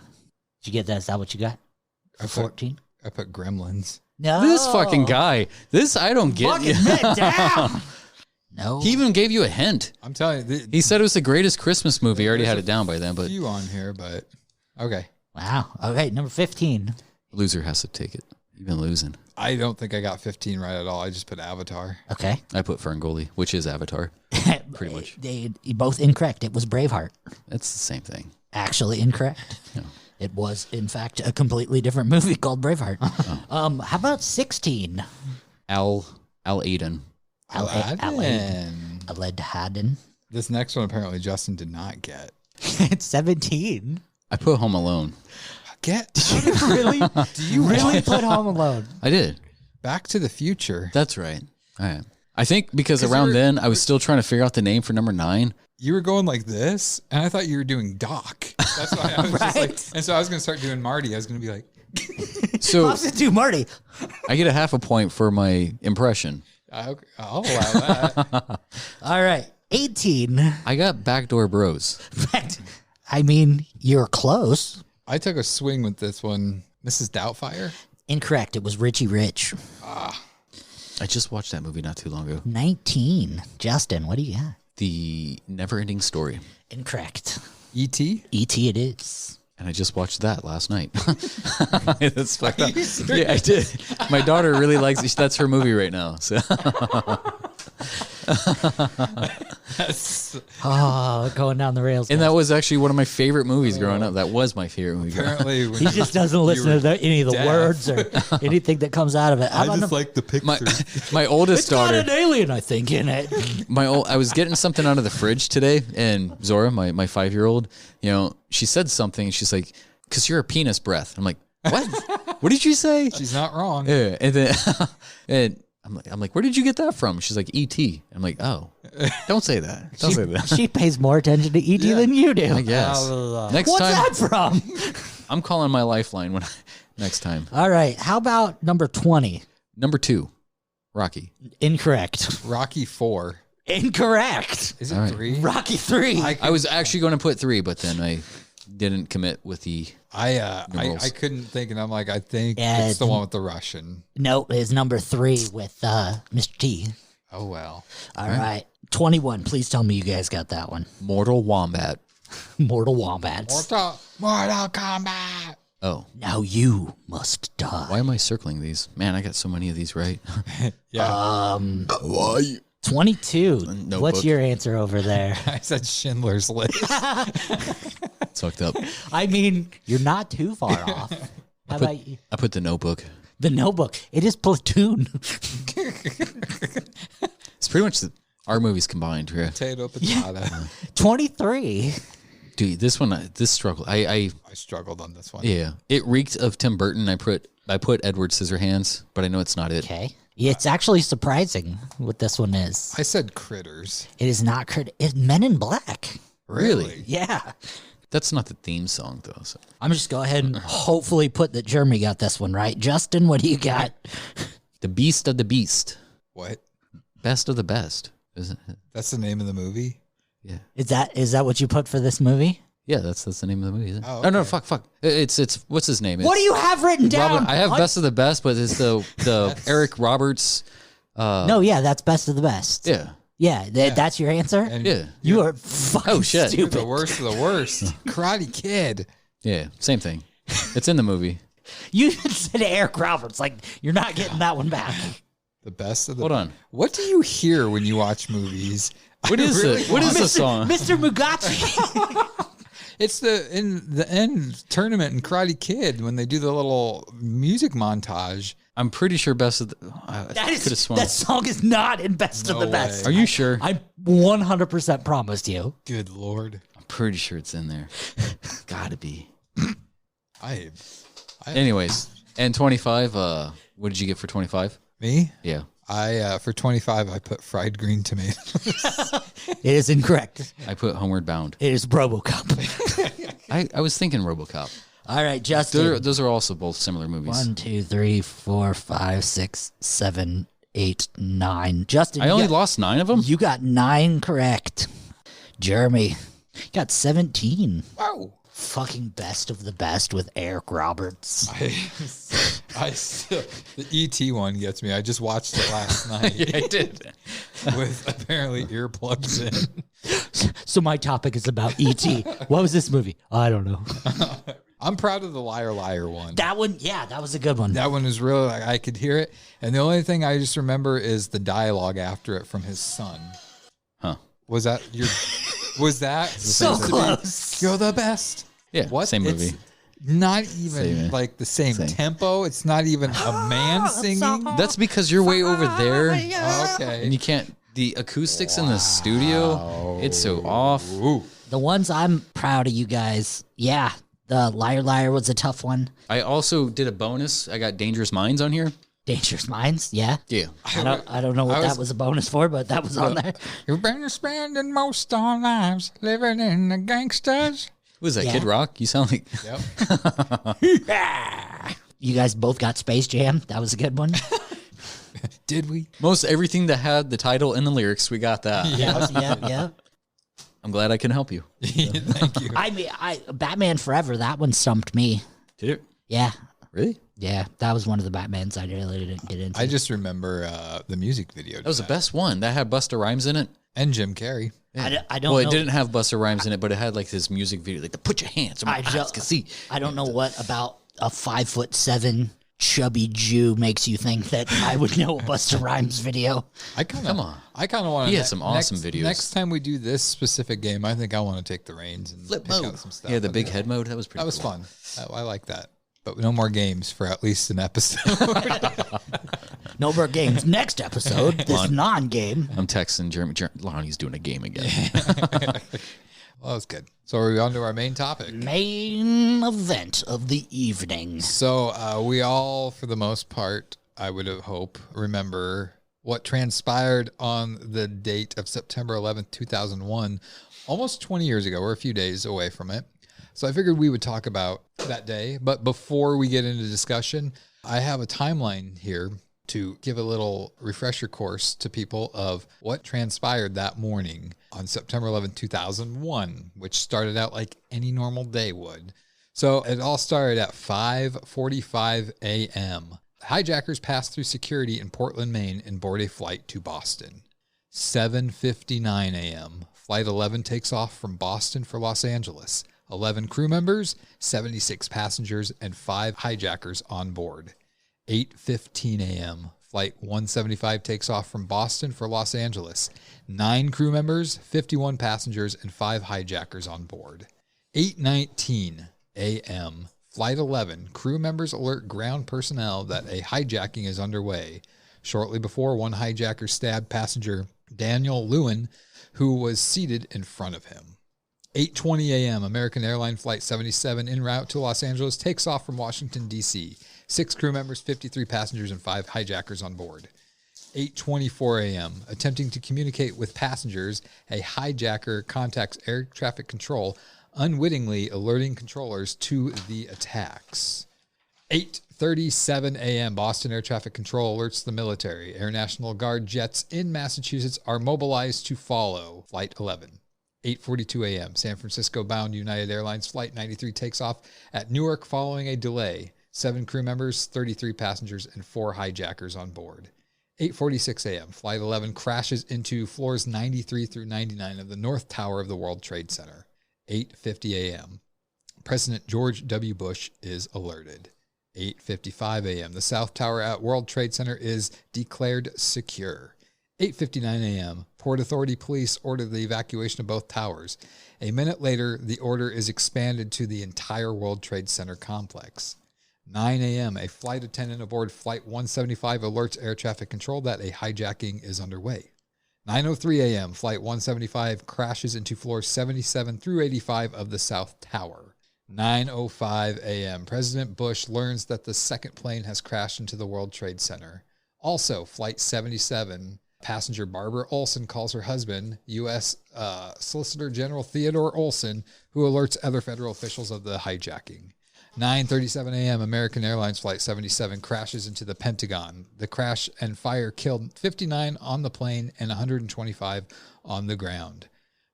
[SPEAKER 8] you get that? Is that what you got? 14?
[SPEAKER 9] I put Gremlins.
[SPEAKER 8] No.
[SPEAKER 10] This fucking guy. This I don't get.
[SPEAKER 8] Fucking man down. No.
[SPEAKER 10] He even gave you a hint.
[SPEAKER 9] I'm telling you.
[SPEAKER 10] He said it was the greatest Christmas movie. I already had it down by then, but
[SPEAKER 9] few on here, but okay.
[SPEAKER 8] Wow. Okay, number 15.
[SPEAKER 10] Loser has to take it. You've been losing.
[SPEAKER 9] I don't think I got 15 right at all. I just put Avatar.
[SPEAKER 8] Okay.
[SPEAKER 10] I put Ferngully, which is Avatar. Pretty much.
[SPEAKER 8] They both incorrect. It was Braveheart.
[SPEAKER 10] It's the same thing.
[SPEAKER 8] Actually incorrect.
[SPEAKER 10] Yeah.
[SPEAKER 8] It was, in fact, a completely different movie called Braveheart. How about 16?
[SPEAKER 10] Al Aiden.
[SPEAKER 8] Aladdin.
[SPEAKER 9] This next one apparently Justin did not get.
[SPEAKER 8] It's 17.
[SPEAKER 10] I put Home Alone.
[SPEAKER 8] Really? Do you really put Home Alone?
[SPEAKER 10] I did.
[SPEAKER 9] Back to the Future.
[SPEAKER 10] That's right. All right. I think because around then I was still trying to figure out the name for number 9.
[SPEAKER 9] You were going like this, and I thought you were doing Doc. That's why I was just like, and so I was going to start doing Marty. I was going to be like,
[SPEAKER 10] so
[SPEAKER 8] How's it do, Marty?
[SPEAKER 10] I get a half a point for my impression.
[SPEAKER 9] I'll allow that.
[SPEAKER 8] All right. 18.
[SPEAKER 10] I got Backdoor Bros.
[SPEAKER 8] I mean, you're close.
[SPEAKER 9] I took a swing with this one. Mrs. Doubtfire?
[SPEAKER 8] Incorrect. It was Richie Rich.
[SPEAKER 10] I just watched that movie not too long ago.
[SPEAKER 8] 19. Justin, what do you got?
[SPEAKER 10] The Never-Ending Story.
[SPEAKER 8] Incorrect.
[SPEAKER 9] E.T.?
[SPEAKER 8] E.T. it is.
[SPEAKER 10] And I just watched that last night. That's fucked up. Yeah, I did. My daughter really likes it. That's her movie right now. So.
[SPEAKER 8] Going down the rails.
[SPEAKER 10] And that was actually one of my favorite movies growing up. That was my favorite movie.
[SPEAKER 9] Apparently,
[SPEAKER 8] he just doesn't listen to any of the words or anything that comes out of it.
[SPEAKER 9] I just like the picture.
[SPEAKER 10] My oldest
[SPEAKER 8] it's
[SPEAKER 10] daughter.
[SPEAKER 8] It's got an alien, I think, in it.
[SPEAKER 10] I was getting something out of the fridge today, and Zora, my 5-year-old, she said something. She's like, "'Cause you're a penis breath." I'm like, "What? What did you say?"
[SPEAKER 9] She's not wrong.
[SPEAKER 10] Yeah, and then and I'm like, "Where did you get that from?" She's like, "E.T." I'm like, "Oh, don't say that. Don't say that."
[SPEAKER 8] She pays more attention to E.T. than you do.
[SPEAKER 10] I guess. Next
[SPEAKER 8] What's
[SPEAKER 10] time,
[SPEAKER 8] that from?
[SPEAKER 10] I'm calling my lifeline next time.
[SPEAKER 8] All right. How about number 20?
[SPEAKER 10] Number 2, Rocky.
[SPEAKER 8] Incorrect.
[SPEAKER 9] Rocky 4.
[SPEAKER 8] Incorrect.
[SPEAKER 9] Is it 3?
[SPEAKER 8] Rocky 3.
[SPEAKER 10] I was actually going to put 3, but then I didn't commit with the
[SPEAKER 9] I couldn't think, and I'm like, I think it's the one with the Russian.
[SPEAKER 8] No, it's number 3 with Mr. T.
[SPEAKER 9] Oh, well.
[SPEAKER 8] All right. 21. Please tell me you guys got that one.
[SPEAKER 10] Mortal Wombat.
[SPEAKER 8] Mortal Wombats.
[SPEAKER 9] Mortal Kombat.
[SPEAKER 10] Oh.
[SPEAKER 8] Now you must die.
[SPEAKER 10] Why am I circling these? Man, I got so many of these right.
[SPEAKER 9] Yeah.
[SPEAKER 10] Why?
[SPEAKER 8] 22.
[SPEAKER 10] Notebook.
[SPEAKER 8] What's your answer over there?
[SPEAKER 9] I said Schindler's List.
[SPEAKER 10] It's hooked up.
[SPEAKER 8] I mean, you're not too far off. How about you?
[SPEAKER 10] I put The Notebook.
[SPEAKER 8] The Notebook. It is Platoon.
[SPEAKER 10] It's pretty much our movies combined. Yeah.
[SPEAKER 9] Potato.
[SPEAKER 8] 23.
[SPEAKER 10] Dude, this one, this struggle. I
[SPEAKER 9] struggled on this one.
[SPEAKER 10] Yeah. It reeked of Tim Burton. I put Edward Scissorhands, but I know it's not it.
[SPEAKER 8] Okay. Yeah, it's actually surprising what this one is.
[SPEAKER 9] I said Critters.
[SPEAKER 8] It is not Critters. It's Men in Black.
[SPEAKER 10] Really?
[SPEAKER 8] Yeah.
[SPEAKER 10] That's not the theme song, though. So.
[SPEAKER 8] I'm just go ahead and hopefully put that Jeremy got this one right. Justin, what do you got?
[SPEAKER 10] The Beast of the Beast.
[SPEAKER 9] What?
[SPEAKER 10] Best of the Best, isn't it?
[SPEAKER 9] That's the name of the movie?
[SPEAKER 10] Yeah.
[SPEAKER 8] Is that what you put for this movie?
[SPEAKER 10] Yeah, that's the name of the movie. Isn't it?
[SPEAKER 9] Oh,
[SPEAKER 10] Oh no,
[SPEAKER 9] okay.
[SPEAKER 10] fuck. It's what's his name?
[SPEAKER 8] What do you have written down?
[SPEAKER 10] I have Best of the Best, but it's the Eric Roberts.
[SPEAKER 8] No, yeah, that's Best of the Best.
[SPEAKER 10] Yeah.
[SPEAKER 8] Yeah, that's your answer?
[SPEAKER 9] And
[SPEAKER 10] Yeah.
[SPEAKER 8] You are fucking
[SPEAKER 10] shit.
[SPEAKER 9] You're
[SPEAKER 8] stupid.
[SPEAKER 9] the worst of the worst. Karate Kid.
[SPEAKER 10] Yeah, same thing. It's in the movie.
[SPEAKER 8] You said Eric Roberts. Like, you're not getting that one back.
[SPEAKER 9] The best of the.
[SPEAKER 10] Hold on.
[SPEAKER 9] What do you hear when you watch movies?
[SPEAKER 10] What is it? What is the song?
[SPEAKER 8] Mr. Mugachi.
[SPEAKER 9] It's in the end tournament in Karate Kid when they do the little music montage.
[SPEAKER 10] I'm pretty sure Best of the.
[SPEAKER 8] That song is not in Best of the Best.
[SPEAKER 10] Are you sure?
[SPEAKER 8] I 100% promised you.
[SPEAKER 9] Good Lord.
[SPEAKER 10] I'm pretty sure it's in there. Gotta be.
[SPEAKER 9] Anyways,
[SPEAKER 10] and 25. What did you get for 25?
[SPEAKER 9] Me?
[SPEAKER 10] Yeah.
[SPEAKER 9] I for 25 I put fried green tomatoes.
[SPEAKER 8] It is incorrect.
[SPEAKER 10] I put Homeward Bound.
[SPEAKER 8] It is RoboCop.
[SPEAKER 10] I was thinking RoboCop.
[SPEAKER 8] All right, Justin.
[SPEAKER 10] Those are also both similar movies.
[SPEAKER 8] 1, 2, 3, 4, 5, 6, 7, 8, 9. Justin,
[SPEAKER 10] I only lost 9 of them?
[SPEAKER 8] You got 9 correct. Jeremy got 17.
[SPEAKER 9] Wow.
[SPEAKER 8] fucking best of the best with Eric Roberts.
[SPEAKER 9] I still, the ET one gets me. I just watched it last night.
[SPEAKER 10] Yeah, I did.
[SPEAKER 9] With apparently earplugs in.
[SPEAKER 8] So my topic is about E.T. What was this movie? I don't know.
[SPEAKER 9] I'm proud of the Liar Liar one.
[SPEAKER 8] That one, yeah, that was a good one.
[SPEAKER 9] That one was really, like, I could hear it. And the only thing I just remember is the dialogue after it from his son.
[SPEAKER 10] Huh.
[SPEAKER 9] Was that your, was that
[SPEAKER 8] so close?
[SPEAKER 9] You're the best.
[SPEAKER 10] Yeah,
[SPEAKER 9] what?
[SPEAKER 10] same movie.
[SPEAKER 9] It's not even like the same tempo. It's not even a man singing.
[SPEAKER 10] That's because you're way over there.
[SPEAKER 9] Okay.
[SPEAKER 10] And you can't, the acoustics in the studio, it's so off.
[SPEAKER 9] Ooh.
[SPEAKER 8] The ones I'm proud of you guys. Yeah, the Liar Liar was a tough one.
[SPEAKER 10] I also did a bonus. I got Dangerous Minds on here.
[SPEAKER 8] Dangerous Minds, yeah.
[SPEAKER 10] Yeah.
[SPEAKER 8] I don't know what that was a bonus for, but that was on there.
[SPEAKER 9] You've been spending most our lives living in the gangsters.
[SPEAKER 10] Who was that, Kid Rock? You sound like...
[SPEAKER 9] Yep.
[SPEAKER 8] You guys both got Space Jam. That was a good one.
[SPEAKER 9] Did we?
[SPEAKER 10] Most everything that had the title and the lyrics, we got that.
[SPEAKER 8] Yeah.
[SPEAKER 10] I'm glad I can help you.
[SPEAKER 9] Thank you.
[SPEAKER 8] I mean, Batman Forever, that one stumped me.
[SPEAKER 10] Did it?
[SPEAKER 8] Yeah.
[SPEAKER 10] Really?
[SPEAKER 8] Yeah, that was one of the Batmans I really didn't get into.
[SPEAKER 9] I just remember the music video.
[SPEAKER 10] That was the best one. That had Busta Rhymes in it.
[SPEAKER 9] And Jim Carrey.
[SPEAKER 10] Yeah.
[SPEAKER 8] I don't
[SPEAKER 10] well,
[SPEAKER 8] know.
[SPEAKER 10] it didn't have Busta Rhymes in it, but it had like this music video, like the put your hands so my eyes can see.
[SPEAKER 8] I don't know what about a 5'7" chubby Jew makes you think that I would know a Busta Rhymes video.
[SPEAKER 10] Come on.
[SPEAKER 9] I kind of want to.
[SPEAKER 10] He has some awesome videos.
[SPEAKER 9] Next time we do this specific game, I think I want to take the reins and
[SPEAKER 10] flip
[SPEAKER 9] pick
[SPEAKER 10] mode.
[SPEAKER 9] out some stuff.
[SPEAKER 10] Yeah, the big head mode. That was pretty.
[SPEAKER 9] That was
[SPEAKER 10] cool.
[SPEAKER 9] fun. I like that. But no more games for at least an episode.
[SPEAKER 8] No more games. Next episode, this non-game.
[SPEAKER 10] I'm texting Jeremy. Lonnie's doing a game again.
[SPEAKER 9] Well, that was good. So are we on to our main topic?
[SPEAKER 8] Main event of the evening.
[SPEAKER 9] So we all, for the most part, I would hope, remember what transpired on the date of September 11th, 2001, almost 20 years ago. We're a few days away from it. So I figured we would talk about that day. But before we get into discussion, I have a timeline here to give a little refresher course to people of what transpired that morning on September 11, 2001, which started out like any normal day would. So it all started at 5:45 a.m. Hijackers passed through security in Portland, Maine, and board a flight to Boston. 7:59 a.m. Flight 11 takes off from Boston for Los Angeles. 11 crew members, 76 passengers, and 5 hijackers on board. 8:15 a.m. Flight 175 takes off from Boston for Los Angeles. 9 crew members, 51 passengers, and 5 hijackers on board. 8:19 a.m. Flight 11, crew members alert ground personnel that a hijacking is underway. Shortly before, one hijacker stabbed passenger Daniel Lewin, who was seated in front of him. 8:20 a.m. American Airlines Flight 77 en route to Los Angeles takes off from Washington, D.C. 6 crew members, 53 passengers, and 5 hijackers on board. 8:24 a.m. Attempting to communicate with passengers, a hijacker contacts air traffic control, unwittingly alerting controllers to the attacks. 8:37 a.m. Boston Air Traffic Control alerts the military. Air National Guard jets in Massachusetts are mobilized to follow Flight 11. 8:42 a.m. San Francisco bound United Airlines Flight 93 takes off at Newark following a delay. 7 crew members, 33 passengers, and 4 hijackers on board. 8:46 a.m. Flight 11 crashes into floors 93 through 99 of the North Tower of the World Trade Center. 8:50 a.m. President George W. Bush is alerted. 8:55 a.m. The South Tower at World Trade Center is declared secure. 8:59 a.m. Port Authority police order the evacuation of both towers. A minute later, the order is expanded to the entire World Trade Center complex. 9 a.m. A flight attendant aboard Flight 175 alerts air traffic control that a hijacking is underway. 9:03 a.m. Flight 175 crashes into floors 77 through 85 of the South Tower. 9:05 a.m. President Bush learns that the second plane has crashed into the World Trade Center. Also, Flight 77 passenger Barbara Olson calls her husband, U.S. Solicitor General Theodore Olson, who alerts other federal officials of the hijacking. 9:37 a.m. American Airlines Flight 77 crashes into the Pentagon. The crash and fire killed 59 on the plane and 125 on the ground.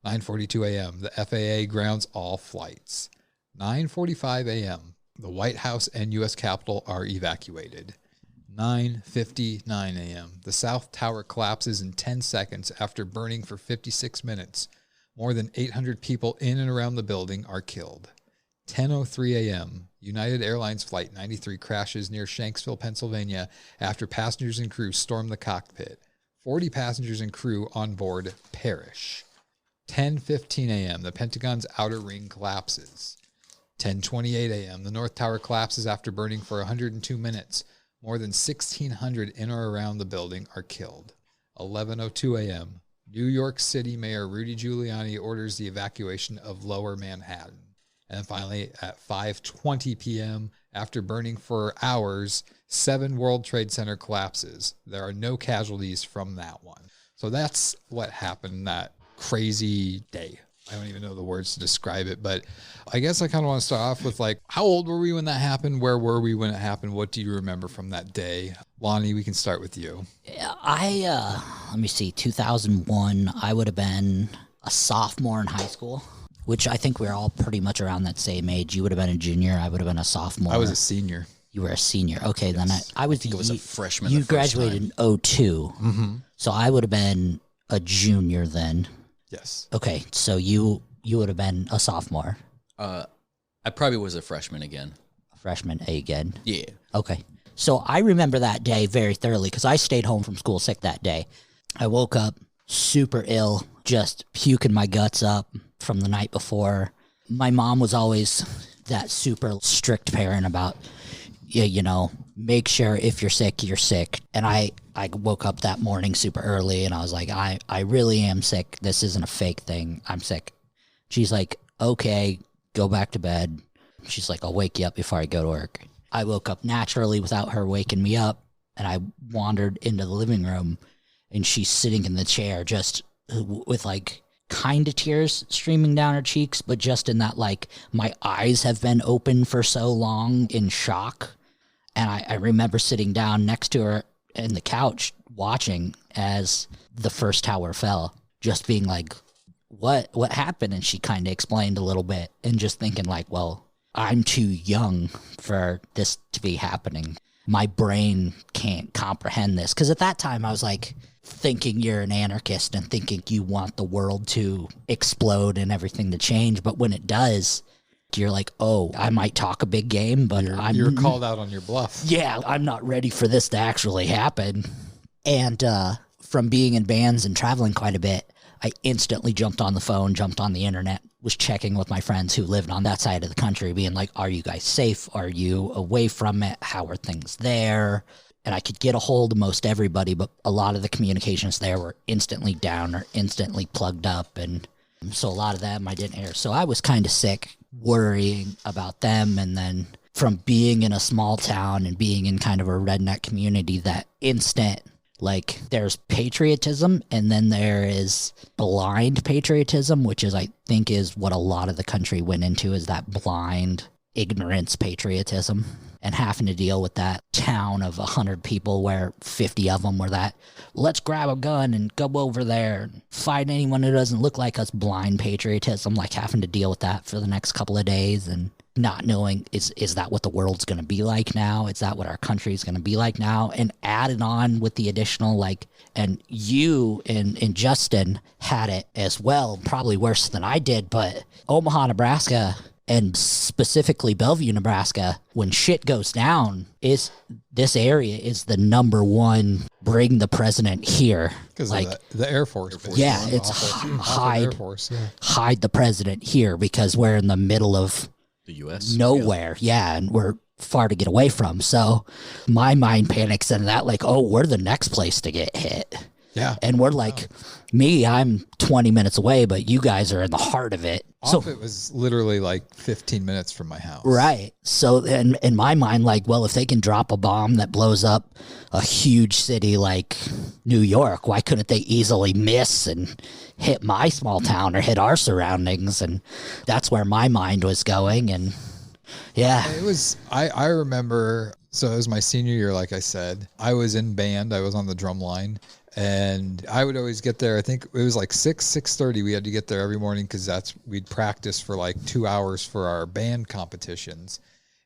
[SPEAKER 9] 9:42 a.m. The FAA grounds all flights. 9:45 a.m. The White House and U.S. Capitol are evacuated. 9:59 a.m. The South Tower collapses in 10 seconds after burning for 56 minutes. More than 800 people in and around the building are killed. 10:03 a.m. United Airlines Flight 93 crashes near Shanksville, Pennsylvania after passengers and crew storm the cockpit. 40 passengers and crew on board perish. 10:15 a.m. The Pentagon's outer ring collapses. 10:28 a.m. The North Tower collapses after burning for 102 minutes. More than 1,600 in or around the building are killed. 11:02 a.m. New York City Mayor Rudy Giuliani orders the evacuation of Lower Manhattan. And finally, at 5:20 p.m., after burning for hours, 7 World Trade Center collapses. There are no casualties from that one. So that's what happened that crazy day. I don't even know the words to describe it, but I guess I kind of want to start off with like, how old were we when that happened? Where were we when it happened? What do you remember from that day? Lonnie, we can start with you.
[SPEAKER 8] Let me see, 2001, I would have been a sophomore in high school, which I think we're all pretty much around that same age. You would have been a junior. I would have been a sophomore.
[SPEAKER 9] I was a senior.
[SPEAKER 8] You were a senior. Okay, yes. Then I was
[SPEAKER 10] a freshman.
[SPEAKER 8] You graduated in 2002.
[SPEAKER 9] Mm-hmm.
[SPEAKER 8] So I would have been a junior then.
[SPEAKER 9] Yes.
[SPEAKER 8] Okay, so you would have been a sophomore.
[SPEAKER 10] I probably was a freshman again.
[SPEAKER 8] A freshman again?
[SPEAKER 10] Yeah.
[SPEAKER 8] Okay. So I remember that day very thoroughly because I stayed home from school sick that day. I woke up super ill, just puking my guts up from the night before. My mom was always that super strict parent about, you know, make sure if you're sick, you're sick. And I woke up that morning super early and I was like, I really am sick. This isn't a fake thing. I'm sick. She's like, okay, go back to bed. She's like, I'll wake you up before I go to work. I woke up naturally without her waking me up and I wandered into the living room and she's sitting in the chair just with like kind of tears streaming down her cheeks, but just in that like my eyes have been open for so long in shock. And I remember sitting down next to her in the couch watching as the first tower fell, just being like, what happened? And she kind of explained a little bit and just thinking like, well, I'm too young for this to be happening. My brain can't comprehend this. Because at that time I was like thinking you're an anarchist and thinking you want the world to explode and everything to change. But when it does, you're like, oh, I might talk a big game, but
[SPEAKER 9] you're called out on your bluff.
[SPEAKER 8] Yeah, I'm not ready for this to actually happen. And from being in bands and traveling quite a bit, I instantly jumped on the phone, jumped on the internet, was checking with my friends who lived on that side of the country, being like, are you guys safe? Are you away from it? How are things there? And I could get a hold of most everybody, but a lot of the communications there were instantly down or instantly plugged up. And so a lot of them I didn't hear. So I was kind of sick, worrying about them. And then from being in a small town and being in kind of a redneck community, that instant, like there's patriotism and then there is blind patriotism, which is, I think, is what a lot of the country went into, is that blind ignorance patriotism. And having to deal with that town of 100 people where 50 of them were that, let's grab a gun and go over there and fight anyone who doesn't look like us, blind patriotism, like having to deal with that for the next couple of days and not knowing, is that what the world's going to be like now? Is that what our country's going to be like now? And added on with the additional, like, and you and Justin had it as well, probably worse than I did, but Omaha, Nebraska, and specifically Bellevue, Nebraska, when shit goes down, is this area is the number one, bring the president here.
[SPEAKER 9] Because
[SPEAKER 8] like
[SPEAKER 9] of the Air Force.
[SPEAKER 8] Yeah, it's hide the president here because we're in the middle of
[SPEAKER 10] the U.S.
[SPEAKER 8] nowhere. Yeah, and we're far to get away from. So my mind panics and that, like, oh, we're the next place to get hit.
[SPEAKER 9] Yeah.
[SPEAKER 8] And we're like, me, I'm 20 minutes away, but you guys are in the heart of it. So
[SPEAKER 9] it was literally like 15 minutes from my house.
[SPEAKER 8] Right. So then in my mind, like, well, if they can drop a bomb that blows up a huge city like New York, why couldn't they easily miss and hit my small town or hit our surroundings? And that's where my mind was going. And yeah.
[SPEAKER 9] It was, I remember, so it was my senior year, like I said. I was in band. I was on the drum line. And I would always get there. I think it was like 6:30. We had to get there every morning because we'd practice for like 2 hours for our band competitions.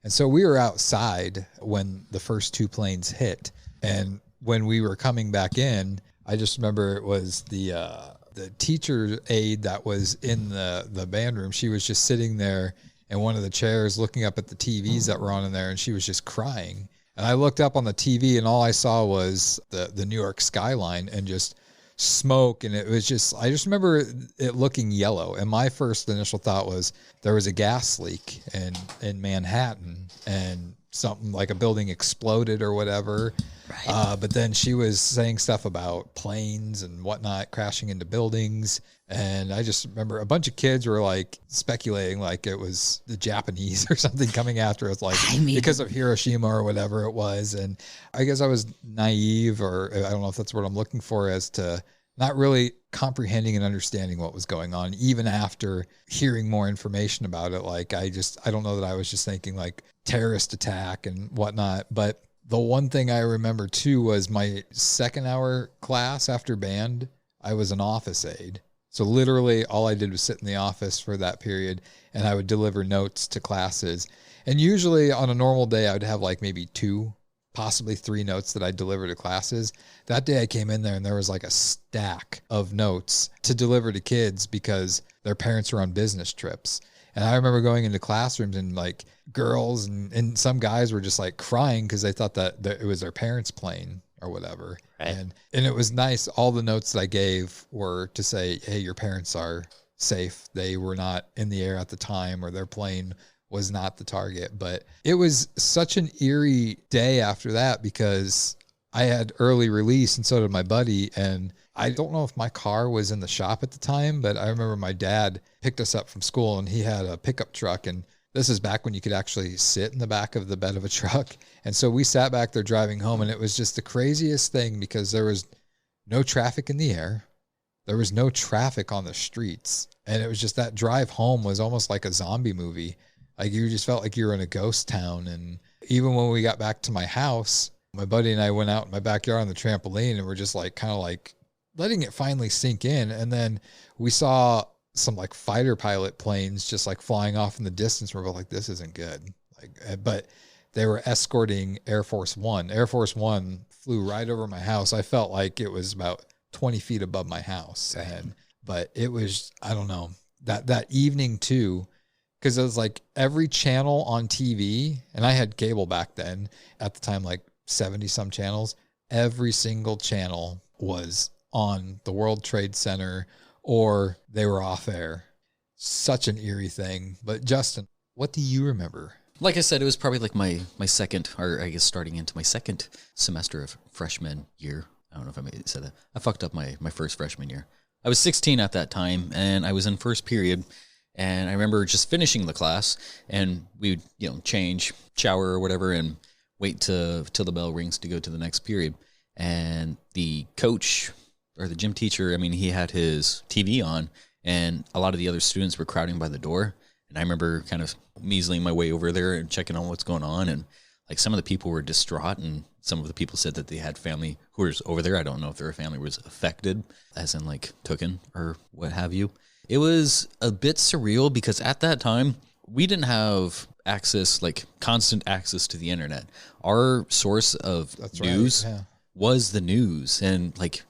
[SPEAKER 9] And so we were outside when the first two planes hit. And when we were coming back in, I just remember it was the teacher aide that was in the band room. She was just sitting there in one of the chairs looking up at the TVs that were on in there, and she was just crying. And I looked up on the TV, and all I saw was the New York skyline and just smoke. And it was just, I just remember it looking yellow. And my first initial thought was there was a gas leak in Manhattan, and something like a building exploded or whatever. Right. But then she was saying stuff about planes and whatnot crashing into buildings. And I just remember a bunch of kids were like speculating like it was the Japanese or something coming after us, like because of Hiroshima or whatever it was. And I guess I was naive, or I don't know if that's what I'm looking for, as to not really comprehending and understanding what was going on, even after hearing more information about it. Like, I don't know that I was just thinking like terrorist attack and whatnot. But the one thing I remember too was my second hour class after band, I was an office aide. So literally all I did was sit in the office for that period, and I would deliver notes to classes. And usually on a normal day, I would have like maybe 2, possibly 3 notes that I deliver to classes. That day I came in there and there was like a stack of notes to deliver to kids because their parents were on business trips. And I remember going into classrooms and like girls and some guys were just like crying because they thought that it was their parents' plane or whatever. Right. And it was nice. All the notes that I gave were to say, hey, your parents are safe. They were not in the air at the time, or their plane was not the target. But it was such an eerie day after that because I had early release and so did my buddy. And I don't know if my car was in the shop at the time, but I remember my dad picked us up from school and he had a pickup truck, and this is back when you could actually sit in the back of the bed of a truck. And so we sat back there driving home, and it was just the craziest thing because there was no traffic in the air. There was no traffic on the streets. And it was just that drive home was almost like a zombie movie. Like you just felt like you were in a ghost town. And even when we got back to my house, my buddy and I went out in my backyard on the trampoline and we're just like kind of like letting it finally sink in. And then we saw some like fighter pilot planes just like flying off in the distance. We're both like, this isn't good. Like, but they were escorting Air Force One. Air Force One flew right over my house. I felt like it was about 20 feet above my house. But it was, I don't know, that evening too, because it was like every channel on TV, and I had cable back then at the time, like 70 some channels. Every single channel was on the World Trade Center, or they were off air. Such an eerie thing. But Justin, what do you remember?
[SPEAKER 10] Like I said, it was probably like my second, or I guess starting into my second semester of freshman year. I don't know if I maybe said that. I fucked up my first freshman year. I was 16 at that time, and I was in first period. And I remember just finishing the class, and we would, change, shower or whatever, and wait till the bell rings to go to the next period. And the coach or the gym teacher, I mean, he had his TV on, and a lot of the other students were crowding by the door. And I remember kind of measling my way over there and checking on what's going on. And like some of the people were distraught, and some of the people said that they had family who was over there. I don't know if their family was affected, as in like taken or what have you. It was a bit surreal because at that time, we didn't have access, like constant access to the internet. Our source of news was the news. And like,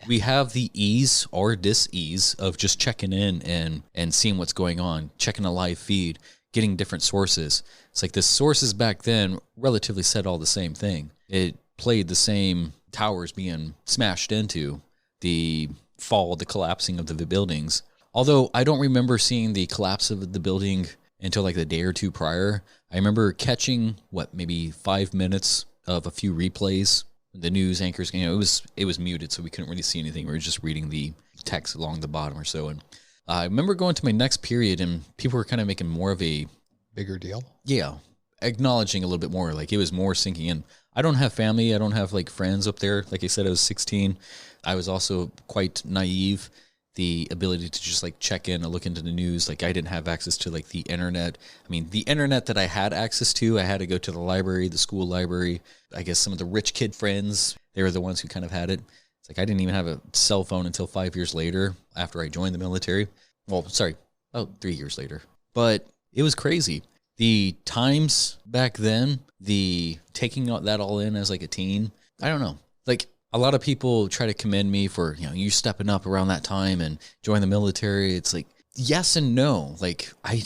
[SPEAKER 10] we have the ease or dis-ease of just checking in and seeing what's going on, checking a live feed, getting different sources. It's like the sources back then relatively said all the same thing. It played the same towers being smashed into, the fall, the collapsing of the buildings. Although I don't remember seeing the collapse of the building until like the day or two prior. I remember catching, maybe 5 minutes of a few replays. The news anchors, it was muted, so we couldn't really see anything. We were just reading the text along the bottom or so. And I remember going to my next period, and people were kind of making more of a
[SPEAKER 9] bigger deal.
[SPEAKER 10] Yeah, acknowledging a little bit more. Like it was more sinking in. I don't have family. I don't have like friends up there. Like I said, I was 16. I was also quite naive. The ability to just like check in and look into the news. Like I didn't have access to like the internet. I mean, the internet that I had access to, I had to go to the library, the school library. I guess some of the rich kid friends, they were the ones who kind of had it. It's like I didn't even have a cell phone until 5 years later after I joined the military. Well, sorry, 3 years later. But it was crazy. The times back then, the taking that all in as like a teen, I don't know. Like a lot of people try to commend me for, you stepping up around that time and join the military. It's like, yes and no. Like I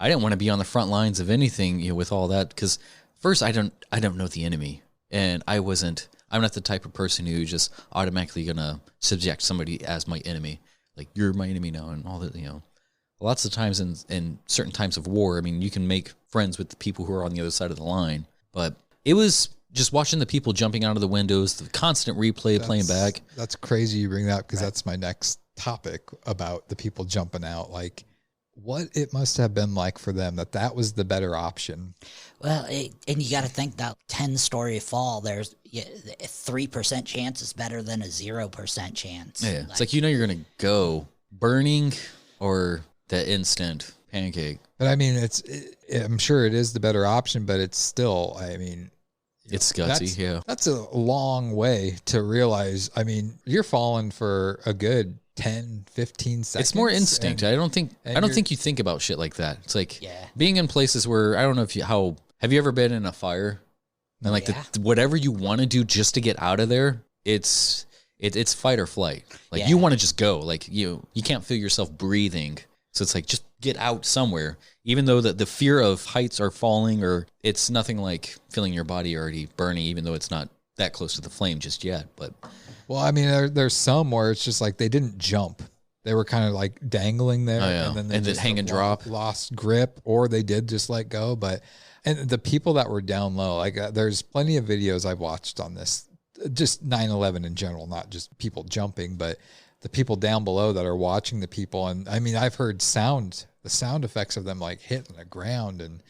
[SPEAKER 10] didn't want to be on the front lines of anything, with all that. Because first, I don't know the enemy. And I'm not the type of person who's just automatically going to subject somebody as my enemy. Like, you're my enemy now and all that, Lots of times in certain times of war, I mean, you can make friends with the people who are on the other side of the line. But it was just watching the people jumping out of the windows, the constant replay playing back.
[SPEAKER 9] That's crazy you bring that up because that's my next topic about the people jumping out. Like, what it must have been like for them that was the better option.
[SPEAKER 8] Well, and you got to think that 10-story fall, there's a 3% chance is better than a 0% chance.
[SPEAKER 10] Yeah, it's like, you're going to go burning or that instant pancake.
[SPEAKER 9] But I mean, I'm sure it is the better option, but it's still, I mean,
[SPEAKER 10] it's gutsy.
[SPEAKER 9] That's a long way to realize. I mean, you're falling for a good 10, 15 seconds.
[SPEAKER 10] It's more instinct. I don't think you think about shit like that. It's like being in places where, I don't know have you ever been in a fire? And like whatever you want to do just to get out of there, it's fight or flight. Like you want to just go. Like you can't feel yourself breathing. So it's like, just get out somewhere. Even though the fear of heights or falling, or it's nothing like feeling your body already burning, even though it's not that close to the flame just yet. But
[SPEAKER 9] well, I mean, there's some where it's just like they didn't jump. They were kind of like dangling there, and then they just
[SPEAKER 10] hang and drop,
[SPEAKER 9] lost grip, or they did just let go. And the people that were down low, like there's plenty of videos I've watched on this, just 9/11 in general, not just people jumping, but the people down below that are watching the people. And I mean, I've heard the sound effects of them like hitting the ground, and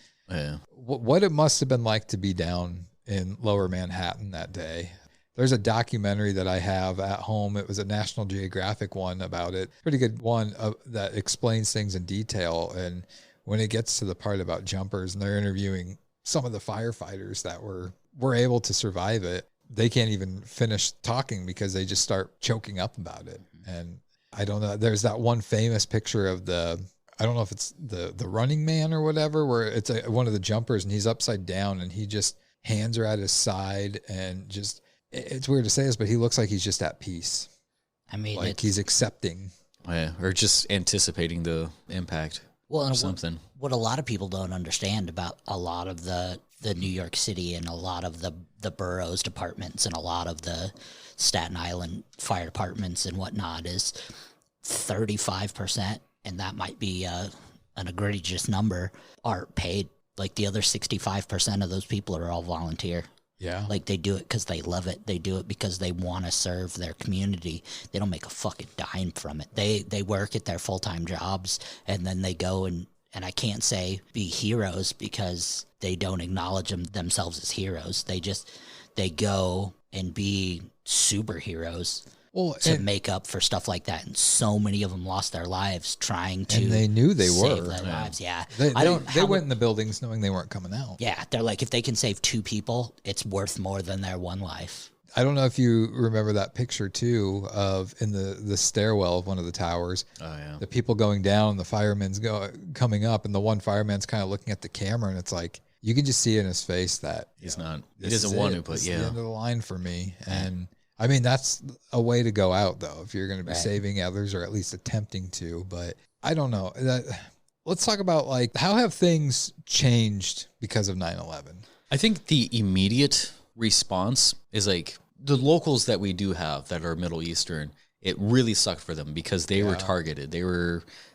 [SPEAKER 9] what it must have been like to be down in Lower Manhattan that day. There's a documentary that I have at home. It was a National Geographic one about it. Pretty good one that explains things in detail. And when it gets to the part about jumpers and they're interviewing some of the firefighters that were able to survive it, they can't even finish talking because they just start choking up about it. And I don't know, there's that one famous picture of I don't know if it's the Running Man or whatever, where it's one of the jumpers and he's upside down and he just hands are at his side, and just, it's weird to say this, but he looks like he's just at peace.
[SPEAKER 8] I mean,
[SPEAKER 9] like he's accepting.
[SPEAKER 10] Or just anticipating the impact.
[SPEAKER 8] Well, and
[SPEAKER 10] something.
[SPEAKER 8] What a lot of people don't understand about a lot of the New York City and a lot of the boroughs departments and a lot of the Staten Island fire departments and whatnot is 35%, and that might be an egregious number, are paid. Like the other 65% of those people are all volunteer.
[SPEAKER 9] Yeah.
[SPEAKER 8] Like they do it because they love it. They do it because they want to serve their community. They don't make a fucking dime from it. They work at their full-time jobs, and then they go and I can't say be heroes because they don't acknowledge themselves as heroes. They go and be superheroes to make up for stuff like that. And so many of them lost their lives trying to.
[SPEAKER 9] And they knew they
[SPEAKER 8] save
[SPEAKER 9] were.
[SPEAKER 8] their lives. Yeah.
[SPEAKER 9] They went in the buildings knowing they weren't coming out.
[SPEAKER 8] Yeah. They're like, if they can save 2 people, it's worth more than their one life.
[SPEAKER 9] I don't know if you remember that picture too of in the stairwell of one of the towers.
[SPEAKER 10] Oh yeah.
[SPEAKER 9] The people going down, the firemen's coming up, and the one fireman's kind of looking at the camera, and it's like you can just see in his face that
[SPEAKER 10] he's not. He doesn't want to, but
[SPEAKER 9] the end of the line for me. And I mean, that's a way to go out though, if you're going to be saving others or at least attempting to. But I don't know. Let's talk about like how have things changed because of 9/11?
[SPEAKER 10] I think the immediate response is like the locals that we do have that are Middle Eastern. It really sucked for them because they were targeted.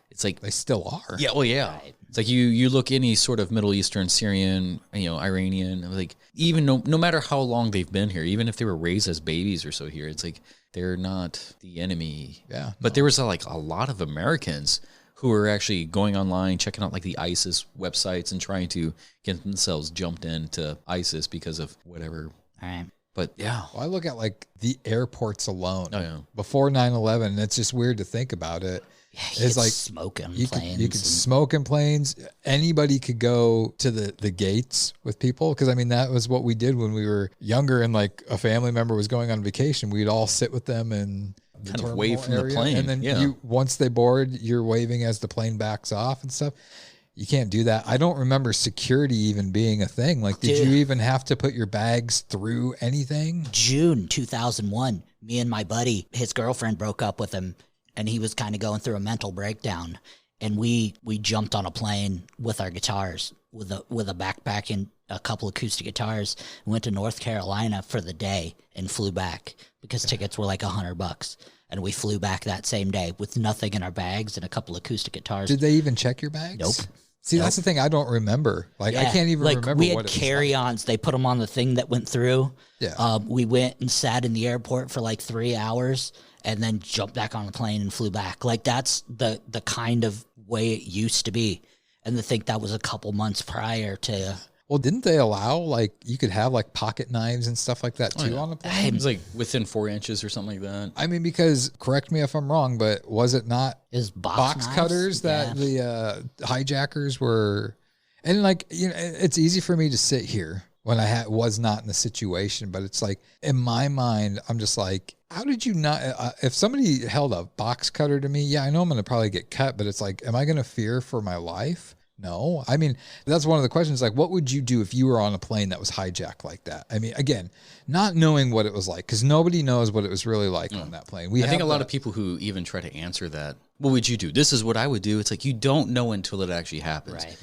[SPEAKER 10] It's like
[SPEAKER 9] they still are.
[SPEAKER 10] Yeah. Well, yeah. Right. It's like you look any sort of Middle Eastern, Syrian, Iranian, like even no matter how long they've been here, even if they were raised as babies or so here, it's like they're not the enemy.
[SPEAKER 9] Yeah.
[SPEAKER 10] But there was like a lot of Americans who were actually going online, checking out like the ISIS websites and trying to get themselves jumped into ISIS because of whatever.
[SPEAKER 8] All right.
[SPEAKER 10] But yeah.
[SPEAKER 9] Well, I look at like the airports alone.
[SPEAKER 10] Oh, yeah.
[SPEAKER 9] Before 9/11, it's just weird to think about it.
[SPEAKER 8] It's like smoking planes.
[SPEAKER 9] You could smoke in planes. Anybody could go to the gates with people. Cause I mean, that was what we did when we were younger and like a family member was going on vacation. We'd all sit with them and
[SPEAKER 10] kind of wave from the plane.
[SPEAKER 9] And then once they board, you're waving as the plane backs off and stuff. You can't do that. I don't remember security even being a thing. Like, did you even have to put your bags through anything?
[SPEAKER 8] June 2001, me and my buddy, his girlfriend broke up with him, and he was kind of going through a mental breakdown. And we jumped on a plane with our guitars, with a backpack and a couple acoustic guitars. Went to North Carolina for the day and flew back because tickets were like $100. And we flew back that same day with nothing in our bags and a couple acoustic guitars.
[SPEAKER 9] Did they even check your bags?
[SPEAKER 8] Nope.
[SPEAKER 9] See, that's the thing I don't remember. Like, I can't even remember
[SPEAKER 8] we
[SPEAKER 9] what
[SPEAKER 8] had
[SPEAKER 9] it was
[SPEAKER 8] carry-ons. They put them on the thing that went through.
[SPEAKER 9] Yeah.
[SPEAKER 8] We went and sat in the airport for like 3 hours and then jumped back on the plane and flew back. Like, that's the kind of way it used to be. And to think that was a couple months prior to...
[SPEAKER 9] Well, didn't they allow, like, you could have, like, pocket knives and stuff like that, too, on the plane?
[SPEAKER 10] It was, like, within 4 inches or something like that.
[SPEAKER 9] I mean, because, correct me if I'm wrong, but was it not
[SPEAKER 8] box
[SPEAKER 9] cutters that the hijackers were... And, like, you know, it's easy for me to sit here when I was not in the situation, but it's like, in my mind, I'm just like, how did you not... if somebody held a box cutter to me, yeah, I know I'm going to probably get cut, but it's like, am I going to fear for my life? No. I mean, that's one of the questions. Like, what would you do if you were on a plane that was hijacked like that? I mean, again, not knowing what it was like, because nobody knows what it was really like on that plane.
[SPEAKER 10] I think a lot of people who even try to answer that, what would you do? This is what I would do. It's like, you don't know until it actually happens.
[SPEAKER 8] Right.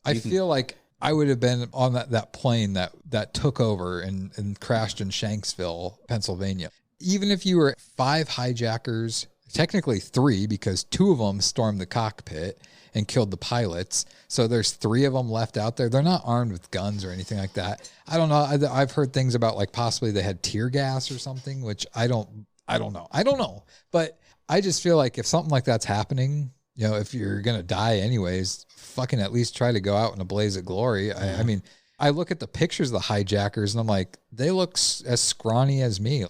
[SPEAKER 9] I feel like I would have been on that plane that took over and crashed in Shanksville, Pennsylvania. Even if you were 5 hijackers, technically 3, because 2 of them stormed the cockpit and killed the pilots. So there's 3 of them left out there. They're not armed with guns or anything like that. I don't know. I've heard things about, like, possibly they had tear gas or something, which I don't know. But I just feel like if something like that's happening, you know, if you're going to die anyways, fucking at least try to go out in a blaze of glory. I mean, I look at the pictures of the hijackers and I'm like, they look as scrawny as me.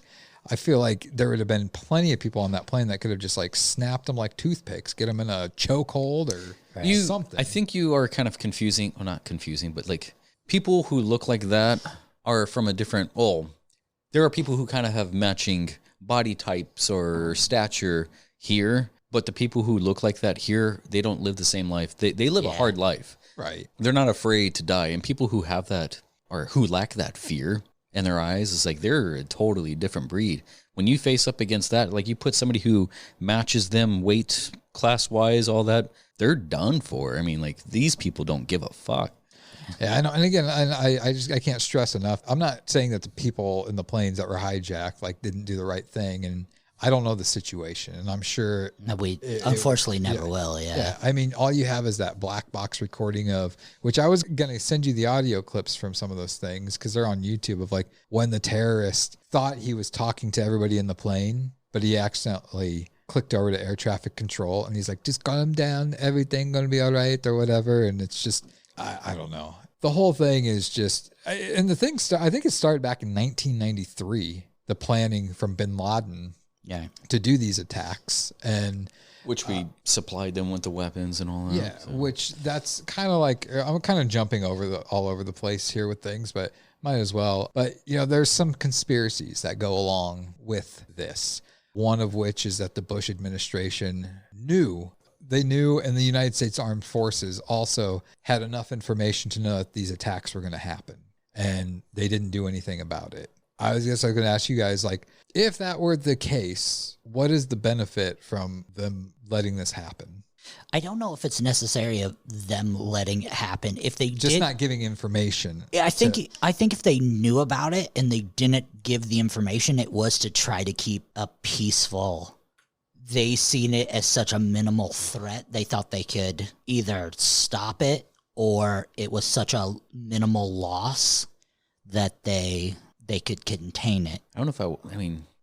[SPEAKER 9] I feel like there would have been plenty of people on that plane that could have just like snapped them like toothpicks, get them in a chokehold or something.
[SPEAKER 10] I think you are kind of confusing. Well, not confusing, but like people who look like that are from a different, there are people who kind of have matching body types or stature here, but the people who look like that here, they don't live the same life. They live a hard life.
[SPEAKER 9] Right.
[SPEAKER 10] They're not afraid to die. And people who have that or who lack that fear in their eyes, it's like they're a totally different breed. When you face up against that, like you put somebody who matches them weight class wise, all that, they're done for. I mean, like these people don't give a fuck.
[SPEAKER 9] Yeah, I know. And again, I can't stress enough. I'm not saying that the people in the planes that were hijacked like didn't do the right thing, and I don't know the situation, and I'm sure
[SPEAKER 8] we unfortunately never will. Yeah.
[SPEAKER 9] I mean, all you have is that black box recording of, which I was going to send you the audio clips from some of those things because they're on YouTube, of like when the terrorist thought he was talking to everybody in the plane, but he accidentally clicked over to air traffic control, and he's like, just calm down, everything going to be all right or whatever. And it's just, I don't know. The whole thing is just, and the thing, I think it started back in 1993, the planning from bin Laden.
[SPEAKER 8] Yeah,
[SPEAKER 9] to do these attacks, and
[SPEAKER 10] which we supplied them with the weapons and all that.
[SPEAKER 9] Yeah, so. Which that's kind of like, I'm kind of jumping all over the place here with things, but might as well. But you know, there's some conspiracies that go along with this. One of which is that the Bush administration knew, and the United States Armed Forces also had enough information to know that these attacks were going to happen, and they didn't do anything about it. I was going to ask you guys, like, if that were the case, what is the benefit from them letting this happen?
[SPEAKER 8] I don't know if it's necessary of them letting it happen. If they
[SPEAKER 9] just not giving information.
[SPEAKER 8] I think if they knew about it and they didn't give the information, it was to try to keep a peaceful. They seen it as such a minimal threat. They thought they could either stop it, or it was such a minimal loss that they could contain it.
[SPEAKER 10] I don't know if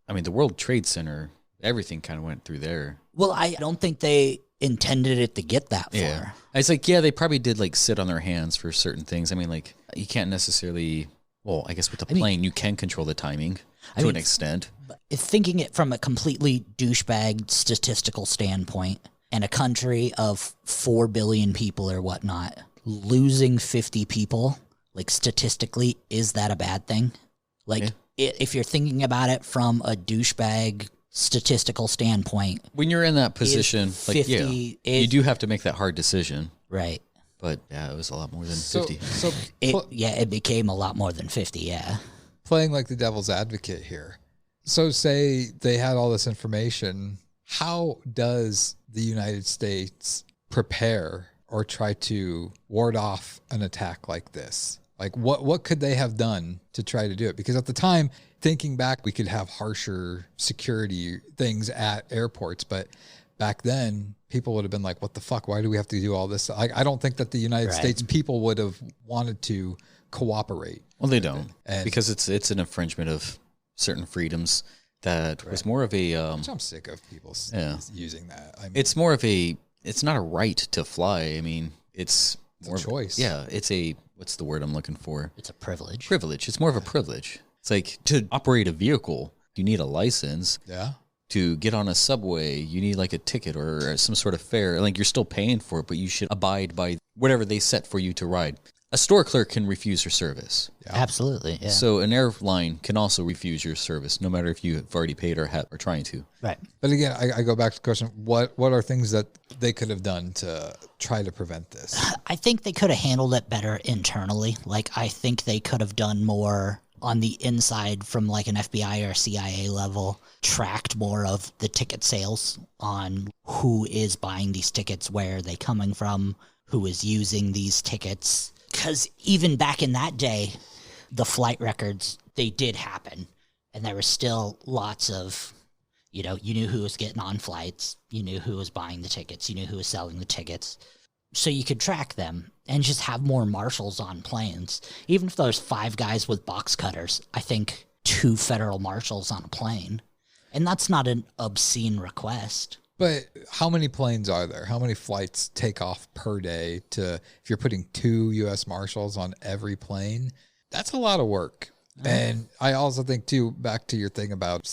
[SPEAKER 10] I mean, the World Trade Center, everything kind of went through there.
[SPEAKER 8] Well, I don't think they intended it to get that far.
[SPEAKER 10] Yeah. It's like, yeah, they probably did like sit on their hands for certain things. I mean, like you can't necessarily, I guess with the plane, you can control the timing an extent.
[SPEAKER 8] Thinking it from a completely douchebag statistical standpoint, and a country of 4 billion people or whatnot, losing 50 people, like statistically, is that a bad thing? Like, if you're thinking about it from a douchebag statistical standpoint,
[SPEAKER 10] when you're in that position, like, you do have to make that hard decision.
[SPEAKER 8] Right.
[SPEAKER 10] But yeah, it was a lot more than 50.
[SPEAKER 9] So
[SPEAKER 8] it became a lot more than 50, yeah.
[SPEAKER 9] Playing like the devil's advocate here. So say they had all this information. How does the United States prepare or try to ward off an attack like this? Like what could they have done to try to do it? Because at the time, thinking back, we could have harsher security things at airports, but back then people would have been like, what the fuck? Why do we have to do all this? I don't think that the United States people would have wanted to cooperate.
[SPEAKER 10] Well, they don't, because it's an infringement of certain freedoms that was more of a...
[SPEAKER 9] I'm sick of people using that. I mean,
[SPEAKER 10] it's more of a... It's not a right to fly. I mean, it's more
[SPEAKER 9] a choice.
[SPEAKER 10] It's a... What's the word I'm looking for?
[SPEAKER 8] It's a privilege.
[SPEAKER 10] Privilege. It's more of a privilege. It's like, to operate a vehicle, you need a license.
[SPEAKER 9] Yeah.
[SPEAKER 10] To get on a subway, you need like a ticket or some sort of fare. Like, you're still paying for it, but you should abide by whatever they set for you to ride. A store clerk can refuse your service.
[SPEAKER 8] Yeah. Absolutely, yeah.
[SPEAKER 10] So an airline can also refuse your service, no matter if you've already paid or are trying to.
[SPEAKER 8] Right.
[SPEAKER 9] But again, I go back to the question, what are things that they could have done to try to prevent this?
[SPEAKER 8] I think they could have handled it better internally. Like, I think they could have done more on the inside from like an FBI or CIA level, tracked more of the ticket sales on who is buying these tickets, where are they coming from, who is using these tickets. Because even back in that day, the flight records, they did happen. And there was still lots of, you knew who was getting on flights. You knew who was buying the tickets. You knew who was selling the tickets. So you could track them and just have more marshals on planes. Even if there's 5 guys with box cutters, I think 2 federal marshals on a plane. And that's not an obscene request.
[SPEAKER 9] But how many planes are there? How many flights take off per day if you're putting 2 U.S. Marshals on every plane? That's a lot of work. And I also think, too, back to your thing about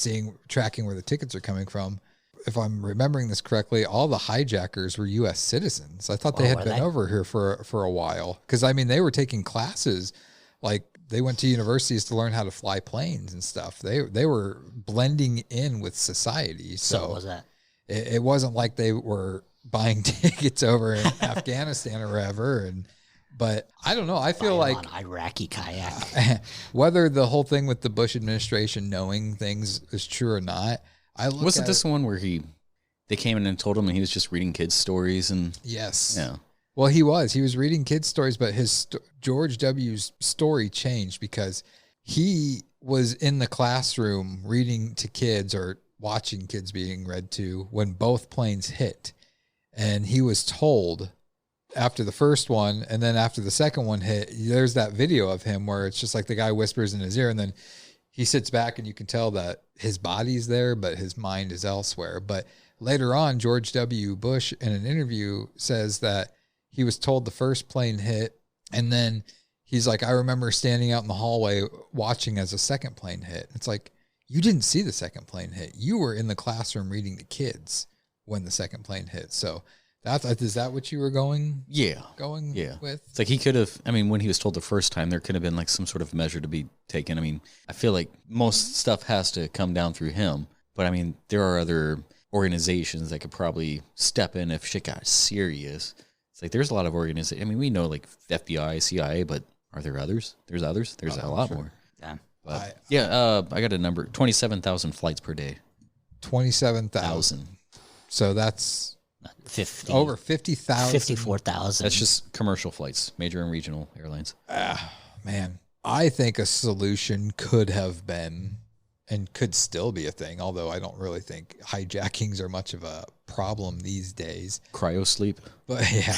[SPEAKER 9] tracking where the tickets are coming from. If I'm remembering this correctly, all the hijackers were U.S. citizens. I thought they had been over here for a while. Because, I mean, they were taking classes. Like, they went to universities to learn how to fly planes and stuff. They were blending in with society. So
[SPEAKER 8] what was that?
[SPEAKER 9] It wasn't like they were buying tickets over in Afghanistan or wherever. But I don't know. I feel like
[SPEAKER 8] on Iraqi kayak.
[SPEAKER 9] Whether the whole thing with the Bush administration knowing things is true or not,
[SPEAKER 10] wasn't this one where they came in and told him and he was just reading kids' stories and
[SPEAKER 9] yes,
[SPEAKER 10] yeah.
[SPEAKER 9] Well, he was reading kids' stories, but George W.'s story changed because he was in the classroom reading to kids or watching kids being read to when both planes hit. And he was told after the first one, and then after the second one hit, there's that video of him where it's just like the guy whispers in his ear and then he sits back and you can tell that his body's there, but his mind is elsewhere. But later on, George W. Bush in an interview says that he was told the first plane hit. And then he's like, I remember standing out in the hallway watching as a second plane hit. It's like, you didn't see the second plane hit. You were in the classroom reading to kids when the second plane hit. So is that what you were going?
[SPEAKER 10] Yeah.
[SPEAKER 9] With?
[SPEAKER 10] It's like he could have, I mean, when he was told the first time, there could have been like some sort of measure to be taken. I mean, I feel like most stuff has to come down through him. But I mean, there are other organizations that could probably step in if shit got serious. It's like there's a lot of organizations. I mean, we know like FBI, CIA, but are there others? There's others. There's a lot more.
[SPEAKER 8] Yeah.
[SPEAKER 10] But, I got a number, 27,000 flights per day.
[SPEAKER 9] 27,000. So that's
[SPEAKER 8] 50.
[SPEAKER 9] Over 50,000.
[SPEAKER 8] 54,000.
[SPEAKER 10] That's just commercial flights, major and regional airlines.
[SPEAKER 9] Man, I think a solution could have been and could still be a thing, although I don't really think hijackings are much of a problem these days.
[SPEAKER 10] Cryo sleep.
[SPEAKER 9] But yeah.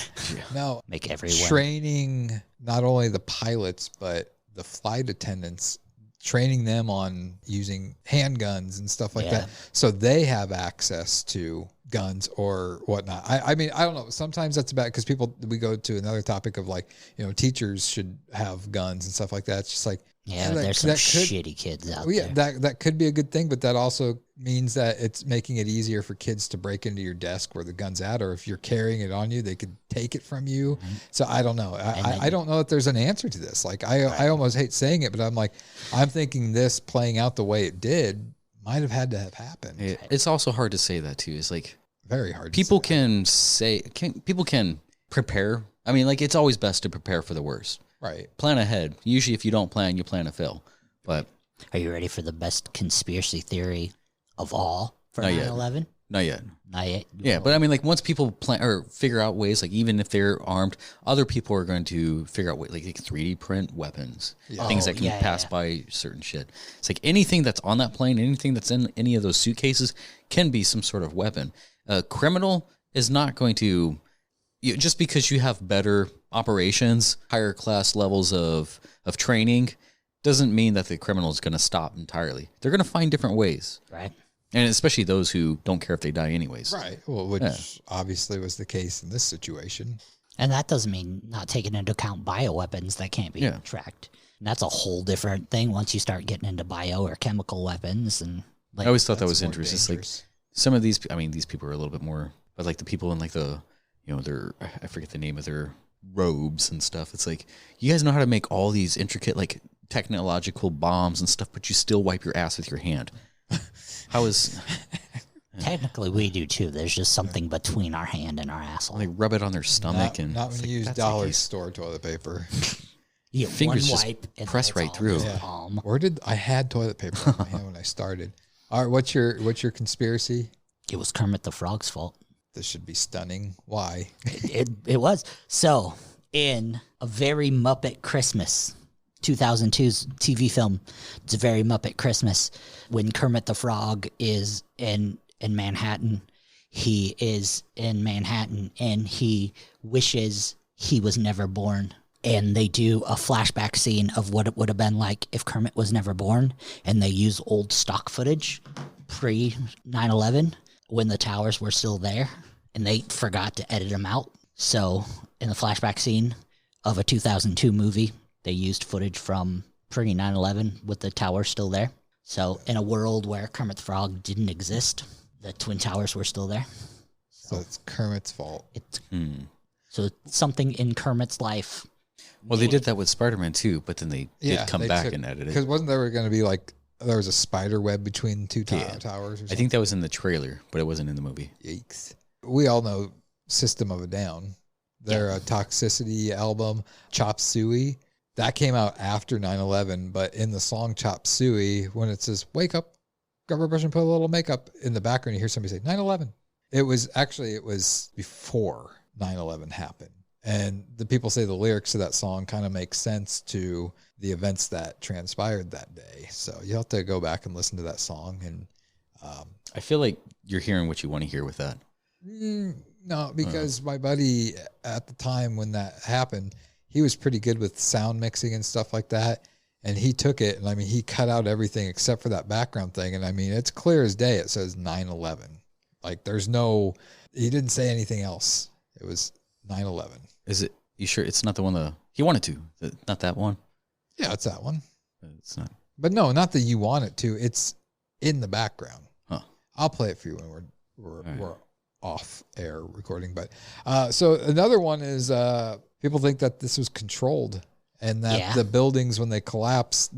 [SPEAKER 9] No.
[SPEAKER 8] Make everyone.
[SPEAKER 9] Training not only the pilots, but the flight attendants, training them on using handguns and stuff like that. So they have access to guns or whatnot. I mean, I don't know. Sometimes that's bad because we go to another topic of like, teachers should have guns and stuff like that. It's just like,
[SPEAKER 8] Yeah, there's some shitty kids out there.
[SPEAKER 9] That could be a good thing, but that also means that it's making it easier for kids to break into your desk where the gun's at, or if you're carrying it on you, they could take it from you. Mm-hmm. So I don't know. I don't know that there's an answer to this. Like I almost hate saying it, but I'm thinking this playing out the way it did might have had to have happened.
[SPEAKER 10] It's also hard to say that too. It's like
[SPEAKER 9] very hard.
[SPEAKER 10] People can prepare. I mean, like it's always best to prepare for the worst.
[SPEAKER 9] Right.
[SPEAKER 10] Plan ahead. Usually if you don't plan, you plan to fail. But
[SPEAKER 8] are you ready for the best conspiracy theory of all for 9/11?
[SPEAKER 10] Not yet.
[SPEAKER 8] Not yet.
[SPEAKER 10] Yeah, but I mean, like once people plan or figure out ways, like even if they're armed, other people are going to figure out ways, like 3D print weapons, things that can pass by certain shit. It's like anything that's on that plane, anything that's in any of those suitcases can be some sort of weapon. A criminal is not going to, just because you have better operations, higher class levels of training, doesn't mean that the criminal is going to stop entirely. They're going to find different ways.
[SPEAKER 8] Right.
[SPEAKER 10] And especially those who don't care if they die anyways.
[SPEAKER 9] Right. Well, which obviously was the case in this situation.
[SPEAKER 8] And that doesn't mean not taking into account bioweapons that can't be tracked. And that's a whole different thing once you start getting into bio or chemical weapons. And
[SPEAKER 10] I always thought that was interesting. It's like some of these, I mean, these people are a little bit more, but like the people in like the, their, I forget the name of their robes and stuff. It's like, you guys know how to make all these intricate, like technological bombs and stuff, but you still wipe your ass with your hand. How is...
[SPEAKER 8] Technically, we do too. There's just something between our hand and our asshole.
[SPEAKER 10] They rub it on their stomach.
[SPEAKER 9] Not when you use dollar store toilet paper.
[SPEAKER 8] You get
[SPEAKER 10] fingers
[SPEAKER 8] one
[SPEAKER 10] just
[SPEAKER 8] wipe
[SPEAKER 10] press right through.
[SPEAKER 9] I had toilet paper in my hand when I started. All right, what's your conspiracy?
[SPEAKER 8] It was Kermit the Frog's fault.
[SPEAKER 9] This should be stunning. Why?
[SPEAKER 8] It was. So, in A Very Muppet Christmas, 2002's TV film, It's a Very Muppet Christmas, when Kermit the Frog is in Manhattan, he is in Manhattan and he wishes he was never born. And they do a flashback scene of what it would have been like if Kermit was never born. And they use old stock footage pre 9/11 when the towers were still there. And they forgot to edit them out. So in the flashback scene of a 2002 movie, they used footage from pre 9/11 with the towers still there. So in a world where Kermit the Frog didn't exist, the Twin Towers were still there.
[SPEAKER 9] So it's Kermit's fault.
[SPEAKER 8] So something in Kermit's life.
[SPEAKER 10] Well, they did that with Spider-Man too, but then they did come back and edit it.
[SPEAKER 9] Because wasn't there going to be like, there was a spider web between two towers or something?
[SPEAKER 10] I think that was in the trailer, but it wasn't in the movie.
[SPEAKER 9] Yikes. We all know System of a Down. Their Toxicity album, Chop Suey, that came out after 9/11, but in the song Chop Suey, when it says, wake up, grab a brush and put a little makeup, in the background you hear somebody say 9/11. It was before 9/11 happened. And the people say the lyrics to that song kind of make sense to the events that transpired that day. So you have to go back and listen to that song. And
[SPEAKER 10] I feel like you're hearing what you want to hear with that.
[SPEAKER 9] No, because my buddy at the time when that happened, he was pretty good with sound mixing and stuff like that. And he took it, and I mean, he cut out everything except for that background thing. And I mean, it's clear as day. It says 9/11. Like he didn't say anything else. It was 9/11.
[SPEAKER 10] Is it, you sure it's not the one he wanted to? Not that one?
[SPEAKER 9] Yeah, it's that one.
[SPEAKER 10] It's not.
[SPEAKER 9] But no, not that you want it to. It's in the background.
[SPEAKER 10] Huh.
[SPEAKER 9] I'll play it for you when we're off air recording. But so another one is people think that this was controlled, and that the buildings, when they collapse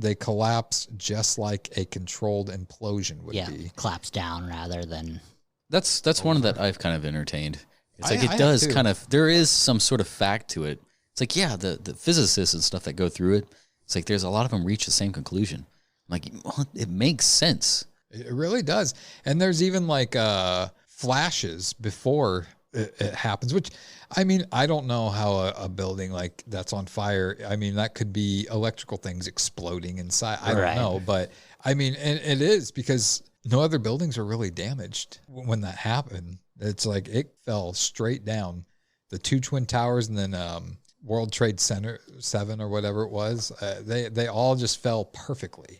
[SPEAKER 9] just like a controlled implosion would be.
[SPEAKER 8] Collapse down rather than.
[SPEAKER 10] That's one that I've kind of entertained. It's like it does kind of, there is some sort of fact to it. It's like, the physicists and stuff that go through it, it's like there's a lot of them reach the same conclusion. Like, well, it makes sense.
[SPEAKER 9] It really does. And there's even like flashes before it happens, which, I mean, I don't know how a building like that's on fire. I mean, that could be electrical things exploding inside. I don't know. But I mean, and it is because no other buildings were really damaged when that happened. It's like it fell straight down. The two Twin Towers and then World Trade Center 7 or whatever it was, they all just fell perfectly.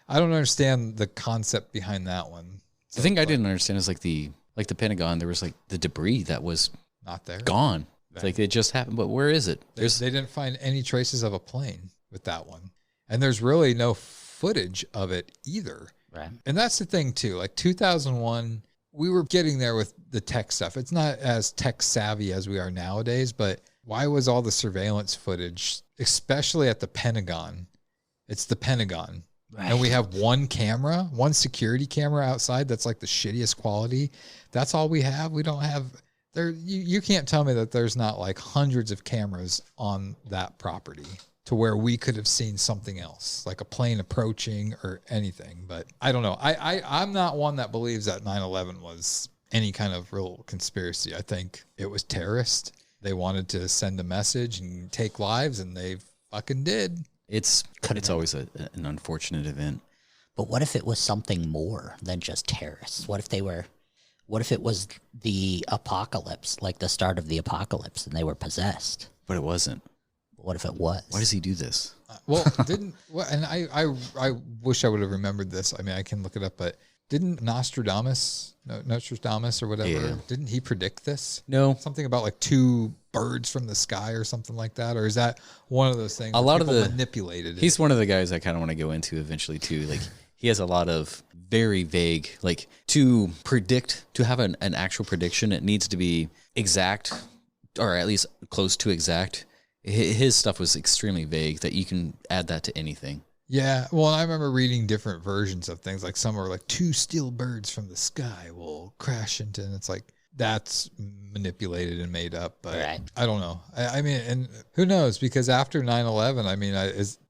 [SPEAKER 9] I don't understand the concept behind that one.
[SPEAKER 10] The thing I didn't understand is like the Pentagon, there was like the debris that was
[SPEAKER 9] not there,
[SPEAKER 10] gone. It's like it just happened, but where is it?
[SPEAKER 9] They didn't find any traces of a plane with that one. And there's really no footage of it either.
[SPEAKER 8] Right.
[SPEAKER 9] And that's the thing too. Like 2001, we were getting there with the tech stuff. It's not as tech savvy as we are nowadays, but why was all the surveillance footage, especially at the Pentagon? It's the Pentagon. Right. And we have one camera, one security camera outside that's like the shittiest quality. That's all we have. We don't have there. You can't tell me that there's not like hundreds of cameras on that property to where we could have seen something else, like a plane approaching or anything. But I don't know. I'm not one that believes that 9/11 was any kind of real conspiracy. I think it was terrorist. They wanted to send a message and take lives, and they fucking did.
[SPEAKER 10] It's always an unfortunate event.
[SPEAKER 8] But what if it was something more than just terrorists? What if it was the apocalypse, like the start of the apocalypse, and they were possessed?
[SPEAKER 10] But it wasn't.
[SPEAKER 8] What if it was?
[SPEAKER 10] Why does he do this?
[SPEAKER 9] And I wish I would have remembered this. I mean, I can look it up, but didn't Nostradamus or whatever, didn't he predict this?
[SPEAKER 10] No.
[SPEAKER 9] Something about like 2 birds from the sky or something like that? Or is that one of those things
[SPEAKER 10] a lot of the
[SPEAKER 9] manipulated?
[SPEAKER 10] He's one of the guys I kind of want to go into eventually too. Like he has a lot of very vague, like to have an actual prediction, it needs to be exact or at least close to exact. His stuff was extremely vague that you can add that to anything.
[SPEAKER 9] Yeah, well, I remember reading different versions of things. Like some are like 2 steel birds from the sky will crash into, and it's like that's manipulated and made up. But right. I don't know. I mean, and who knows? Because after 9/11, I mean,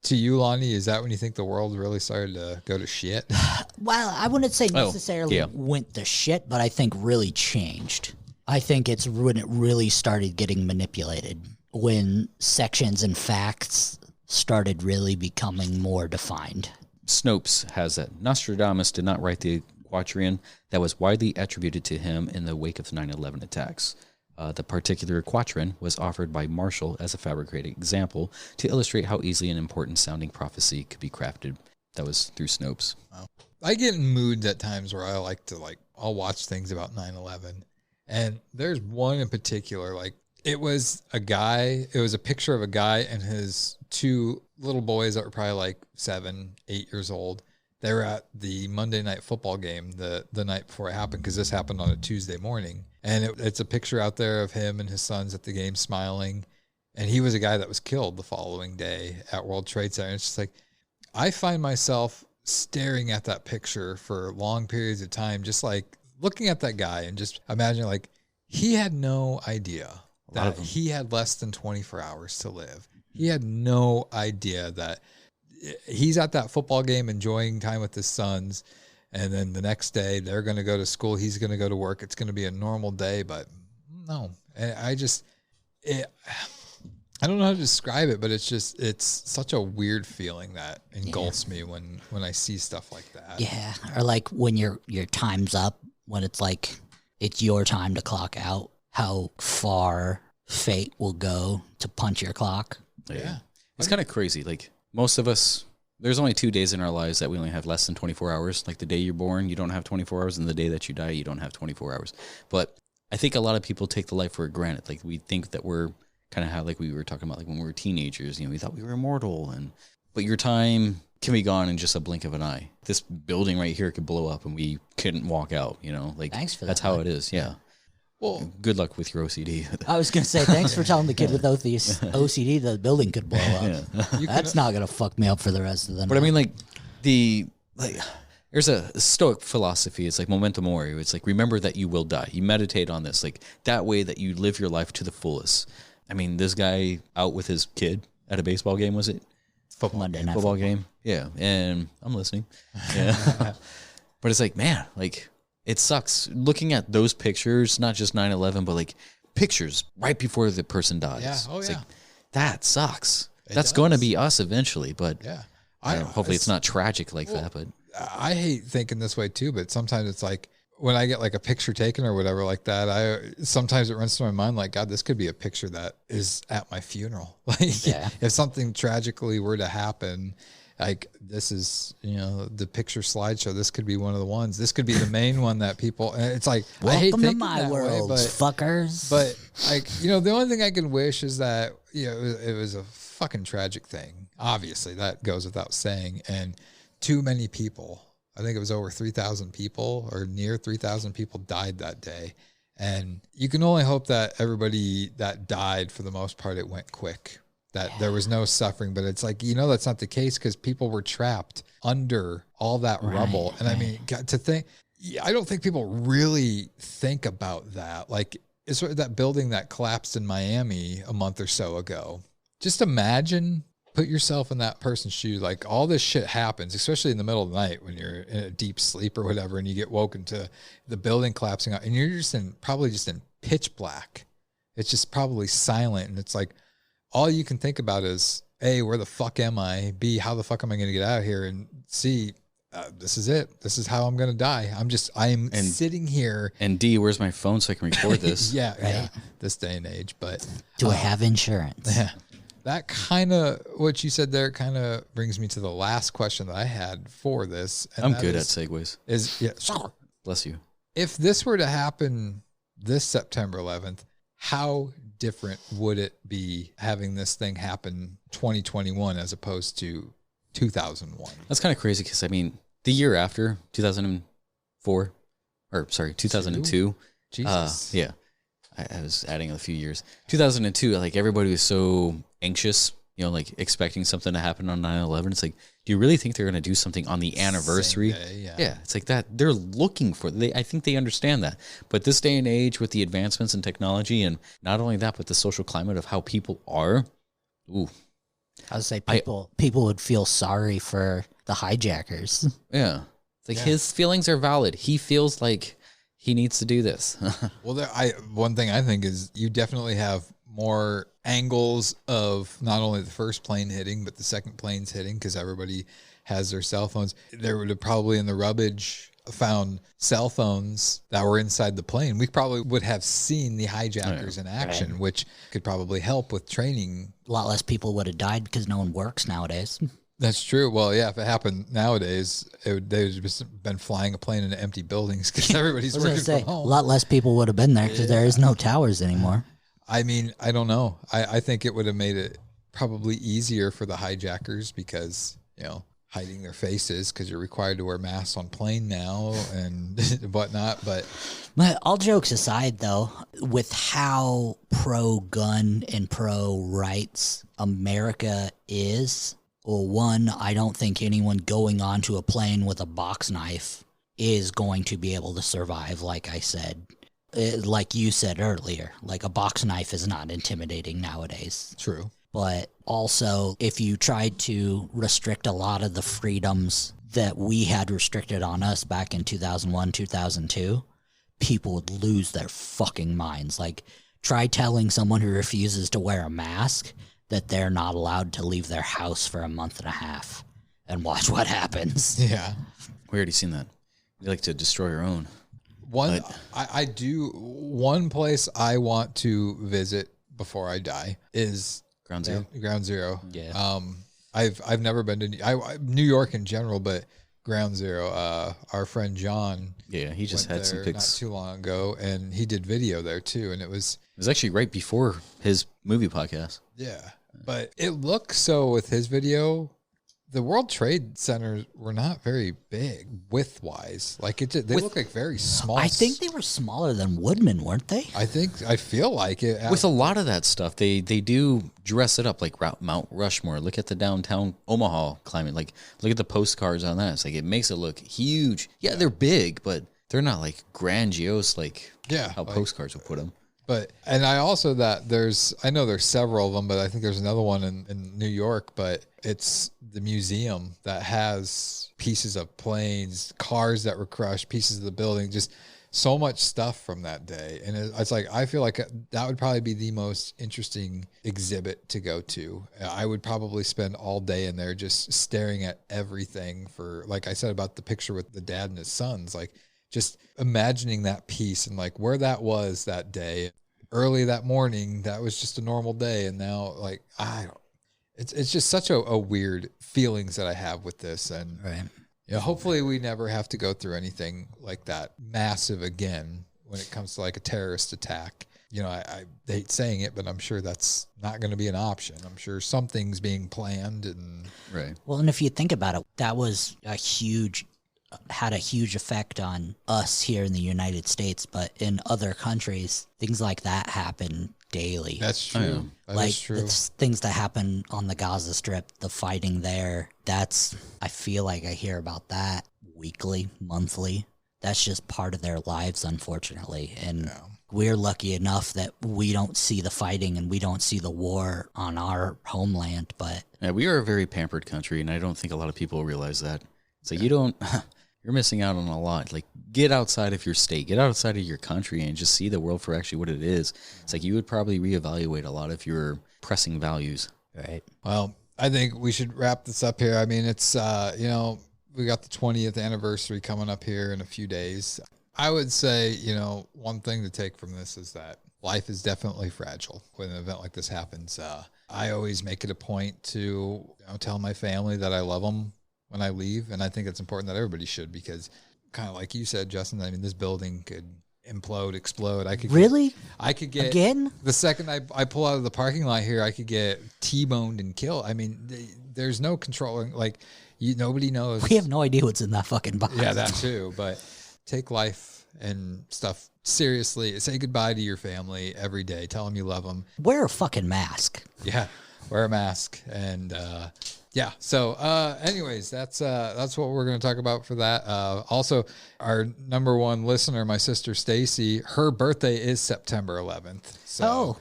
[SPEAKER 9] to you, Lonnie, is that when you think the world really started to go to shit?
[SPEAKER 8] Well, I wouldn't say necessarily went to shit, but I think really changed. I think it's when it really started getting manipulated, when sections and facts started really becoming more defined.
[SPEAKER 10] Snopes has that. Nostradamus did not write the quatrain that was widely attributed to him in the wake of the 9/11 attacks. The particular quatrain was offered by Marshall as a fabricated example to illustrate how easily an important sounding prophecy could be crafted. That was through Snopes.
[SPEAKER 9] Wow. I get in moods at times where I like to I'll watch things about 9/11, and there's one in particular, it was a picture of a guy and his 2 little boys that were probably 7, 8 years old. They were at the Monday night football game the night before it happened, because this happened on a Tuesday morning. And it's a picture out there of him and his sons at the game smiling. And he was a guy that was killed the following day at World Trade Center. And it's just I find myself staring at that picture for long periods of time, just looking at that guy and just imagining he had no idea that he had less than 24 hours to live. He had no idea that he's at that football game enjoying time with his sons, and then the next day they're going to go to school. He's going to go to work. It's going to be a normal day, but no. And I don't know how to describe it, but it's such a weird feeling that engulfs me when I see stuff like that.
[SPEAKER 8] Yeah, or when your time's up, when it's it's your time to clock out. How far fate will go to punch your clock.
[SPEAKER 10] Yeah. It's kind of crazy. Most of us, there's only 2 days in our lives that we only have less than 24 hours. The day you're born, you don't have 24 hours, and the day that you die, you don't have 24 hours. But I think a lot of people take the life for granted. We think that we're kind of how, we were talking about, when we were teenagers, we thought we were immortal. But your time can be gone in just a blink of an eye. This building right here could blow up and we couldn't walk out,
[SPEAKER 8] Thanks for that.
[SPEAKER 10] That's how it is. Yeah. Well, good luck with your OCD.
[SPEAKER 8] I was going to say, thanks for telling the kid with OCD that the building could blow up. That's not going to fuck me up for the rest of the night.
[SPEAKER 10] But I mean, there's a Stoic philosophy. It's memento mori. It's remember that you will die. You meditate on this, that way that you live your life to the fullest. I mean, this guy out with his kid at a baseball game, was it?
[SPEAKER 8] Monday night
[SPEAKER 10] football game. Yeah. And I'm listening. Yeah. But it's man, it sucks looking at those pictures, not just 9/11, but pictures right before the person dies.
[SPEAKER 9] Yeah. Oh,
[SPEAKER 10] it's
[SPEAKER 9] yeah.
[SPEAKER 10] That sucks. That's going to be us eventually, but
[SPEAKER 9] yeah.
[SPEAKER 10] Hopefully it's not tragic that. But
[SPEAKER 9] I hate thinking this way too, but sometimes it's when I get a picture taken or whatever like that, sometimes it runs through my mind God, this could be a picture that is at my funeral. If something tragically were to happen, this is, the picture slideshow. This could be one of the ones. This could be the main one that people. It's I hate
[SPEAKER 8] welcome
[SPEAKER 9] thinking
[SPEAKER 8] to my
[SPEAKER 9] that
[SPEAKER 8] world,
[SPEAKER 9] way,
[SPEAKER 8] fuckers.
[SPEAKER 9] But the only thing I can wish is that it was a fucking tragic thing. Obviously, that goes without saying. And too many people, I think it was over 3,000 people or near 3,000 people died that day. And you can only hope that everybody that died, for the most part, it went quick, that there was no suffering. But it's like, that's not the case because people were trapped under all that rubble. And I mean, to think, I don't think people really think about that. Like, it's sort of that building that collapsed in Miami a month or so ago. Just imagine, put yourself in that person's shoes. Like, all this shit happens, especially in the middle of the night when you're in a deep sleep or whatever, and you get woken to the building collapsing out, and you're just probably in pitch black. It's just probably silent. And it's like, all you can think about is, A, where the fuck am I? B, how the fuck am I going to get out of here? And C, this is it. This is how I'm going to die. I'm sitting here.
[SPEAKER 10] And D, where's my phone so I can record this?
[SPEAKER 9] Yeah. This day and age. But
[SPEAKER 8] do I have insurance?
[SPEAKER 9] Yeah. That kind of, what you said there kind of brings me to the last question that I had for this. And
[SPEAKER 10] I'm good at segues. Bless you.
[SPEAKER 9] If this were to happen this September 11th, how different would it be having this thing happen 2021 as opposed to 2001?
[SPEAKER 10] That's kind of crazy because, I mean, the year after 2002.
[SPEAKER 9] Jesus.
[SPEAKER 10] Yeah. I was adding a few years. 2002, like, everybody was so anxious, like expecting something to happen on 9/11. It's like, do you really think they're going to do something on the anniversary? Yeah. It's like that. They're looking for, I think they understand that. But this day and age with the advancements in technology, and not only that, but the social climate of how people are. Ooh.
[SPEAKER 8] I would say people would feel sorry for the hijackers.
[SPEAKER 10] Yeah. It's like his feelings are valid. He feels like he needs to do this.
[SPEAKER 9] Well, one thing I think is you definitely have more angles of not only the first plane hitting, but the second plane's hitting, because everybody has their cell phones. There would have probably in the rubbish found cell phones that were inside the plane. We probably would have seen the hijackers in action, which could probably help with training.
[SPEAKER 8] A lot less people would have died because no one works nowadays.
[SPEAKER 9] That's true. Well, yeah, if it happened nowadays, they would have just been flying a plane into empty buildings because everybody's working from home.
[SPEAKER 8] A lot less people would have been there because there is no towers anymore.
[SPEAKER 9] I mean, I don't know. I think it would have made it probably easier for the hijackers because, hiding their faces because you're required to wear masks on plane now and whatnot. But
[SPEAKER 8] all jokes aside, though, with how pro-gun and pro-rights America is, well, one, I don't think anyone going onto a plane with a box knife is going to be able to survive, like I said. Like you said earlier, like a box knife is not intimidating nowadays.
[SPEAKER 9] True.
[SPEAKER 8] But also, if you tried to restrict a lot of the freedoms that we had restricted on us back in 2001, 2002, people would lose their fucking minds. Like, try telling someone who refuses to wear a mask that they're not allowed to leave their house for a month and a half and watch what happens.
[SPEAKER 9] Yeah.
[SPEAKER 10] We already seen that. We like to destroy our own.
[SPEAKER 9] I do. One place I want to visit before I die is
[SPEAKER 10] Ground Zero.
[SPEAKER 9] Ground Zero.
[SPEAKER 10] Yeah.
[SPEAKER 9] I've never been to New York in general, but Ground Zero. Our friend John.
[SPEAKER 10] Yeah, he just had some pics
[SPEAKER 9] not too long ago, and he did video there too, and it was
[SPEAKER 10] actually right before his movie podcast.
[SPEAKER 9] Yeah, but it looks so with his video. The World Trade Centers were not very big width-wise. Like they look like very small.
[SPEAKER 8] I think they were smaller than Woodman, weren't they?
[SPEAKER 9] I feel like it.
[SPEAKER 10] With a lot of that stuff, they do dress it up like Mount Rushmore. Look at the downtown Omaha climate. Like, look at the postcards on that. It's like, it makes it look huge. Yeah, they're big, but they're not like grandiose like how postcards would put them.
[SPEAKER 9] And I also I know there's several of them, but I think there's another one in New York, but it's the museum that has pieces of planes, cars that were crushed, pieces of the building, just so much stuff from that day. And it's like, I feel like that would probably be the most interesting exhibit to go to. I would probably spend all day in there just staring at everything for, like I said about the picture with the dad and his sons, like just imagining that piece and like where that was that day. Early that morning, that was just a normal day. And now, like, it's just such a weird feelings that I have with this. And hopefully we never have to go through anything like that massive again when it comes to like a terrorist attack. I hate saying it, but I'm sure that's not going to be an option. I'm sure something's being planned. And
[SPEAKER 10] right.
[SPEAKER 8] Well, and if you think about it, that was had a huge effect on us here in the United States, but in other countries, things like that happen daily.
[SPEAKER 9] That's true.
[SPEAKER 8] Like
[SPEAKER 9] That's true.
[SPEAKER 8] it's things that happen on the Gaza Strip, the fighting there. I feel like I hear about that weekly, monthly. That's just part of their lives, unfortunately. And we're lucky enough that we don't see the fighting and we don't see the war on our homeland. But
[SPEAKER 10] yeah, we are a very pampered country, and I don't think a lot of people realize that. So you're missing out on a lot. Like, get outside of your state, get outside of your country, and just see the world for actually what it is. It's like you would probably reevaluate a lot of your pressing values.
[SPEAKER 8] Right.
[SPEAKER 9] Well, I think we should wrap this up here. I mean, it's, we got the 20th anniversary coming up here in a few days. I would say, one thing to take from this is that life is definitely fragile when an event like this happens. I always make it a point to tell my family that I love them when I leave. And I think it's important that everybody should, because kind of like you said, Justin, I mean, this building could implode, explode. I could get
[SPEAKER 8] again
[SPEAKER 9] the second I pull out of the parking lot here, I could get T-boned and killed. I mean, there's no controlling, like, nobody knows.
[SPEAKER 8] We have no idea what's in that fucking box.
[SPEAKER 9] Yeah, that too. But take life and stuff seriously. Say goodbye to your family every day. Tell them you love them.
[SPEAKER 8] Wear a fucking mask.
[SPEAKER 9] Yeah, wear a mask. And yeah. So anyways, that's what we're going to talk about for that. Also, our number one listener, my sister Stacy, her birthday is September 11th. So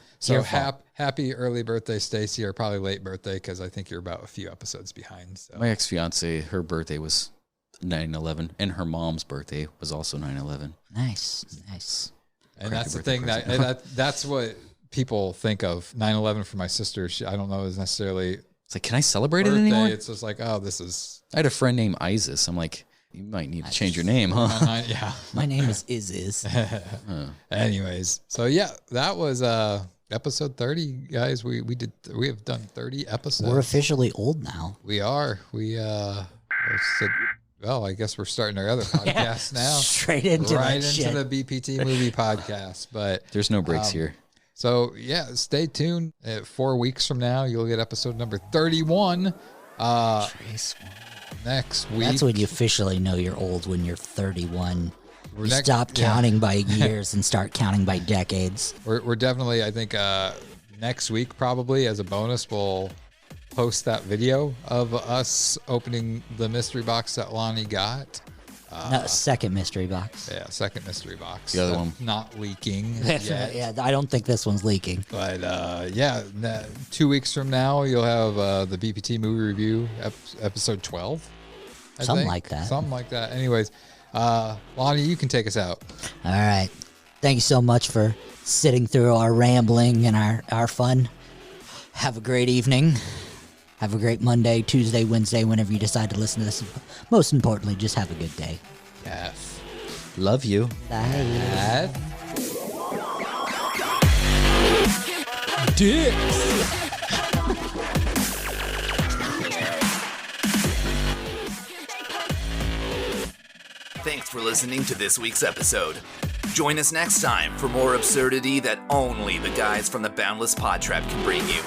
[SPEAKER 9] happy early birthday, Stacy, or probably late birthday, because I think you're about a few episodes behind. So.
[SPEAKER 10] My ex-fiance, her birthday was 9/11, and her mom's birthday was also 9/11.
[SPEAKER 8] Nice.
[SPEAKER 9] And that's the thing that's what people think of 9/11 for my sister. I don't know is necessarily.
[SPEAKER 10] It's like, can I celebrate
[SPEAKER 9] birthday.
[SPEAKER 10] it anymore?
[SPEAKER 9] It's just like, oh, this is.
[SPEAKER 10] I had a friend named Isis. I'm like, you might need to change your name, huh?
[SPEAKER 9] Yeah.
[SPEAKER 8] My name is Isis.
[SPEAKER 9] Anyways, so yeah, that was episode 30, guys. We have done 30 episodes.
[SPEAKER 8] We're officially old now.
[SPEAKER 9] We are. Well, I guess we're starting our other podcast now.
[SPEAKER 8] Straight into
[SPEAKER 9] the BPT movie podcast. But
[SPEAKER 10] there's no breaks here.
[SPEAKER 9] So yeah, stay tuned. 4 weeks from now, you'll get episode number 31. Next week.
[SPEAKER 8] That's when you officially know you're old, when you're 31. You stop counting by years and start counting by decades.
[SPEAKER 9] We're definitely, I think, next week probably as a bonus, we'll post that video of us opening the mystery box that Lonnie got.
[SPEAKER 8] No, second mystery box.
[SPEAKER 9] Yeah, second mystery box.
[SPEAKER 10] The other one.
[SPEAKER 9] Not leaking
[SPEAKER 8] yet. Yeah, I don't think this one's leaking.
[SPEAKER 9] But 2 weeks from now, you'll have the BPT movie review, episode 12.
[SPEAKER 8] Something like that.
[SPEAKER 9] Something like that. Anyways, Lonnie, you can take us out.
[SPEAKER 8] All right. Thank you so much for sitting through our rambling and our fun. Have a great evening. Have a great Monday, Tuesday, Wednesday, whenever you decide to listen to this. Most importantly, just have a good day.
[SPEAKER 9] Yes.
[SPEAKER 10] Love you.
[SPEAKER 8] Bye.
[SPEAKER 9] Dicks.
[SPEAKER 13] Thanks for listening to this week's episode. Join us next time for more absurdity that only the guys from the Boundless PodTrap can bring you.